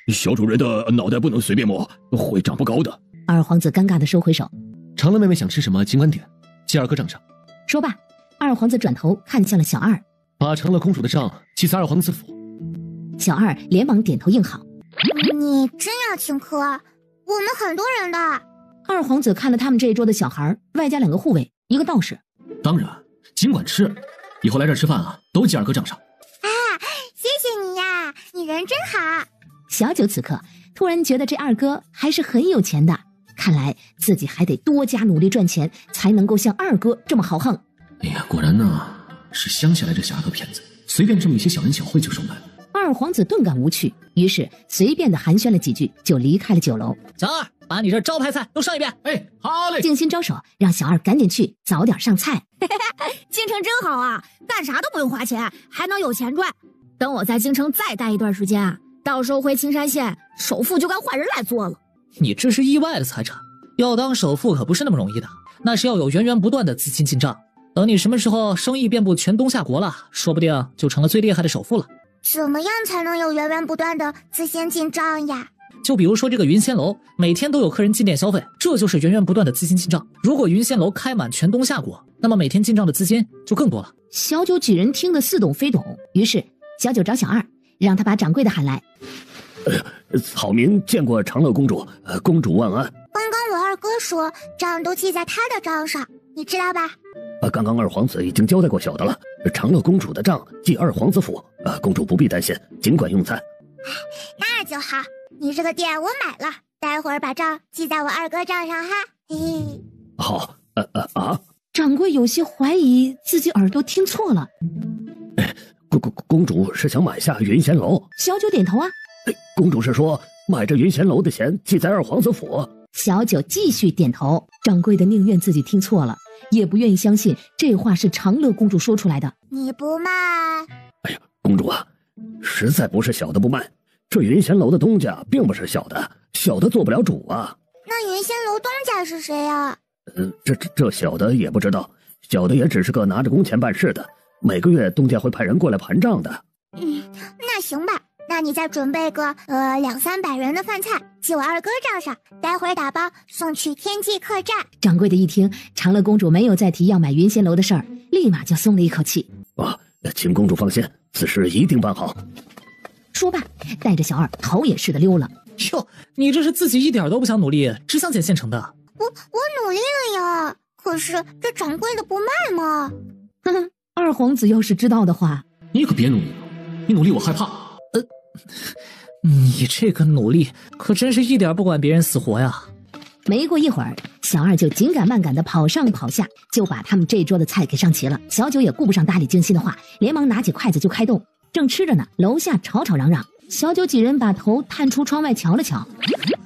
小主人的脑袋不能随便摸，会长不高的。二皇子尴尬的收回手。长乐妹妹想吃什么尽管点，记二哥账上。说罢，二皇子转头看向了小二，把长乐公主的账记在二皇子府。小二连忙点头应好。你真要请客？我们很多人的。二皇子看了他们这一桌的小孩，外加两个护卫，一个道士。当然，尽管吃，以后来这儿吃饭啊，都记二哥账上。啊，谢谢你呀，你人真好。小九此刻突然觉得这二哥还是很有钱的，看来自己还得多加努力赚钱，才能够像二哥这么豪横。哎呀，果然呢，是乡下来这小丫头片子，随便这么一些小恩小惠就收买了。二二皇子顿感无趣，于是随便的寒暄了几句，就离开了酒楼。小二，把你这招牌菜都上一遍。哎，好嘞。静心招手，让小二赶紧去早点上菜。京城真好啊，干啥都不用花钱，还能有钱赚。等我在京城再待一段时间，到时候回青山县，首富就该换人来做了。你这是意外的财产，要当首富可不是那么容易的，那是要有源源不断的资金进账。等你什么时候生意遍布全东夏国了，说不定就成了最厉害的首富了。怎么样才能有源源不断的资金进账呀？就比如说这个云仙楼，每天都有客人进店消费，这就是源源不断的资金进账。如果云仙楼开满全东夏国，那么每天进账的资金就更多了。小九几人听得似懂非懂，于是小九找小二，让他把掌柜的喊来。草民见过长乐公主，公主万安。刚刚我二哥说账都记在他的账上，你知道吧？刚刚二皇子已经交代过小的了，长乐公主的账记二皇子府，公主不必担心，尽管用餐。那就好，你这个店我买了，待会儿把账记在我二哥账上哈。嘿嘿。好，掌柜有些怀疑自己耳朵听错了。公主是想买下云仙楼。小九点头啊。公主是说买这云仙楼的钱记在二皇子府。小九继续点头。掌柜的宁愿自己听错了，也不愿意相信这话是长乐公主说出来的。你不卖？哎呀，公主啊，实在不是小的不卖，这云仙楼的东家并不是小的，小的做不了主啊。那云仙楼东家是谁呀？这小的也不知道，小的也只是个拿着工钱办事的，每个月东家会派人过来盘账的。那行吧，那你再准备个200-300人的饭菜，记我二哥账上，待会儿打包送去天际客栈。掌柜的一听长乐公主没有再提要买云仙楼的事儿，立马就松了一口气。请公主放心，此事一定办好。说罢，带着小二逃也似的溜了。哟，你这是自己一点都不想努力，只想捡现成的。我努力了呀，可是这掌柜的不卖吗？二皇子要是知道的话，你可别努力了，你努力我害怕。你这个努力可真是一点不管别人死活呀。没过一会儿，小二就紧赶慢赶的跑上跑下，就把他们这桌的菜给上齐了。小九也顾不上搭理静心的话，连忙拿起筷子就开动。正吃着呢，楼下吵吵嚷嚷。小九几人把头探出窗外瞧了瞧，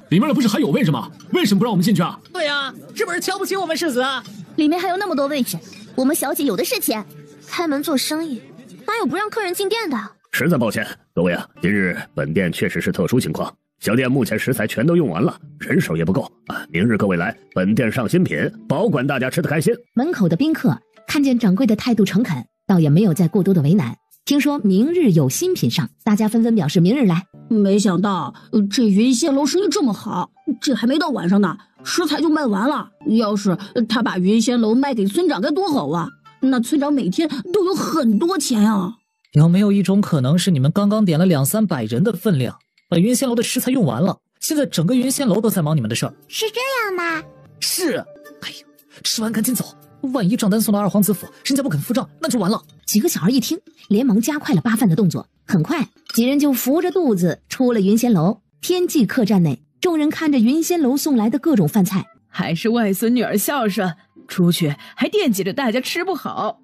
里面的不是还有位置吗？为什么不让我们进去啊？对啊，是不是瞧不起我们世子啊？里面还有那么多位置，我们小姐有的是钱，开门做生意，哪有不让客人进店的？实在抱歉，各位啊，今日本店确实是特殊情况，小店目前食材全都用完了，人手也不够啊。明日各位来，本店上新品，保管大家吃得开心。门口的宾客看见掌柜的态度诚恳，倒也没有再过多的为难。听说明日有新品上，大家纷纷表示明日来。没想到这云仙楼生意这么好，这还没到晚上呢，食材就卖完了。要是他把云仙楼卖给村长该多好啊，那村长每天都有很多钱啊。有没有一种可能是你们刚刚点了200-300人的分量，把云仙楼的食材用完了，现在整个云仙楼都在忙你们的事儿？是这样吗？是。哎呀，吃完赶紧走，万一账单送到二皇子府，人家不肯付账，那就完了。几个小孩一听，连忙加快了扒饭的动作。很快，几人就扶着肚子出了云仙楼。天际客栈内，众人看着云仙楼送来的各种饭菜，还是外孙女儿孝顺，出去还惦记着大家吃不好。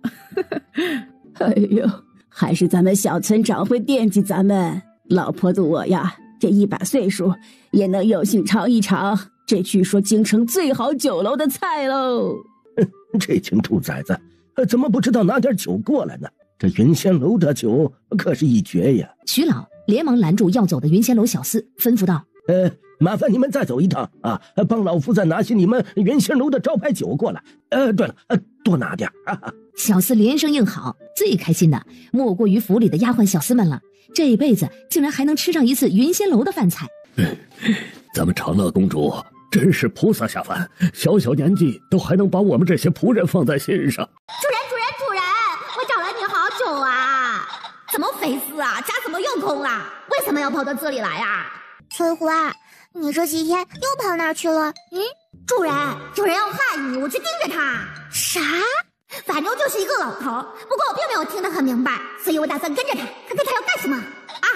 哎呦，还是咱们小村长会惦记咱们。老婆子我呀，这一把岁数也能有幸尝一尝这据说京城最好酒楼的菜喽。这群兔崽子怎么不知道拿点酒过来呢？这云仙楼的酒可是一绝呀！徐老连忙拦住要走的云仙楼小厮，吩咐道：麻烦你们再走一趟啊，帮老夫再拿些你们云仙楼的招牌酒过来。对了，多拿点啊！小厮连声应好，最开心的莫过于府里的丫鬟小厮们了，这一辈子竟然还能吃上一次云仙楼的饭菜。咱们长乐公主真是菩萨下凡，小小年纪都还能把我们这些仆人放在心上。主人，我找了你好久啊！怎么回事啊？家怎么又空了？为什么要跑到这里来啊？翠花，你这几天又跑哪儿去了？主人要害你，我去盯着他。啥？反正就是一个老头，不过我并没有听得很明白，所以我打算跟着他，看看他要干什么。啊，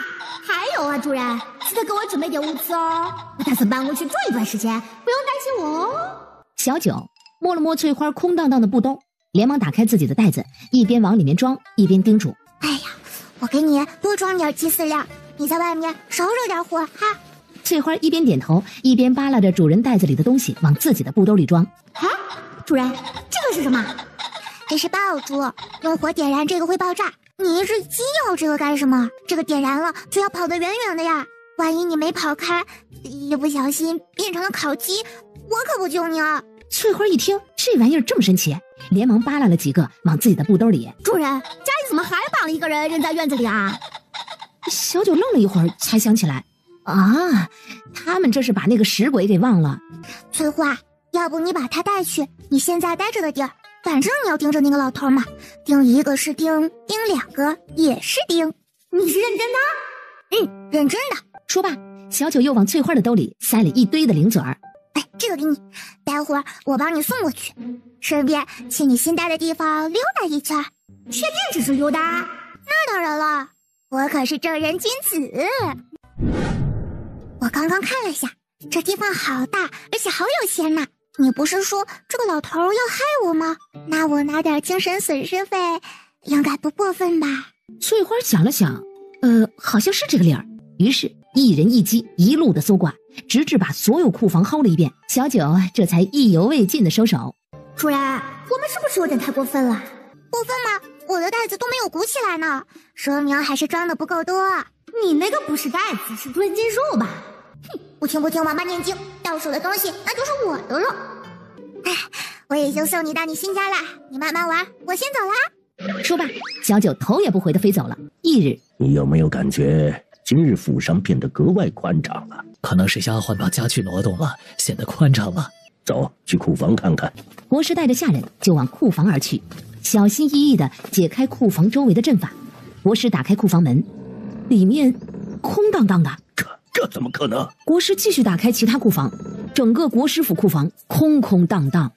还有啊，主人，记得给我准备点物资哦，我打算搬过去住一段时间，不用担心我哦。小九摸了摸翠花空荡荡的布兜，连忙打开自己的袋子，一边往里面装，一边叮嘱：“哎呀，我给你多装点鸡饲料，你在外面少惹点祸哈。翠花一边点头，一边扒拉着主人袋子里的东西往自己的布兜里装。啊，主人，这个是什么？这是爆竹，用火点燃这个会爆炸。你一只鸡要这个干什么？这个点燃了就要跑得远远的呀，万一你没跑开，一不小心变成了烤鸡，我可不救你啊！翠花一听这玩意儿这么神奇，连忙扒拉了几个往自己的布兜里。主人，家里怎么还绑了一个人扔在院子里啊？小九愣了一会儿，才想起来，啊，他们这是把那个食鬼给忘了。翠花，要不你把他带去你现在待着的地儿，反正你要盯着那个老头嘛，盯一个是盯，盯两个也是盯。你是认真的？认真的。说罢，小九又往翠花的兜里塞了一堆的零嘴儿。哎，这个给你，待会儿我帮你送过去，顺便去你新待的地方溜达一圈。确定只是溜达？那当然了，我可是正人君子。我刚刚看了一下，这地方好大，而且好有钱呐。你不是说这个老头要害我吗？那我拿点精神损失费，应该不过分吧？翠花想了想，好像是这个理儿。于是一人一鸡一路的搜刮，直至把所有库房薅了一遍，小九这才意犹未尽的收手。主人，我们是不是有点太过分了？过分吗？我的袋子都没有鼓起来呢，说明还是装的不够多。你那个不是袋子，是吞金术吧？哼，不听王八念经，到手的东西那就是我的了。哎，我已经送你到你新家啦，你慢慢玩，我先走啦。说罢，小九头也不回的飞走了。翌日，你有没有感觉今日府上变得格外宽敞了？可能是丫鬟把家具挪动了，显得宽敞了。走，去库房看看。国师带着下人就往库房而去，小心翼翼地解开库房周围的阵法。国师打开库房门，里面空荡荡的。这怎么可能？国师继续打开其他库房，整个国师府库房空空荡荡。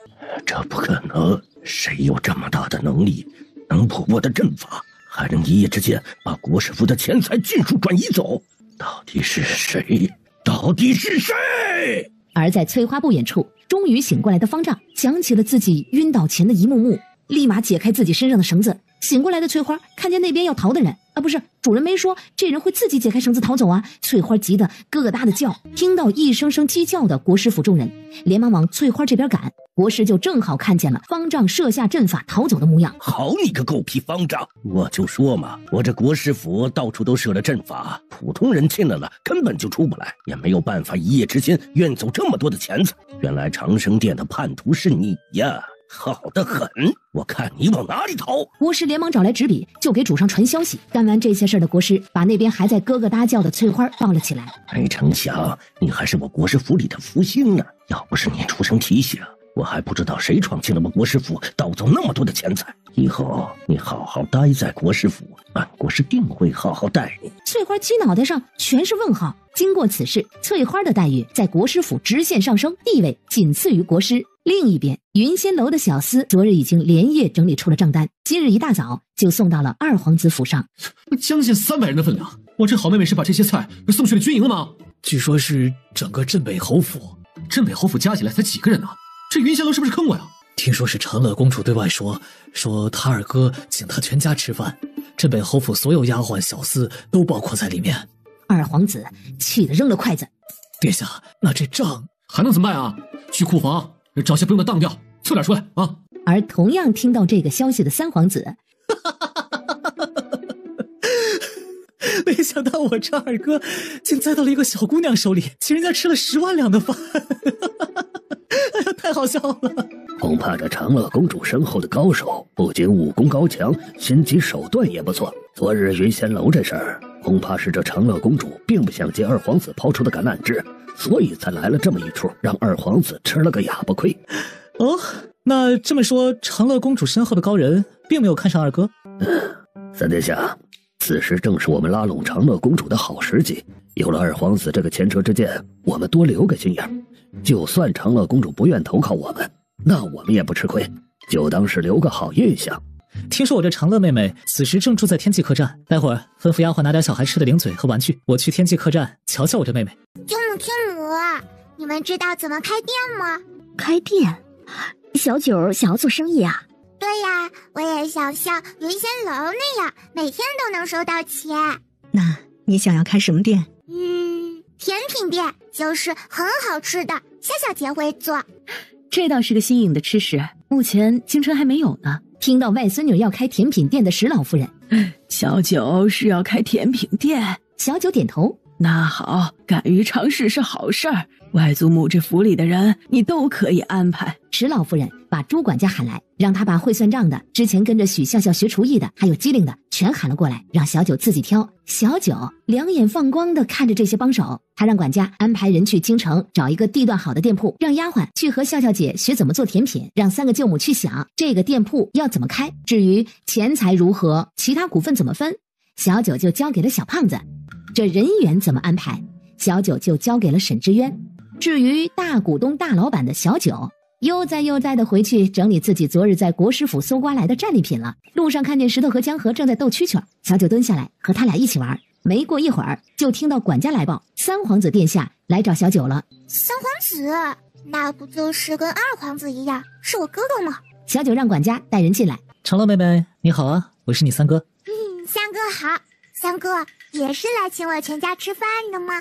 这不可能！谁有这么大的能力，能破我的阵法，还能一夜之间把国师府的钱财尽数转移走？到底是谁？到底是谁？而在翠花不远处，终于醒过来的方丈想起了自己晕倒前的一幕幕，立马解开自己身上的绳子。醒过来的翠花看见那边要逃的人啊，不是，主人没说这人会自己解开绳子逃走啊！翠花急得咯哒的叫，听到一声声鸡叫的国师府众人连忙往翠花这边赶，国师就正好看见了方丈设下阵法逃走的模样。好你个狗屁方丈！我就说嘛，我这国师府到处都设了阵法，普通人进来了根本就出不来，也没有办法一夜之间运走这么多的钱财。原来长生殿的叛徒是你呀！好得很，我看你往哪里逃！国师连忙找来纸笔，就给主上传消息。干完这些事的国师，把那边还在咯咯哒叫的翠花抱了起来。没成想，你还是我国师府里的福星呢！要不是你出声提醒，我还不知道谁闯进了我国师府，盗走那么多的钱财。以后你好好待在国师府，俺国师定会好好待你。翠花鸡脑袋上全是问号。经过此事，翠花的待遇在国师府直线上升，地位仅次于国师。另一边，云仙楼的小厮昨日已经连夜整理出了账单，今日一大早就送到了二皇子府上。将近300人的分量，我这好妹妹是把这些菜送去了军营了吗？据说是整个镇北侯府。镇北侯府加起来才几个人呢？这云仙楼是不是坑我呀？听说是长乐公主对外说他二哥请她全家吃饭，镇北侯府所有丫鬟小厮都包括在里面。二皇子气得扔了筷子。殿下，那这账还能怎么办啊？去库房找些不用的当掉，凑点出来啊！而同样听到这个消息的三皇子，没想到我这二哥竟栽到了一个小姑娘手里，请人家吃了10万两的饭，哎呀，太好笑了！恐怕这长乐公主身后的高手不仅武功高强，心机手段也不错。昨日云仙楼这事儿，恐怕是这长乐公主并不想接二皇子抛出的橄榄枝，所以才来了这么一出，让二皇子吃了个哑巴亏。哦，那这么说，长乐公主身后的高人并没有看上二哥？三殿下，此时正是我们拉拢长乐公主的好时机。有了二皇子这个前车之鉴，我们多留个心眼，就算长乐公主不愿投靠我们，那我们也不吃亏，就当是留个好印象。听说我这长乐妹妹此时正住在天际客栈，待会儿吩咐丫鬟拿点小孩吃的零嘴和玩具，我去天际客栈瞧瞧我这妹妹。听母，你们知道怎么开店吗？开店？小九想要做生意啊？对对呀，我也想像云仙楼那样，每天都能收到钱。那你想要开什么店？甜品店，就是很好吃的，夏小姐会做。这倒是个新颖的吃食，目前京城还没有呢。听到外孙女要开甜品店的石老夫人，小九是要开甜品店。小九点头。那好，敢于尝试是好事儿。外祖母这府里的人，你都可以安排。石老夫人把朱管家喊来，让他把会算账的、之前跟着许笑笑学厨艺的，还有机灵的，全喊了过来，让小九自己挑。小九两眼放光的看着这些帮手，他让管家安排人去京城找一个地段好的店铺，让丫鬟去和笑笑姐学怎么做甜品，让3个舅母去想这个店铺要怎么开。至于钱财如何，其他股份怎么分，小九就交给了小胖子。这人员怎么安排，小九就交给了沈之渊。至于大股东大老板的小九，悠哉悠哉的回去整理自己昨日在国师府搜刮来的战利品了。路上看见石头和江河正在斗蛐蛐，小九蹲下来和他俩一起玩。没过一会儿，就听到管家来报，三皇子殿下来找小九了。三皇子，那不就是跟二皇子一样，是我哥哥吗？小九让管家带人进来。长乐妹妹，你好啊，我是你三哥。三哥好。三哥也是来请我全家吃饭的吗？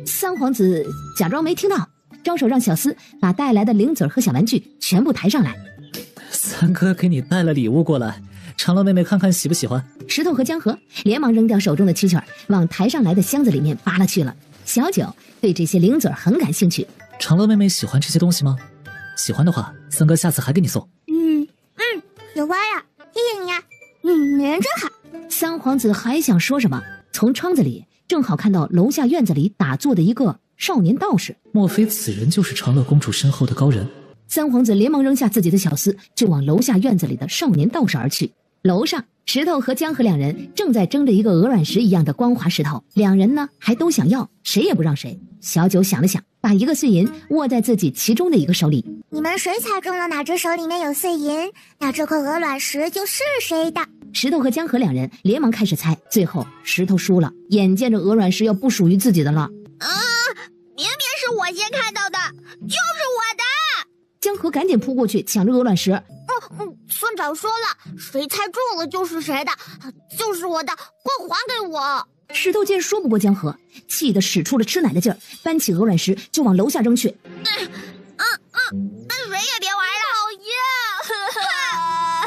三皇子假装没听到，招手让小厮把带来的零嘴和小玩具全部抬上来。三哥给你带了礼物过来，长乐妹妹看看喜不喜欢。石头和江河连忙扔掉手中的蛐蛐，往抬上来的箱子里面扒拉去了。小九对这些零嘴很感兴趣。长乐妹妹喜欢这些东西吗？喜欢的话，三哥下次还给你送。喜欢呀，谢谢你呀。你人真好。三皇子还想说什么，从窗子里正好看到楼下院子里打坐的一个少年道士。莫非此人就是长乐公主身后的高人？三皇子连忙扔下自己的小厮，就往楼下院子里的少年道士而去。楼上，石头和江河两人正在争着一个鹅卵石一样的光滑石头，两人呢还都想要，谁也不让谁。小九想了想，把一个碎银握在自己其中的一个手里。你们谁猜中了哪只手里面有碎银，那这颗鹅卵石就是谁的。石头和江河两人连忙开始猜，最后石头输了，眼见着鹅卵石要不属于自己的了。明明是我先看到的，就是我的。江河赶紧扑过去抢着鹅卵石。村长说了，谁猜中了就是谁的，就是我的，快还给我。石头见说不过江河，气得使出了吃奶的劲儿，搬起鹅卵石就往楼下扔去。谁也别玩了，讨厌！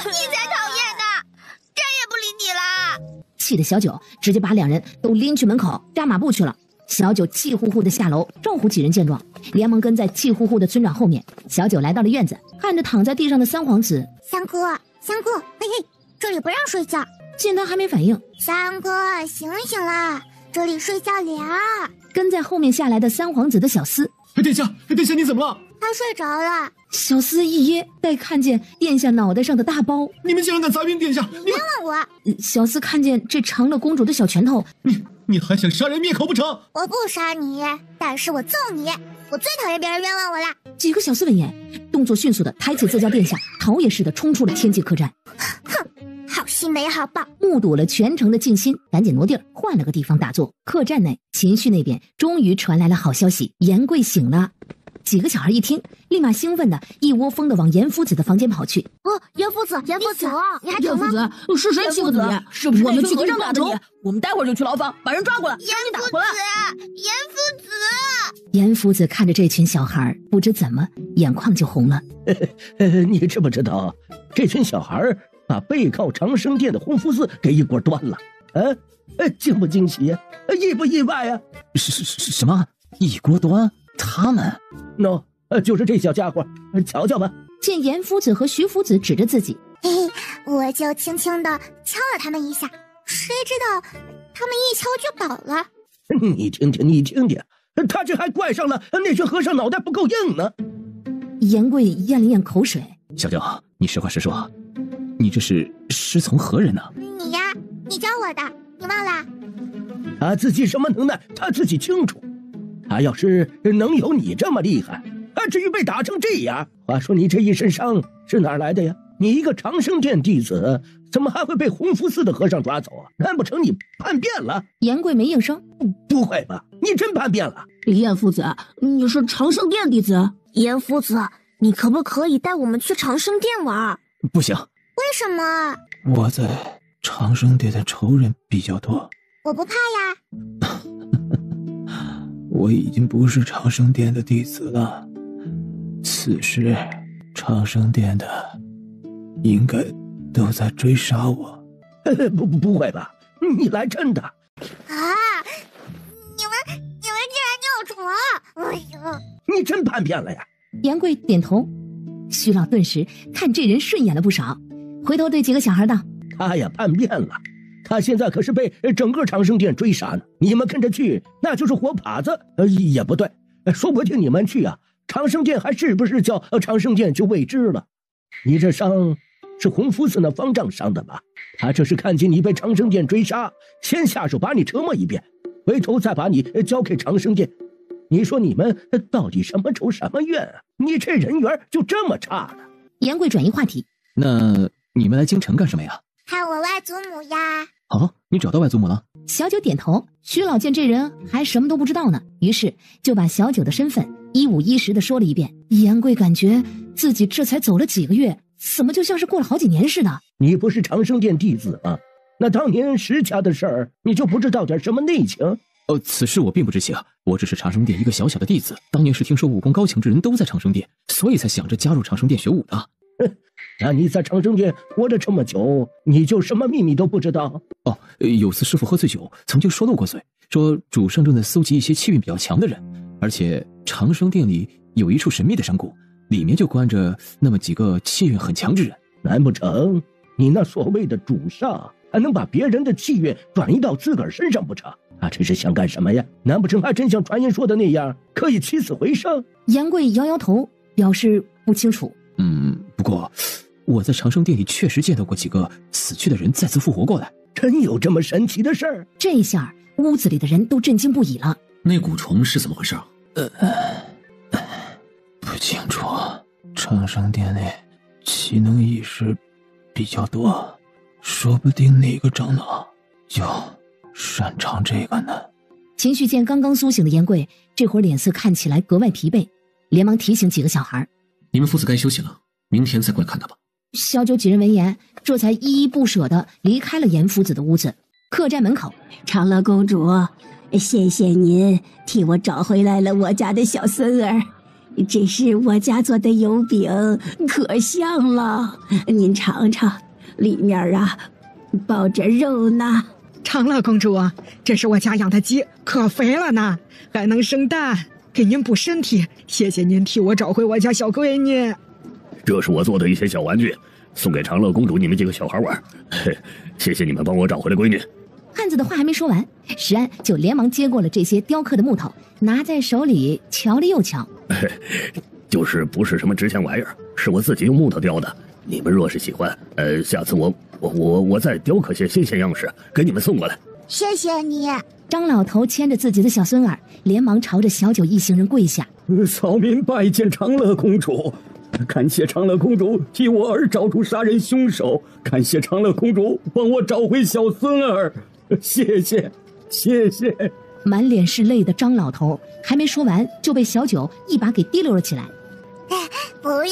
你才讨厌呢，谁也不理你了。气得小九直接把两人都拎去门口扎马步去了。小九气呼呼的下楼，赵虎几人见状，连忙跟在气呼呼的村长后面。小九来到了院子，看着躺在地上的三皇子，三哥，嘿嘿，这里不让睡觉。见他还没反应，三哥醒醒啦，这里睡觉凉。跟在后面下来的三皇子的小厮，殿下你怎么了？他睡着了。小厮一噎，待看见殿下脑袋上的大包。你们竟然敢砸晕殿下！冤枉我！小厮看见这长乐公主的小拳头，你还想杀人灭口不成？我不杀你，但是我揍你。我最讨厌别人冤枉我了。几个小厮闻言，动作迅速的抬起自家殿下，逃也似的冲出了天际客栈。哼，好心没好报。目睹了全城的静心，赶紧挪地儿，换了个地方打坐。客栈内，秦旭那边终于传来了好消息，严贵醒了。几个小孩一听，立马兴奋的一窝蜂的往严夫子的房间跑去。严夫子，你还疼吗？是谁欺负你？是不是我们去和尚打的你？我们待会儿就去牢房把人抓过来，严夫子。严夫子看着这群小孩，不知怎么眼眶就红了。你知不知道，这群小孩把背靠长生殿的弘福寺给一锅端了？惊不惊喜呀？意不意外呀？什么？一锅端？他们就是这小家伙，瞧瞧吧。见严夫子和徐夫子指着自己，嘿嘿，我就轻轻的敲了他们一下，谁知道他们一敲就倒了。你听听，他这还怪上了那群和尚脑袋不够硬呢。严贵咽了咽口水，小九，你实话实说，你这是师从何人呢？你呀，你教我的，你忘了？他自己什么能耐，他自己清楚。他要是能有你这么厉害，至于被打成这样？话说你这一身伤是哪儿来的呀？你一个长生殿弟子，怎么还会被弘福寺的和尚抓走啊？难不成你叛变了？严贵没应声。不会吧，你真叛变了？严夫子，你是长生殿弟子？严夫子，你可不可以带我们去长生殿玩？不行。为什么？我在长生殿的仇人比较多。我不怕呀。我已经不是长生殿的弟子了，此时长生殿的应该都在追杀我。不会吧？你来真的？啊！你们竟然尿床！哎呦，你真叛变了呀！严贵点头，徐老顿时看这人顺眼了不少，回头对几个小孩道：“他呀叛变了，他现在可是被整个长生殿追杀呢。你们跟着去，那就是活靶子。也不对，说不定你们去啊，长生殿还是不是叫长生殿就未知了。你这伤是洪福寺那方丈伤的吧？他这是看见你被长生殿追杀，先下手把你折磨一遍，回头再把你交给长生殿。你说你们到底什么仇什么怨啊？你这人缘就这么差呢？”严贵转移话题：“那你们来京城干什么呀？”“看我外祖母呀。”“哦，你找到外祖母了？”小九点头。徐老见这人还什么都不知道呢，于是就把小九的身份一五一十的说了一遍。严贵感觉自己这才走了几个月，怎么就像是过了好几年似的。你不是长生殿弟子吗？那当年石家的事儿，你就不知道点什么内情？此事我并不知情，我只是长生殿一个小小的弟子。当年是听说武功高强之人都在长生殿，所以才想着加入长生殿学武的。那你在长生殿活了这么久，你就什么秘密都不知道？有次师父喝醉酒，曾经说漏过嘴，说主上正在搜集一些气运比较强的人，而且长生殿里有一处神秘的山谷，里面就关着那么几个气运很强之人。难不成你那所谓的主上还能把别人的气运转移到自个儿身上不成？他这是想干什么呀？难不成还真像传言说的那样，可以起死回生？严贵摇摇头，表示不清楚。不过我在长生殿里确实见到过几个死去的人再次复活过来。真有这么神奇的事儿？这下屋子里的人都震惊不已了。那蛊虫是怎么回事？不清楚。长生殿内奇能异士比较多，说不定哪个长老就擅长这个呢。秦旭见刚刚苏醒的严贵这会儿脸色看起来格外疲惫，连忙提醒几个小孩：“你们父子该休息了，明天再过来看他吧。”小九几人闻言，这才依依不舍地离开了严夫子的屋子。客栈门口，长乐公主，谢谢您替我找回来了我家的小孙儿，这是我家做的油饼，可香了，您尝尝，里面啊包着肉呢。长乐公主，这是我家养的鸡，可肥了呢，还能生蛋，给您补身体。谢谢您替我找回我家小闺女。这是我做的一些小玩具，送给长乐公主你们几个小孩玩。谢谢你们帮我找回来闺女。汉子的话还没说完，石安就连忙接过了这些雕刻的木头，拿在手里瞧了又瞧。就是不是什么值钱玩意儿，是我自己用木头雕的。你们若是喜欢，下次我再雕刻些新鲜样式给你们送过来。谢谢你。张老头牵着自己的小孙儿，连忙朝着小九一行人跪下。草民拜见长乐公主。感谢长乐公主替我儿找出杀人凶手，感谢长乐公主帮我找回小孙儿，谢谢。满脸是泪的张老头还没说完，就被小九一把给提溜了起来。不用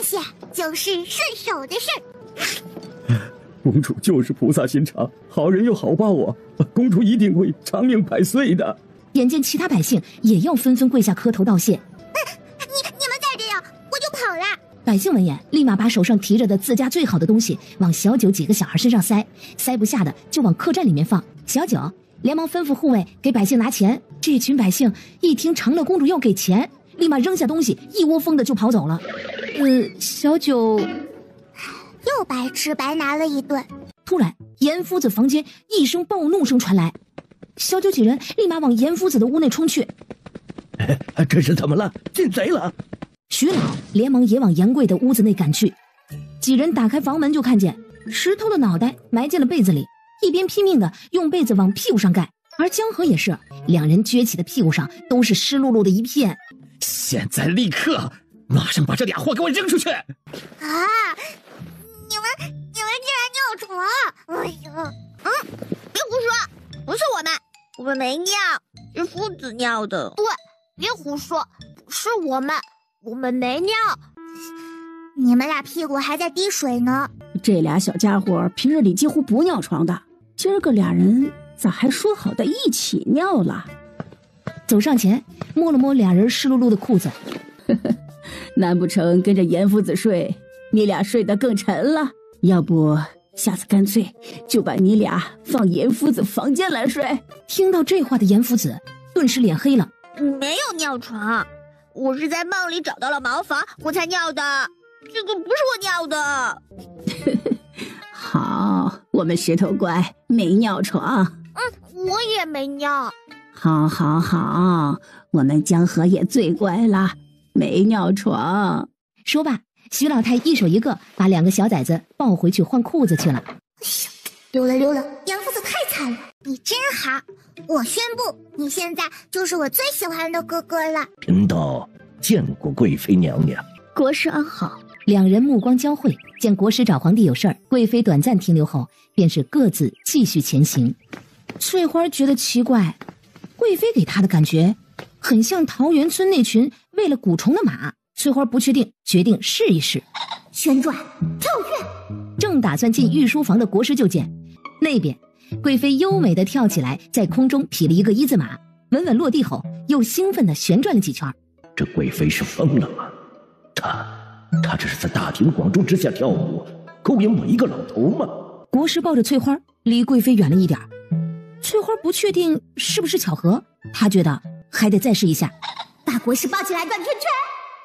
谢，就是顺手的事儿。公主就是菩萨心肠，好人有好报啊！公主一定会长命百岁的。眼见其他百姓也要纷纷跪下磕头道谢。你们再这样，我就跑了。百姓闻言，立马把手上提着的自家最好的东西往小九几个小孩身上塞，塞不下的就往客栈里面放。小九连忙吩咐护卫给百姓拿钱。这群百姓一听长乐公主要给钱，立马扔下东西，一窝蜂的就跑走了。小九又白吃白拿了一顿。突然，严夫子房间一声暴怒声传来，小九几人立马往严夫子的屋内冲去。这是怎么了？进贼了！徐老连忙也往严贵的屋子内赶去。几人打开房门，就看见石头的脑袋埋进了被子里，一边拼命的用被子往屁股上盖，而江河也是，两人撅起的屁股上都是湿漉漉的一片。现在立刻马上把这俩货给我扔出去！啊！你们竟然尿床！哎呦！别胡说，不是我们没尿，是夫子尿的。对，别胡说，不是我们没尿。你们俩屁股还在滴水呢。这俩小家伙平日里几乎不尿床的，今儿个俩人咋还说好的一起尿了？走上前摸了摸俩人湿漉漉的裤子，难不成跟着严夫子睡，你俩睡得更沉了？要不下次干脆就把你俩放严夫子房间来睡。听到这话的严夫子顿时脸黑了。没有尿床，我是在梦里找到了茅房，我才尿的。这个不是我尿的。好，我们石头怪没尿床。我也没尿。好，我们江河也最乖了，没尿床。说罢，徐老太一手一个把两个小崽子抱回去换裤子去了。溜了，杨夫子太惨了，你真好！我宣布，你现在就是我最喜欢的哥哥了。贫道见过贵妃娘娘。国师安好。两人目光交汇，见国师找皇帝有事儿，贵妃短暂停留后，便是各自继续前行。翠花觉得奇怪，贵妃给她的感觉很像桃源村那群为了蛊虫的马。翠花不确定，决定试一试。旋转跳跃。正打算进御书房的国师就见那边贵妃优美的跳起来，在空中劈了一个一字马，稳稳落地后又兴奋的旋转了几圈。这贵妃是疯了吗？她这是在大庭广众之下跳舞，勾引我一个老头吗？国师抱着翠花离贵妃远了一点，翠花不确定是不是巧合，她觉得还得再试一下。把国师抱起来转圈圈。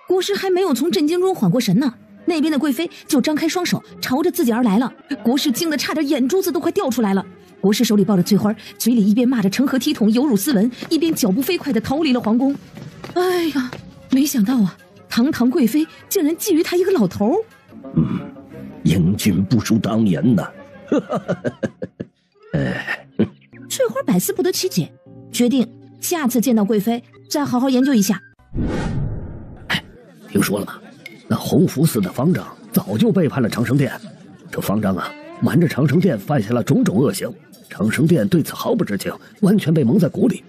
国师还没有从震惊中缓过神呢，那边的贵妃就张开双手朝着自己而来了。国师惊得差点眼珠子都快掉出来了。国师手里抱着翠花，嘴里一边骂着成何体统有辱斯文，一边脚步飞快地逃离了皇宫。哎呀，没想到啊，堂堂贵妃竟然觊觎他一个老头。英俊不输当年呐。翠花百思不得其解，决定下次见到贵妃再好好研究一下。听说了吗？那弘福寺的方丈早就背叛了长生殿。这方丈啊，瞒着长生殿犯下了种种恶行，长生殿对此毫不知情，完全被蒙在鼓里。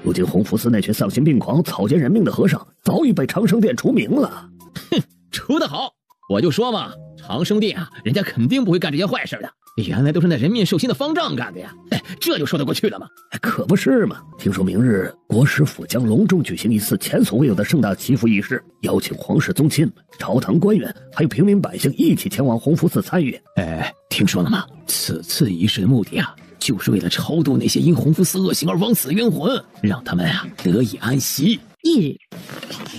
如今弘福寺那群丧心病狂、草菅人命的和尚早已被长生殿除名了。哼，除得好！我就说嘛，长生殿啊，人家肯定不会干这些坏事的。原来都是那人面兽心的方丈干的呀！这就说得过去了吗？可不是嘛！听说明日国师府将隆重举行一次前所未有的盛大祈福仪式，邀请皇室宗亲、朝堂官员还有平民百姓一起前往弘福寺参与。听说了吗？此次仪式的目的啊，就是为了超度那些因弘福寺恶行而枉死冤魂，让他们啊得以安息。翌日，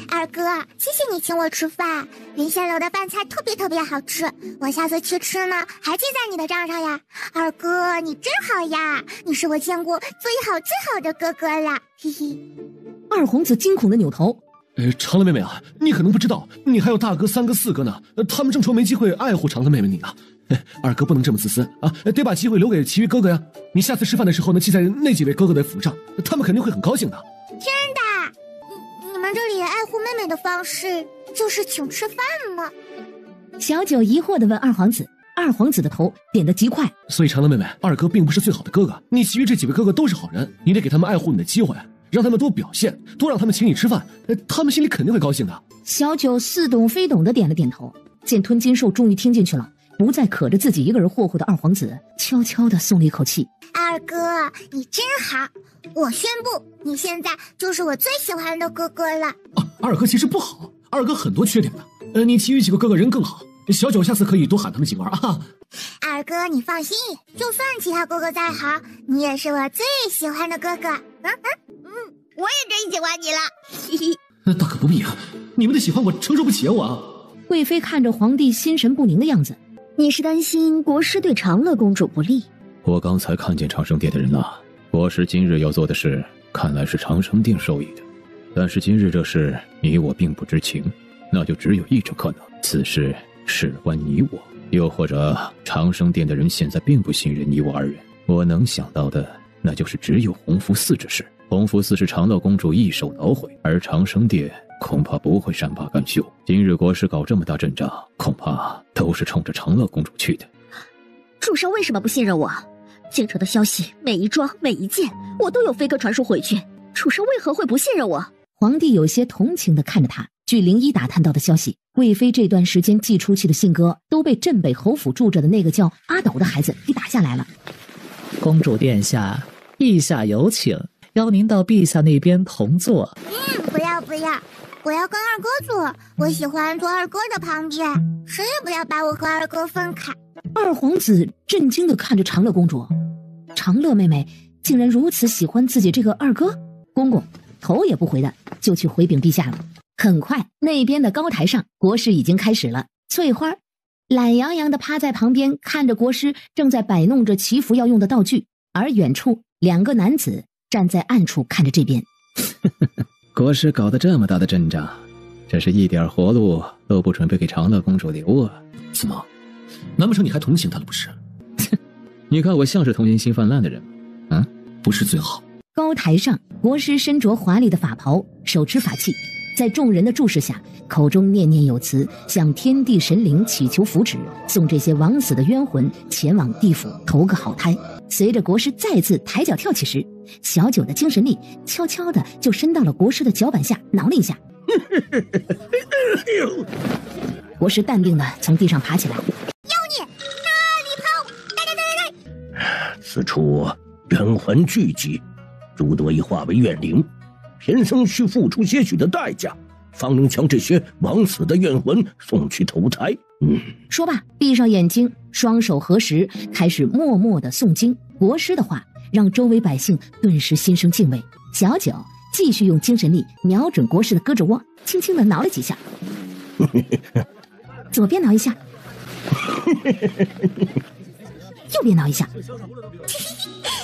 二哥，谢谢你请我吃饭，云仙楼的饭菜特别好吃，我下次去吃呢，还记在你的账上呀。二哥，你真好呀，你是我见过最好的哥哥了，嘿嘿。二皇子惊恐的扭头。长乐妹妹啊，你可能不知道，你还有大哥、三哥、四哥呢，他们正愁没机会爱护长乐妹妹你呢。二哥不能这么自私啊，得把机会留给其余哥哥呀。你下次吃饭的时候呢，记在那几位哥哥的府上，他们肯定会很高兴的。真的？你们这里爱护妹妹的方式就是请吃饭吗？小九疑惑地问二皇子，二皇子的头点得极快。所以长乐妹妹，二哥并不是最好的哥哥，你其余这几位哥哥都是好人，你得给他们爱护你的机会，让他们多表现，多让他们请你吃饭，他们心里肯定会高兴的。小九似懂非懂地点了点头。见吞金兽终于听进去了，不再可着自己一个人霍霍的二皇子悄悄地松了一口气。二哥，你真好，我宣布你现在就是我最喜欢的哥哥了。二哥其实不好，二哥很多缺点的，你其余几个哥哥人更好，小九下次可以多喊他们几个啊。二哥你放心，就算其他哥哥再好，你也是我最喜欢的哥哥。我也真喜欢你了。大可不必啊，你们的喜欢我承受不起啊我。贵妃看着皇帝心神不宁的样子，你是担心国师对长乐公主不利？我刚才看见长生殿的人了，国师今日要做的事，看来是长生殿授意的。但是今日这事，你我并不知情，那就只有一种可能，此事事关你我，又或者长生殿的人现在并不信任你我二人。我能想到的，那就是只有弘福寺之事。弘福寺是长乐公主一手捣毁，而长生殿恐怕不会善罢甘休。今日国师搞这么大阵仗，恐怕都是冲着长乐公主去的。主上为什么不信任我？京城的消息每一桩每一件，我都有飞鸽传书回去。主上为何会不信任我？皇帝有些同情地看着他，据灵医打探到的消息，贵妃这段时间寄出去的信鸽都被镇北侯府住着的那个叫阿斗的孩子给打下来了。公主殿下，陛下有请，邀您到陛下那边同坐。不要不要，我要跟二哥坐，我喜欢坐二哥的旁边，谁也不要把我和二哥分开。二皇子震惊地看着长乐公主，长乐妹妹竟然如此喜欢自己这个二哥。公公头也不回的就去回禀陛下了。很快，那边的高台上，国师已经开始了。翠花懒洋洋地趴在旁边，看着国师正在摆弄着祈福要用的道具，而远处2个男子站在暗处看着这边。国师搞得这么大的阵仗，这是一点活路都不准备给长乐公主留啊！怎么？难不成你还同情她了不是？你看我像是同情心泛滥的人吗？啊，不是最好。高台上，国师身着华丽的法袍，手持法器，在众人的注视下，口中念念有词，向天地神灵祈求福祉，送这些枉死的冤魂前往地府投个好胎。随着国师再次抬脚跳起时，小九的精神力悄悄的就伸到了国师的脚板下，挠了一下。国师淡定的从地上爬起来。妖孽，哪里跑？来！此处冤魂聚集，如多已化为怨灵，贫僧需付出些许的代价，方能将这些枉死的怨魂送去投胎。说罢，闭上眼睛，双手合十，开始默默的诵经。国师的话让周围百姓顿时心生敬畏。小九继续用精神力瞄准国师的胳肢窝，轻轻的挠了几下，左边挠一下，右边挠一下，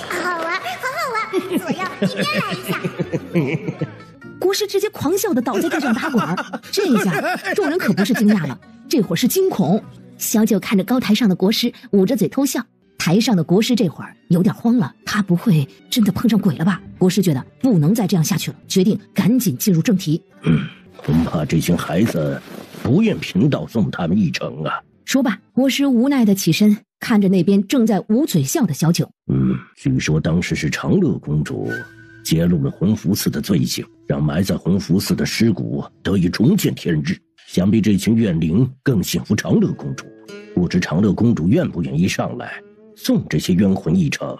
好玩，好好玩，左右一边来一下。国师直接狂笑的倒在地上打滚，这一下众人可不是惊讶了，这会儿是惊恐。小九看着高台上的国师，捂着嘴偷笑。台上的国师这会儿有点慌了，他不会真的碰上鬼了吧？国师觉得不能再这样下去了，决定赶紧进入正题。恐怕这些孩子不愿贫道送他们一程啊。说罢，国师无奈的起身，看着那边正在捂嘴笑的小九。据说当时是长乐公主揭露了弘福寺的罪行，让埋在弘福寺的尸骨得以重见天日。想必这群怨灵更信服长乐公主，不知长乐公主愿不愿意上来送这些冤魂一程。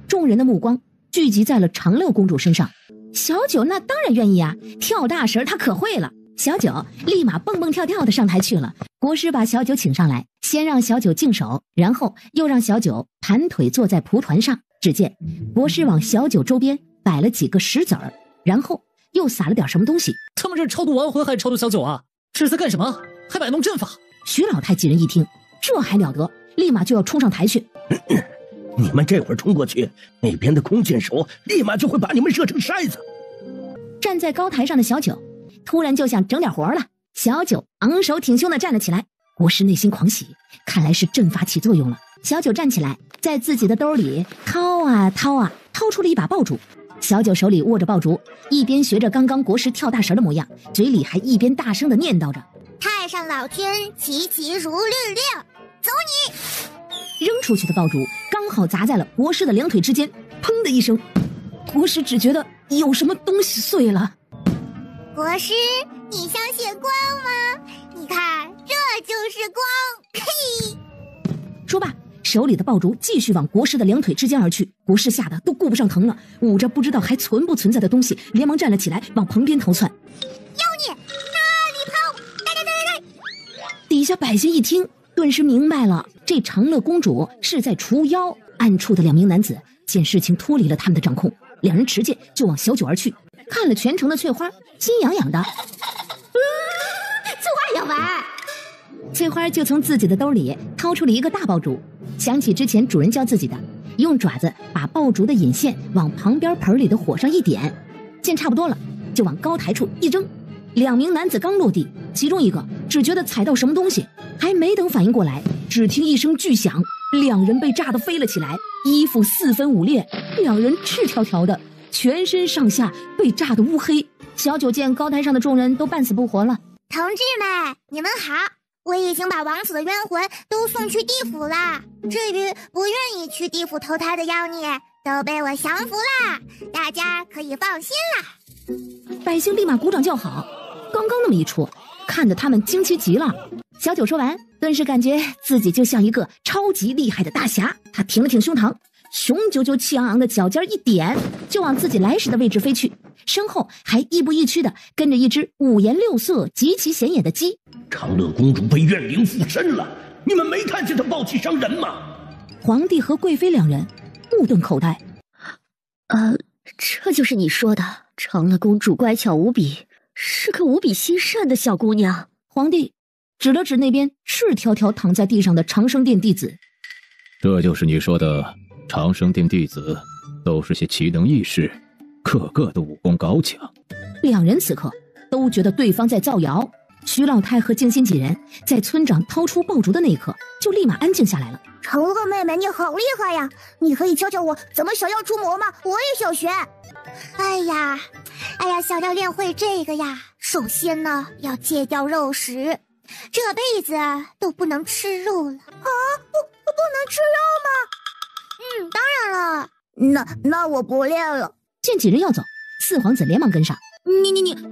众人的目光聚集在了长乐公主身上。小九那当然愿意啊，跳大神她可会了。小九立马蹦蹦跳跳的上台去了。国师把小九请上来，先让小九净手，然后又让小九盘腿坐在蒲团上。只见国师往小九周边摆了几个石子儿，然后又撒了点什么东西。他们这是超度亡魂还是超度小九啊？这是在干什么？还摆弄阵法？徐老太几人一听，这还了得，立马就要冲上台去。你们这会儿冲过去，那边的弓箭手立马就会把你们射成筛子。站在高台上的小九突然就想整点活了。小九昂首挺胸的站了起来。国师内心狂喜，看来是阵法起作用了。小九站起来，在自己的兜里掏啊掏啊，掏出了一把爆竹。小九手里握着爆竹，一边学着刚刚国师跳大神的模样，嘴里还一边大声的念叨着：太上老君急急如律令，走你！扔出去的爆竹刚好砸在了国师的两腿之间，砰的一声，国师只觉得有什么东西碎了。国师，你相信光吗？你看，这就是光。嘿！说罢，手里的爆竹继续往国师的两腿之间而去。国师吓得都顾不上疼了，捂着不知道还存不存在的东西，连忙站了起来，往旁边逃窜。妖孽，哪里跑？来！底下百姓一听，顿时明白了，这长乐公主是在除妖。暗处的2名男子见事情脱离了他们的掌控，两人持剑就往小九而去。看了全程的翠花心痒痒的，翠花要玩。翠花就从自己的兜里掏出了一个大爆竹，想起之前主人教自己的，用爪子把爆竹的引线往旁边盆里的火上一点，见差不多了，就往高台处一扔。2名男子刚落地，其中一个只觉得踩到什么东西，还没等反应过来，只听一声巨响，2人被炸得飞了起来，衣服4分5裂，2人赤条条的，全身上下被炸得乌黑。小九见高台上的众人都半死不活了，同志们，你们好，我已经把枉死的冤魂都送去地府了。至于不愿意去地府投胎的妖孽，都被我降服啦，大家可以放心啦。百姓立马鼓掌叫好。刚刚那么一出，看得他们惊奇极了。小九说完，顿时感觉自己就像一个超级厉害的大侠。他挺了挺胸膛，雄赳赳气昂昂的脚尖一点，就往自己来时的位置飞去，身后还亦步亦趋的跟着一只五颜六色极其显眼的鸡。长乐公主被怨灵附身了，你们没看见她暴气伤人吗？皇帝和贵妃两人目瞪口呆。这就是你说的长乐公主乖巧无比，是个无比心善的小姑娘。皇帝指了指那边赤条条躺在地上的长生殿弟子，这就是你说的长生殿弟子，都是些奇能异士，个个都武功高强。两人此刻都觉得对方在造谣。徐老太和静心几人在村长掏出爆竹的那一刻，就立马安静下来了。长乐妹妹，你好厉害呀！你可以教教我怎么小药除魔吗？我也想学。哎呀，想要练会这个呀，首先呢要戒掉肉食，这辈子都不能吃肉了啊！不能吃肉吗？当然了。那我不练了。见几人要走，四皇子连忙跟上。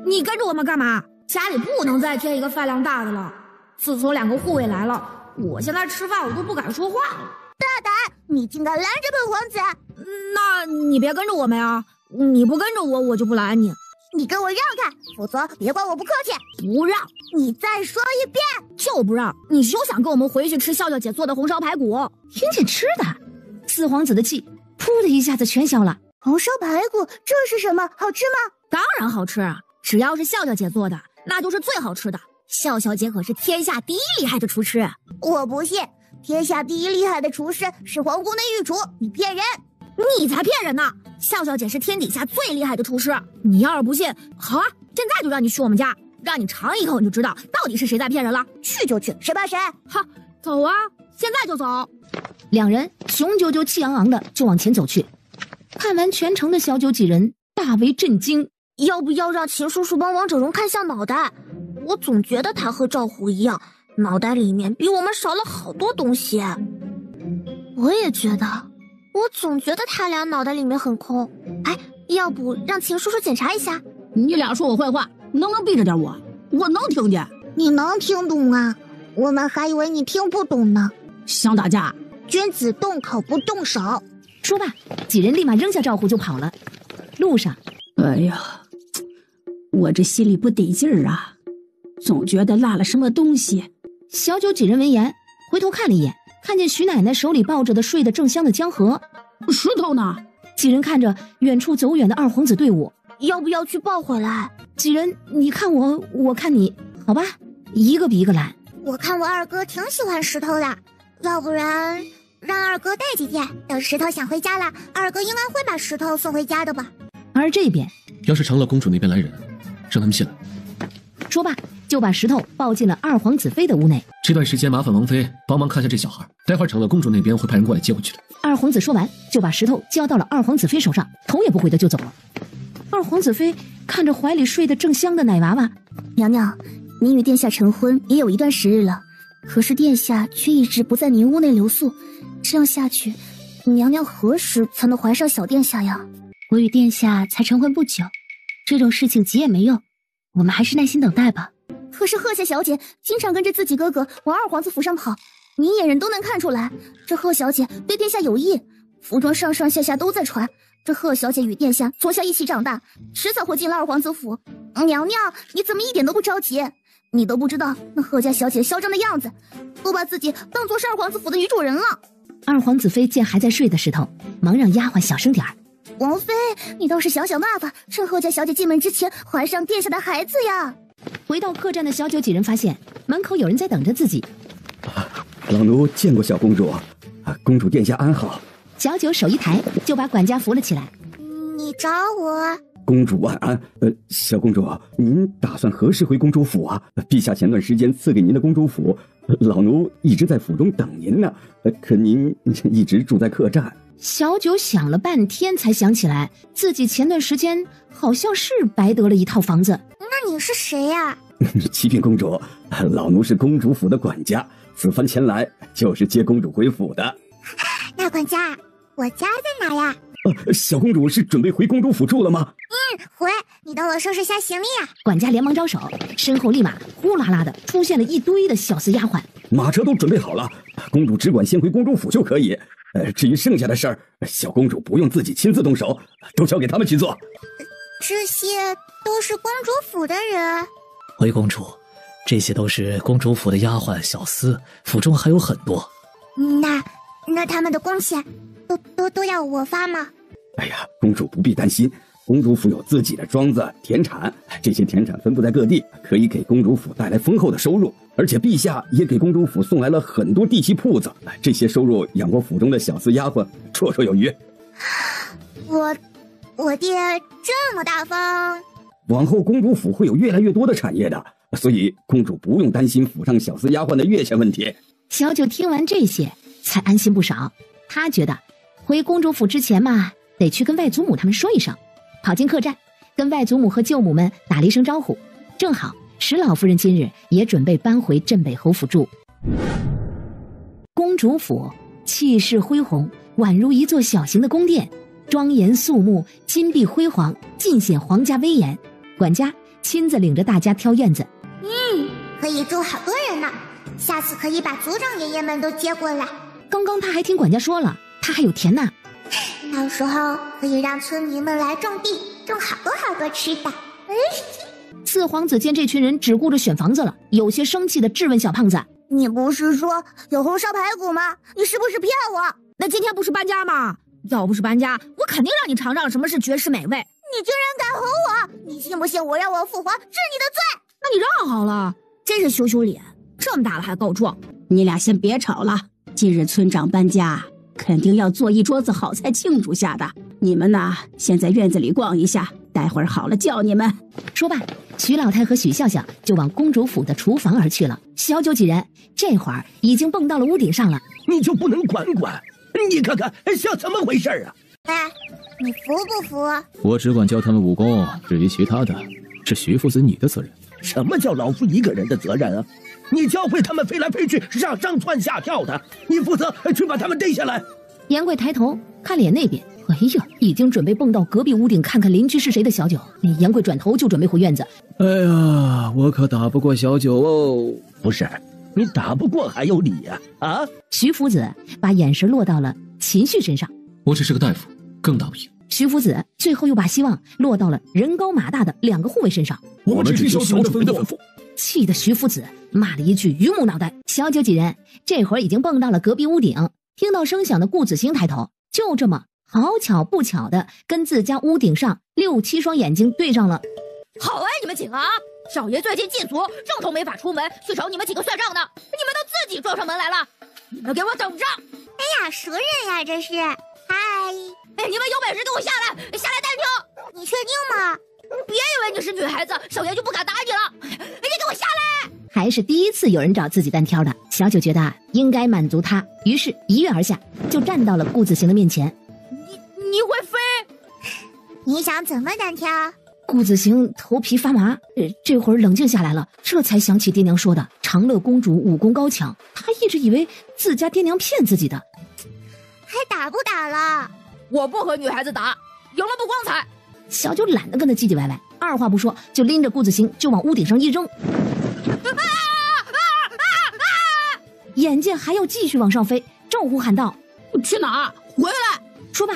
你跟着我们干嘛？家里不能再添一个饭量大的了。自从2个护卫来了，我现在吃饭我都不敢说话了。大胆！你竟敢拦着本皇子！那你别跟着我们呀！你不跟着我就不拦你。你跟我让开，否则别怪我不客气。不让！你再说一遍！就不让！你休想跟我们回去吃笑笑姐做的红烧排骨。听见吃的，四皇子的气噗的一下子全消了。红烧排骨这是什么？好吃吗？当然好吃啊！只要是笑笑姐做的，那就是最好吃的。笑笑姐可是天下第一厉害的厨师。我不信，天下第一厉害的厨师是皇宫内御厨，你骗人！你才骗人呢！笑笑姐是天底下最厉害的厨师。你要是不信，好啊，现在就让你去我们家，让你尝一口，你就知道到底是谁在骗人了。去就去，谁怕谁？好，走啊，现在就走。两人雄赳赳气昂昂的就往前走去。看完全程的小九几人大为震惊。要不要让秦叔叔帮王者荣看向脑袋？我总觉得他和赵虎一样，脑袋里面比我们少了好多东西。我也觉得，我总觉得他俩脑袋里面很空。哎，要不让秦叔叔检查一下？你俩说我坏话，能不能避着点我？我能听见。你能听懂啊？我们还以为你听不懂呢。想打架？君子动口不动手。说罢，几人立马扔下赵虎就跑了。路上，哎呀，我这心里不得劲儿啊，总觉得落了什么东西。小九几人闻言回头看了一眼，看见徐奶奶手里抱着的睡得正香的江河。石头呢？几人看着远处走远的二皇子队伍，要不要去抱回来？几人你看我，我看你，好吧，一个比一个懒。我看我二哥挺喜欢石头的，要不然让二哥带几天，等石头想回家了，二哥应该会把石头送回家的吧。而这边，要是长乐公主那边来人，让他们进来。说罢，就把石头抱进了二皇子妃的屋内。这段时间麻烦王妃帮忙看下这小孩，待会儿长乐公主那边会派人过来接回去的。二皇子说完，就把石头交到了二皇子妃手上，头也不回的就走了。二皇子妃看着怀里睡得正香的奶娃娃，娘娘，您与殿下成婚也有一段时日了，可是殿下却一直不在您屋内留宿，这样下去，娘娘何时才能怀上小殿下呀？我与殿下才成婚不久，这种事情急也没用，我们还是耐心等待吧。可是贺夏小姐经常跟着自己哥哥往二皇子府上跑，明眼人都能看出来，这贺小姐对殿下有意。府中上上下下都在传，这贺小姐与殿下从小一起长大，迟早会进了二皇子府。娘娘，你怎么一点都不着急？你都不知道那贺家小姐嚣张的样子，都把自己当作是二皇子府的女主人了。二皇子妃见还在睡的石头，忙让丫鬟小声点儿。王妃，你倒是想想办法，趁贺家小姐进门之前怀上殿下的孩子呀！回到客栈的小九几人发现门口有人在等着自己。老奴见过小公主，公主殿下安好。小九手一抬，就把管家扶了起来。你找我？公主晚安。小公主，您打算何时回公主府啊？陛下前段时间赐给您的公主府，老奴一直在府中等您呢，可您一直住在客栈。小九想了半天才想起来，自己前段时间好像是白得了一套房子。那你是谁呀？启禀公主，老奴是公主府的管家，此番前来就是接公主回府的。那管家，我家在哪呀？小公主是准备回公主府住了吗？回，你等我收拾下行李啊。管家连忙招手，身后立马呼啦啦的出现了一堆的小厮丫鬟。马车都准备好了，公主只管先回公主府就可以。至于剩下的事儿，小公主不用自己亲自动手，都交给他们去做。这些都是公主府的人。回公主，这些都是公主府的丫鬟小厮，府中还有很多。那他们的工钱都要我发吗？哎呀，公主不必担心，公主府有自己的庄子、田产，这些田产分布在各地，可以给公主府带来丰厚的收入。而且陛下也给公主府送来了很多地契铺子，这些收入养活府中的小厮丫鬟，绰绰有余。我爹这么大方，往后公主府会有越来越多的产业的，所以公主不用担心府上小厮丫鬟的月钱问题。小九听完这些才安心不少，他觉得回公主府之前嘛，得去跟外祖母他们说一声，跑进客栈跟外祖母和舅母们打了一声招呼。正好石老夫人今日也准备搬回镇北侯府住。公主府气势恢宏，宛如一座小型的宫殿，庄严肃穆，金碧辉煌，尽显皇家威严。管家亲自领着大家挑院子。可以住好多人呢，下次可以把族长爷爷们都接过来。刚刚他还听管家说了，他还有田呢，到时候可以让村民们来种地，种好多好多吃的。四皇子见这群人只顾着选房子了，有些生气地质问小胖子：“你不是说有红烧排骨吗？你是不是骗我？那今天不是搬家吗？要不是搬家，我肯定让你尝尝什么是绝世美味。你居然敢吼我！你信不信我让我父皇治你的罪？那你让好了，真是羞羞脸，这么大了还告状。你俩先别吵了，今日村长搬家，肯定要做一桌子好菜庆祝下的。你们呢，先在院子里逛一下，待会儿好了叫你们。”说罢，徐老太和许笑笑就往公主府的厨房而去了。小九几人这会儿已经蹦到了屋顶上了。你就不能管管？你看看像怎么回事啊？哎，你服不服？我只管教他们武功，至于其他的，是徐夫子你的责任。什么叫老夫一个人的责任啊？你教会他们飞来飞去，上蹿下跳的，你负责去把他们逮下来。严贵抬头看了眼那边，哎呀，已经准备蹦到隔壁屋顶看看邻居是谁的小九。那严贵转头就准备回院子。哎呀，我可打不过小九哦。不是，你打不过还有理呀？啊！徐夫子把眼神落到了秦旭身上。我只是个大夫，更打不赢。徐夫子最后又把希望落到了人高马大的2个护卫身上。我们只听小九的吩咐。气得徐夫子骂了一句榆木脑袋。小九几人这会儿已经蹦到了隔壁屋顶，听到声响的顾子兴抬头，就这么好巧不巧的跟自家屋顶上6、7双眼睛对上了。好你们几个啊！少爷最近禁足，正愁没法出门，去找你们几个算账呢。你们都自己撞上门来了，你们给我等着！哎呀，熟人呀，这是。嗨，你们有本事给我下来单挑！你确定吗？别以为你是女孩子，少爷就不敢打你了。你给我下来！还是第一次有人找自己单挑的，小九觉得应该满足他，于是一跃而下，就站到了顾子兴的面前。你会飞？你想怎么单挑？顾子兴头皮发麻，这会儿冷静下来了，这才想起爹娘说的长乐公主武功高强，他一直以为自家爹娘骗自己的。还打不打了？我不和女孩子打，赢了不光彩。小九懒得跟他唧唧歪歪，二话不说就拎着顾子兴就往屋顶上一扔。眼见还要继续往上飞，赵呼喊道：“去哪儿？回来！”说罢，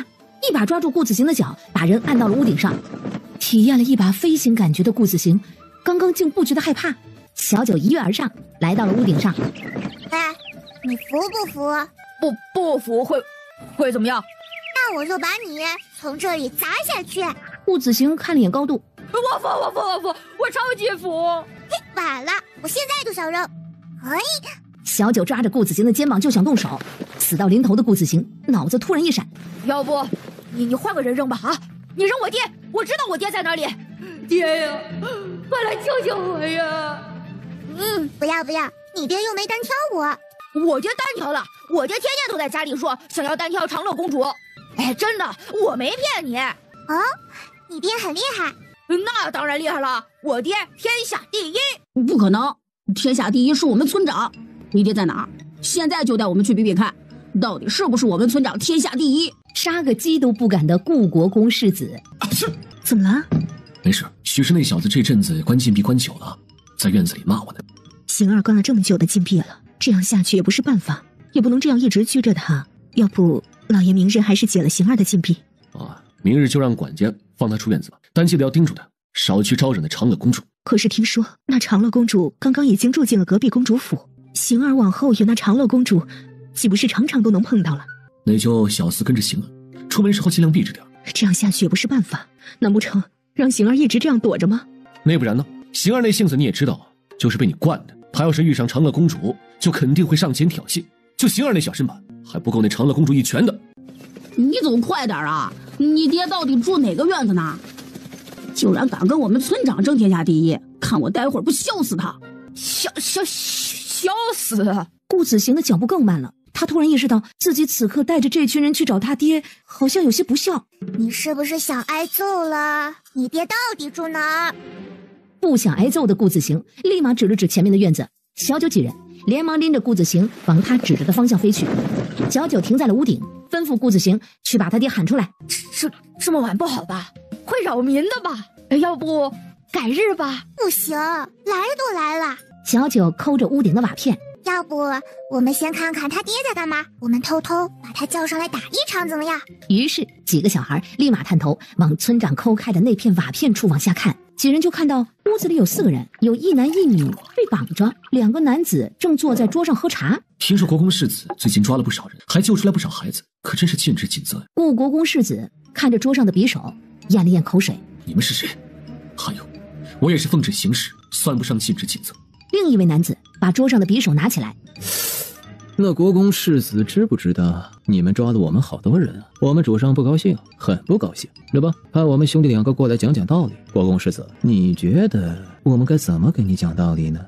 一把抓住顾子兴的脚，把人按到了屋顶上。体验了一把飞行感觉的顾子兴，刚刚竟不觉得害怕。小九一跃而上，来到了屋顶上。哎，你服不服？不服会怎么样？那我就把你从这里砸下去。顾子兴看了眼高度，我服，我超级服。晚了，我现在就想扔。哎，小九抓着顾子兴的肩膀就想动手，死到临头的顾子兴脑子突然一闪，要不你换个人扔吧啊！你扔我爹，我知道我爹在哪里。爹呀，快来救救我呀！不要，你爹又没单挑我。我爹单挑了，我爹天天都在家里说想要单挑长乐公主。哎，真的，我没骗你。哦，你爹很厉害。那当然厉害了，我爹天下第一。不可能，天下第一是我们村长。你爹在哪儿？现在就带我们去比比看，到底是不是我们村长天下第一。杀个鸡都不敢的顾国公世子。怎么了？没事，许是那小子这阵子关禁闭关久了，在院子里骂我呢。邢儿关了这么久的禁闭了，这样下去也不是办法，也不能这样一直拘着他。要不，老爷明日还是解了邢儿的禁闭。明日就让管家放他出院子吧，但记得要叮嘱他，少去招惹那长乐公主。可是听说那长乐公主刚刚已经住进了隔壁公主府，邢儿往后与那长乐公主，岂不是常常都能碰到了？那就小厮跟着邢儿，出门时候尽量避着点。这样下去也不是办法，难不成让邢儿一直这样躲着吗？那不然呢？邢儿那性子你也知道，就是被你惯的。他要是遇上长乐公主，就肯定会上前挑衅。就邢儿那小身板，还不够那长乐公主一拳的。你走快点啊！你爹到底住哪个院子呢？竟然敢跟我们村长争天下第一，看我待会儿不笑死他！笑死！顾子行的脚步更慢了。他突然意识到自己此刻带着这群人去找他爹，好像有些不孝。你是不是想挨揍了？你爹到底住哪儿？不想挨揍的顾子行立马指了指前面的院子，小九几人连忙拎着顾子行往他指着的方向飞去。小九停在了屋顶，吩咐顾子行去把他爹喊出来。这么晚不好吧？会扰民的吧？要不改日吧？不行，来都来了。小九抠着屋顶的瓦片，要不我们先看看他爹在干嘛，我们偷偷把他叫上来打一场怎么样？于是几个小孩立马探头往村长抠开的那片瓦片处往下看。几人就看到屋子里有4个人，有一男一女被绑着，2个男子正坐在桌上喝茶。听说国公世子最近抓了不少人，还救出来不少孩子，可真是尽职尽责呀。顾国公世子看着桌上的匕首，咽了咽口水。你们是谁？还有，我也是奉旨行事，算不上尽职尽责。另一位男子把桌上的匕首拿起来。那国公世子知不知道你们抓了我们好多人啊？我们主上不高兴，很不高兴，对吧？派我们兄弟2个过来讲讲道理。国公世子，你觉得我们该怎么给你讲道理呢？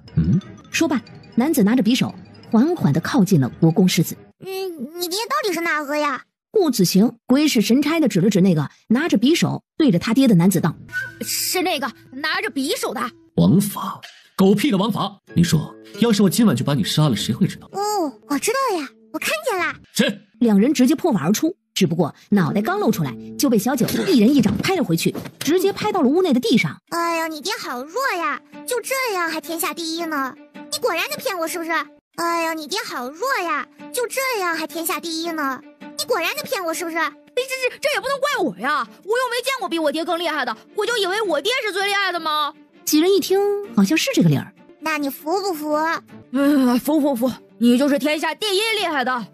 说罢，男子拿着匕首缓缓地靠近了国公世子。你爹到底是哪个呀？顾子行鬼使神差地指了指那个拿着匕首对着他爹的男子道：是那个拿着匕首的王法，狗屁的王法！你说，要是我今晚就把你杀了，谁会知道？我知道呀，我看见了。谁？2人直接破瓦而出，只不过脑袋刚露出来，就被小九一人一掌拍了回去，直接拍到了屋内的地上。哎呀，你爹好弱呀，就这样还天下第一呢？你果然在骗我是不是？哎呀，你爹好弱呀，就这样还天下第一呢？你果然在骗我是不是？这也不能怪我呀，我又没见过比我爹更厉害的，我就以为我爹是最厉害的吗？几人一听，好像是这个理儿。那你服不服？服，你就是天下第一厉害的。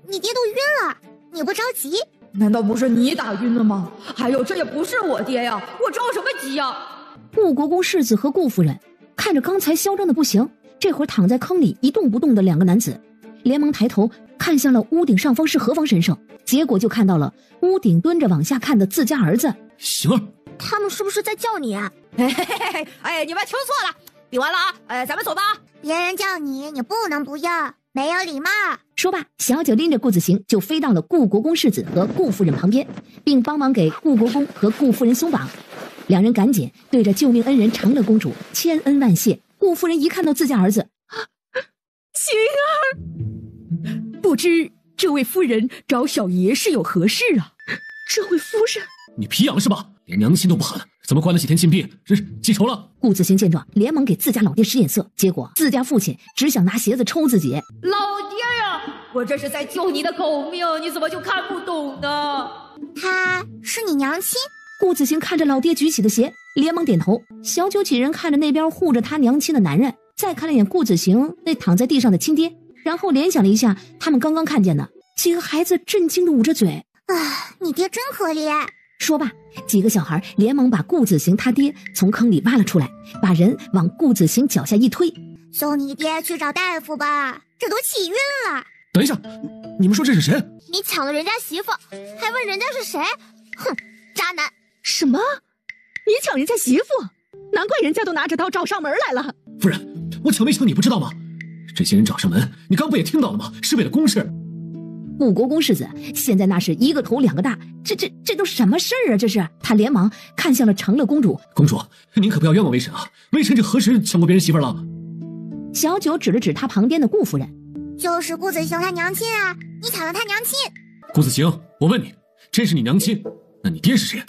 你爹都晕了，你不着急？难道不是你打晕了吗？还有，这也不是我爹呀，我着什么急呀？顾国公世子和顾夫人看着刚才嚣张的不行，这会儿躺在坑里一动不动的2个男子，连忙抬头看向了屋顶上方是何方神圣，结果就看到了屋顶蹲着往下看的自家儿子。行儿，他们是不是在叫你啊？你们听错了，比完了啊！咱们走吧。别人叫你，你不能不要，没有礼貌。说罢，小九拎着顾子行就飞到了顾国公世子和顾夫人旁边，并帮忙给顾国公和顾夫人松绑。2人赶紧对着救命恩人长乐公主千恩万谢。顾夫人一看到自家儿子，行儿，不知这位夫人找小爷是有何事啊？这位夫人，你皮痒了是吧？连娘亲都不喊了，怎么关了几天禁闭？这是记仇了？顾子行见状，连忙给自家老爹使眼色，结果自家父亲只想拿鞋子抽自己。老爹呀，我这是在救你的狗命，你怎么就看不懂呢？她是你娘亲？顾子行看着老爹举起的鞋，连忙点头。小九几人看着那边护着他娘亲的男人，再看了眼顾子行那躺在地上的亲爹，然后联想了一下他们刚刚看见的几个孩子，震惊地捂着嘴。你爹真可怜。说罢，几个小孩连忙把顾子行他爹从坑里挖了出来，把人往顾子行脚下一推。送你爹去找大夫吧，这都气晕了。等一下，你们说这是谁？你抢了人家媳妇，还问人家是谁？哼，渣男！什么？你抢人家媳妇？难怪人家都拿着刀找上门来了。夫人，我抢没抢你不知道吗？这些人找上门，你刚不也听到了吗？是为了公事。顾国公世子现在那是一个头2个大，这都什么事儿啊？这是他连忙看向了长乐公主。公主，您可不要冤枉微臣啊！微臣这何时抢过别人媳妇了？小九指了指他旁边的顾夫人，就是顾子行他娘亲啊！你抢了他娘亲，顾子行，我问你，这是你娘亲，那你爹是谁？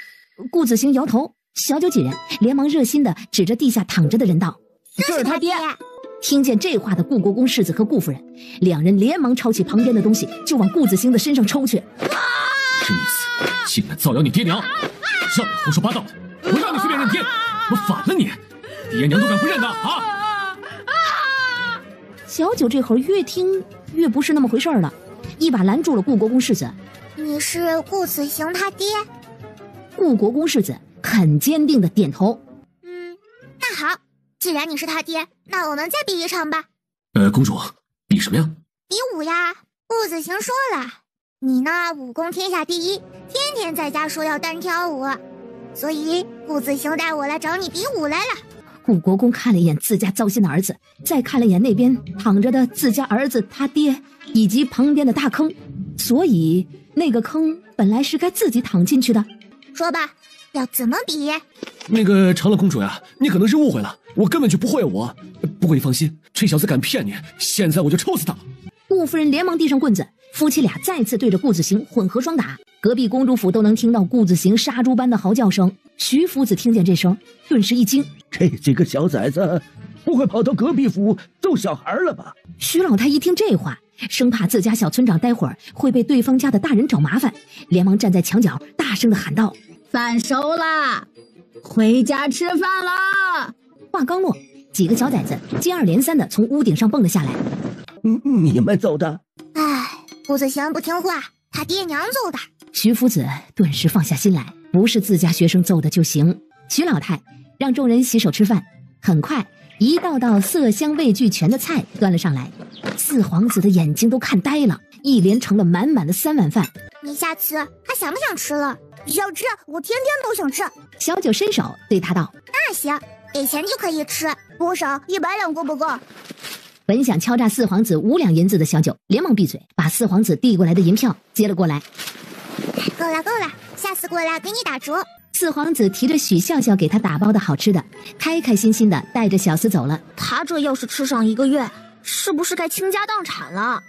顾子行摇头，小九几人连忙热心的指着地下躺着的人道：“就是他爹。”听见这话的顾国公世子和顾夫人，两人连忙抄起旁边的东西就往顾子行的身上抽去。是你死，竟敢造谣你爹娘，让你胡说八道的，我让你随便认爹，我反了你，爹娘都敢不认的啊！小九这会儿越听越不是那么回事了，一把拦住了顾国公世子。你是顾子行他爹？顾国公世子很坚定的点头。那好，既然你是他爹，那我们再比一场吧。公主，比什么呀？比武呀。顾子行说了，你呢武功天下第一，天天在家说要单挑我，所以顾子行带我来找你比武来了。顾国公看了一眼自家糟心的儿子，再看了一眼那边躺着的自家儿子他爹以及旁边的大坑，所以那个坑本来是该自己躺进去的。说吧，要怎么比？那个长乐公主呀，你可能是误会了，我根本就不会我。不过你放心，这小子敢骗你，现在我就抽死他。顾夫人连忙递上棍子，夫妻俩再次对着顾子行混合双打。隔壁公主府都能听到顾子行杀猪般的嚎叫声。徐夫子听见这声，顿时一惊，这几个小崽子不会跑到隔壁府逗小孩了吧？徐老太一听这话，生怕自家小村长待会儿会被对方家的大人找麻烦，连忙站在墙角大声的喊道：“饭熟啦，回家吃饭啦！”话刚落，几个小崽子接二连三的从屋顶上蹦了下来。你们揍的？顾子行不听话，他爹娘揍的。徐夫子顿时放下心来，不是自家学生揍的就行。徐老太让众人洗手吃饭，很快一道道色香味俱全的菜端了上来，四皇子的眼睛都看呆了，一连盛了满满的3碗饭。你下次还想不想吃了？想吃，我天天都想吃。小九伸手对他道：“那行，给钱就可以吃，多少？100两够不够？”本想敲诈四皇子5两银子的小九连忙闭嘴，把四皇子递过来的银票接了过来。够了，下次过来给你打折。四皇子提着许笑笑给他打包的好吃的，开开心心的带着小厮走了。他这要是吃上1个月，是不是该倾家荡产了？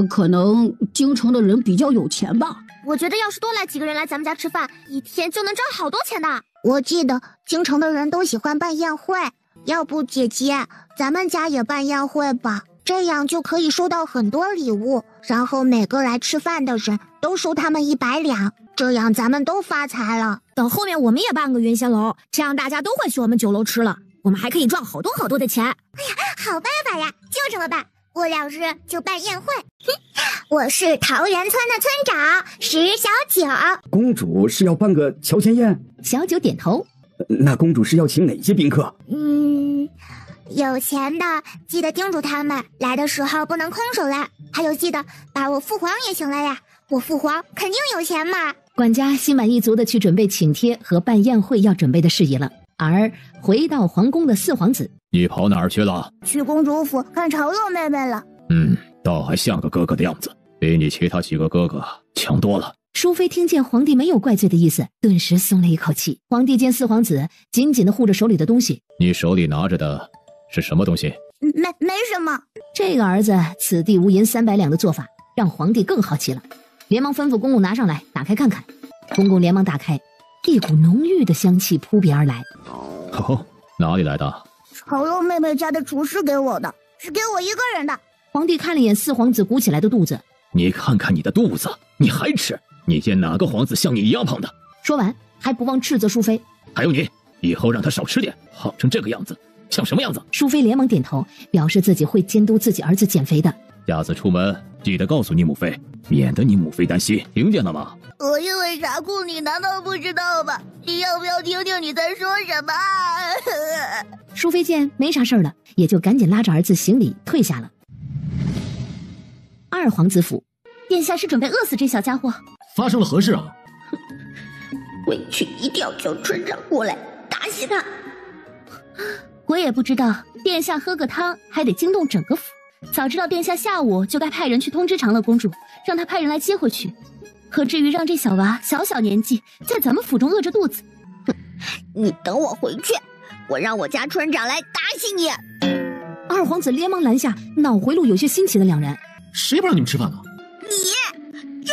可能京城的人比较有钱吧。我觉得要是多来几个人来咱们家吃饭，一天就能赚好多钱的。我记得京城的人都喜欢办宴会，要不姐姐，咱们家也办宴会吧，这样就可以收到很多礼物，然后每个来吃饭的人都收他们100两，这样咱们都发财了。等后面我们也办个云仙楼，这样大家都会去我们酒楼吃了，我们还可以赚好多好多的钱。哎呀，好办法呀，就这么办，过2日就办宴会。我是桃源村的村长石小九。公主是要办个乔迁宴？小九点头。那公主是要请哪些宾客？有钱的记得叮嘱他们来的时候不能空手来，还有记得把我父皇也请来呀，我父皇肯定有钱嘛。管家心满意足的去准备请帖和办宴会要准备的事宜了。而回到皇宫的四皇子，你跑哪儿去了？去公主府看长乐妹妹了。倒还像个哥哥的样子，比你其他几个哥哥强多了。淑妃听见皇帝没有怪罪的意思，顿时松了一口气。皇帝见四皇子紧紧地护着手里的东西，你手里拿着的是什么东西？没什么。这个儿子此地无银300两的做法，让皇帝更好奇了，连忙吩咐公公拿上来，打开看看。公公连忙打开，一股浓郁的香气扑鼻而来。哪里来的？长乐妹妹家的厨师给我的，是给我一个人的。皇帝看了眼四皇子鼓起来的肚子，你看看你的肚子，你还吃？你见哪个皇子像你一样胖的？说完还不忘斥责淑妃，还有你，以后让他少吃点，胖成这个样子像什么样子？淑妃连忙点头，表示自己会监督自己儿子减肥的。下次出门记得告诉你母妃，免得你母妃担心，听见了吗？我因为傻哭，你难道不知道吗？你要不要听听你在说什么？淑妃见没啥事了，也就赶紧拉着儿子行礼退下了。二皇子府，殿下是准备饿死这小家伙？发生了何事啊？回去一定要叫村长过来打死他。我也不知道，殿下喝个汤还得惊动整个府。早知道殿下下午就该派人去通知长乐公主，让她派人来接回去。可至于让这小娃小年纪在咱们府中饿着肚子，你等我回去，我让我家村长来打死你。二皇子连忙拦下脑回路有些新奇的两人。谁不让你们吃饭了？你就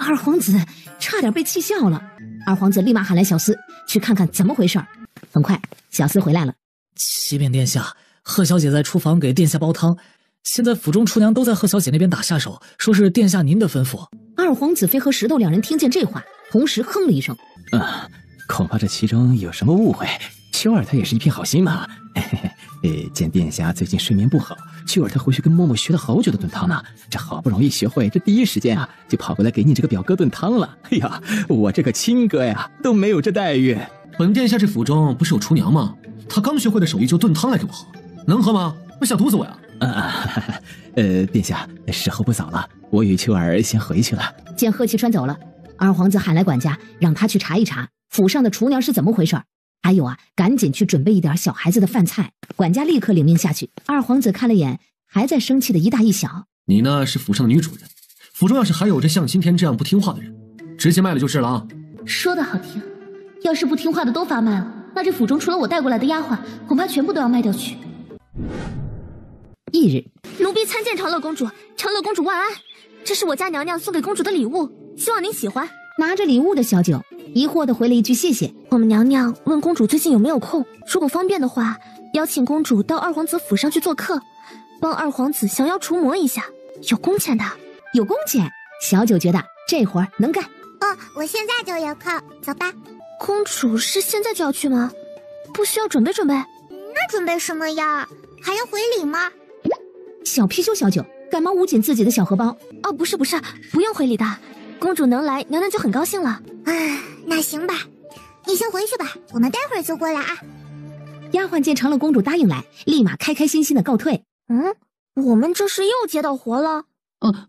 二皇子差点被气笑了。二皇子立马喊来小厮，去看看怎么回事。很快，小厮回来了。启禀殿下，贺小姐在厨房给殿下煲汤，现在府中厨娘都在贺小姐那边打下手，说是殿下您的吩咐。二皇子妃和石头两人听见这话，同时哼了一声。恐怕这其中有什么误会。秋儿她也是一片好心嘛。见殿下最近睡眠不好，秋儿她回去跟嬷嬷学了好久的炖汤呢，这好不容易学会，这第一时间啊就跑过来给你这个表哥炖汤了。哎呀，我这个亲哥呀都没有这待遇。本殿下这府中不是有厨娘吗？她刚学会的手艺就炖汤来给我喝，能喝吗？我想毒死我呀！殿下，时候不早了，我与秋儿先回去了。见贺其川走了，二皇子喊来管家，让他去查一查府上的厨娘是怎么回事。还有啊，赶紧去准备一点小孩子的饭菜。管家立刻领命下去。二皇子看了眼还在生气的一大一小，你呢是府上的女主人，府中要是还有这像今天这样不听话的人，直接卖了就是了啊。说的好听，要是不听话的都发卖了，那这府中除了我带过来的丫鬟，恐怕全部都要卖掉去。翌日，奴婢参见长乐公主，长乐公主万安。这是我家娘娘送给公主的礼物，希望您喜欢。拿着礼物的小九疑惑地回了一句谢谢。我们娘娘问公主最近有没有空，如果方便的话，邀请公主到二皇子府上去做客，帮二皇子降妖除魔一下，有工钱的。有工钱？小九觉得这活儿能干。我现在就有空，走吧。公主是现在就要去吗？不需要准备准备？那准备什么呀？还要回礼吗？小貔貅小九赶忙捂紧自己的小荷包。不是，不用回礼的。公主能来，娘娘就很高兴了。那行吧，你先回去吧，我们待会儿就过来啊。丫鬟见长乐公主答应来，立马开开心心的告退。我们这是又接到活了？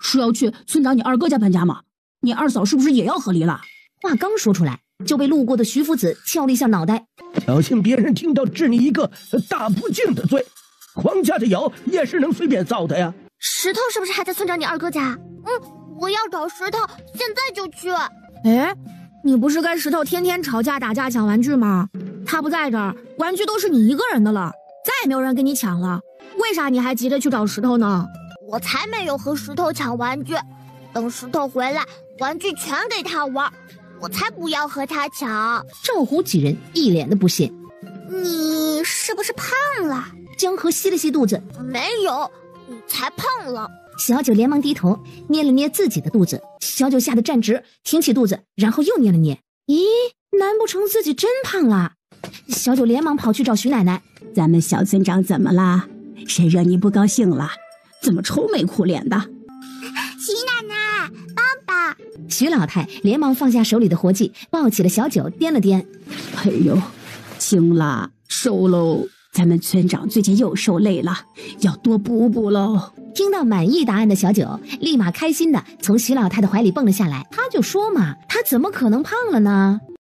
是要去村长你二哥家搬家吗？你二嫂是不是也要和离了？话刚说出来，就被路过的徐夫子敲了一下脑袋。小心别人听到治你一个大不敬的罪，皇家的窑也是能随便造的呀。石头是不是还在村长你二哥家？我要找石头，现在就去。你不是跟石头天天吵架打架抢玩具吗？他不在这儿，玩具都是你一个人的了，再也没有人跟你抢了。为啥你还急着去找石头呢？我才没有和石头抢玩具，等石头回来，玩具全给他玩，我才不要和他抢。赵虎几人一脸的不屑。你是不是胖了？江河吸了吸肚子，没有，你才胖了。小九连忙低头捏了捏自己的肚子，小九吓得站直，挺起肚子，然后又捏了捏。咦，难不成自己真胖了？小九连忙跑去找徐奶奶。咱们小村长怎么了？谁惹你不高兴了？怎么愁眉苦脸的？徐奶奶，帮帮！徐老太连忙放下手里的活计，抱起了小九，掂了掂。哎呦，轻了，瘦喽。咱们村长最近又瘦累了，要多补补喽。听到满意答案的小九立马开心的从徐老太的怀里蹦了下来。他就说嘛，他怎么可能胖了呢？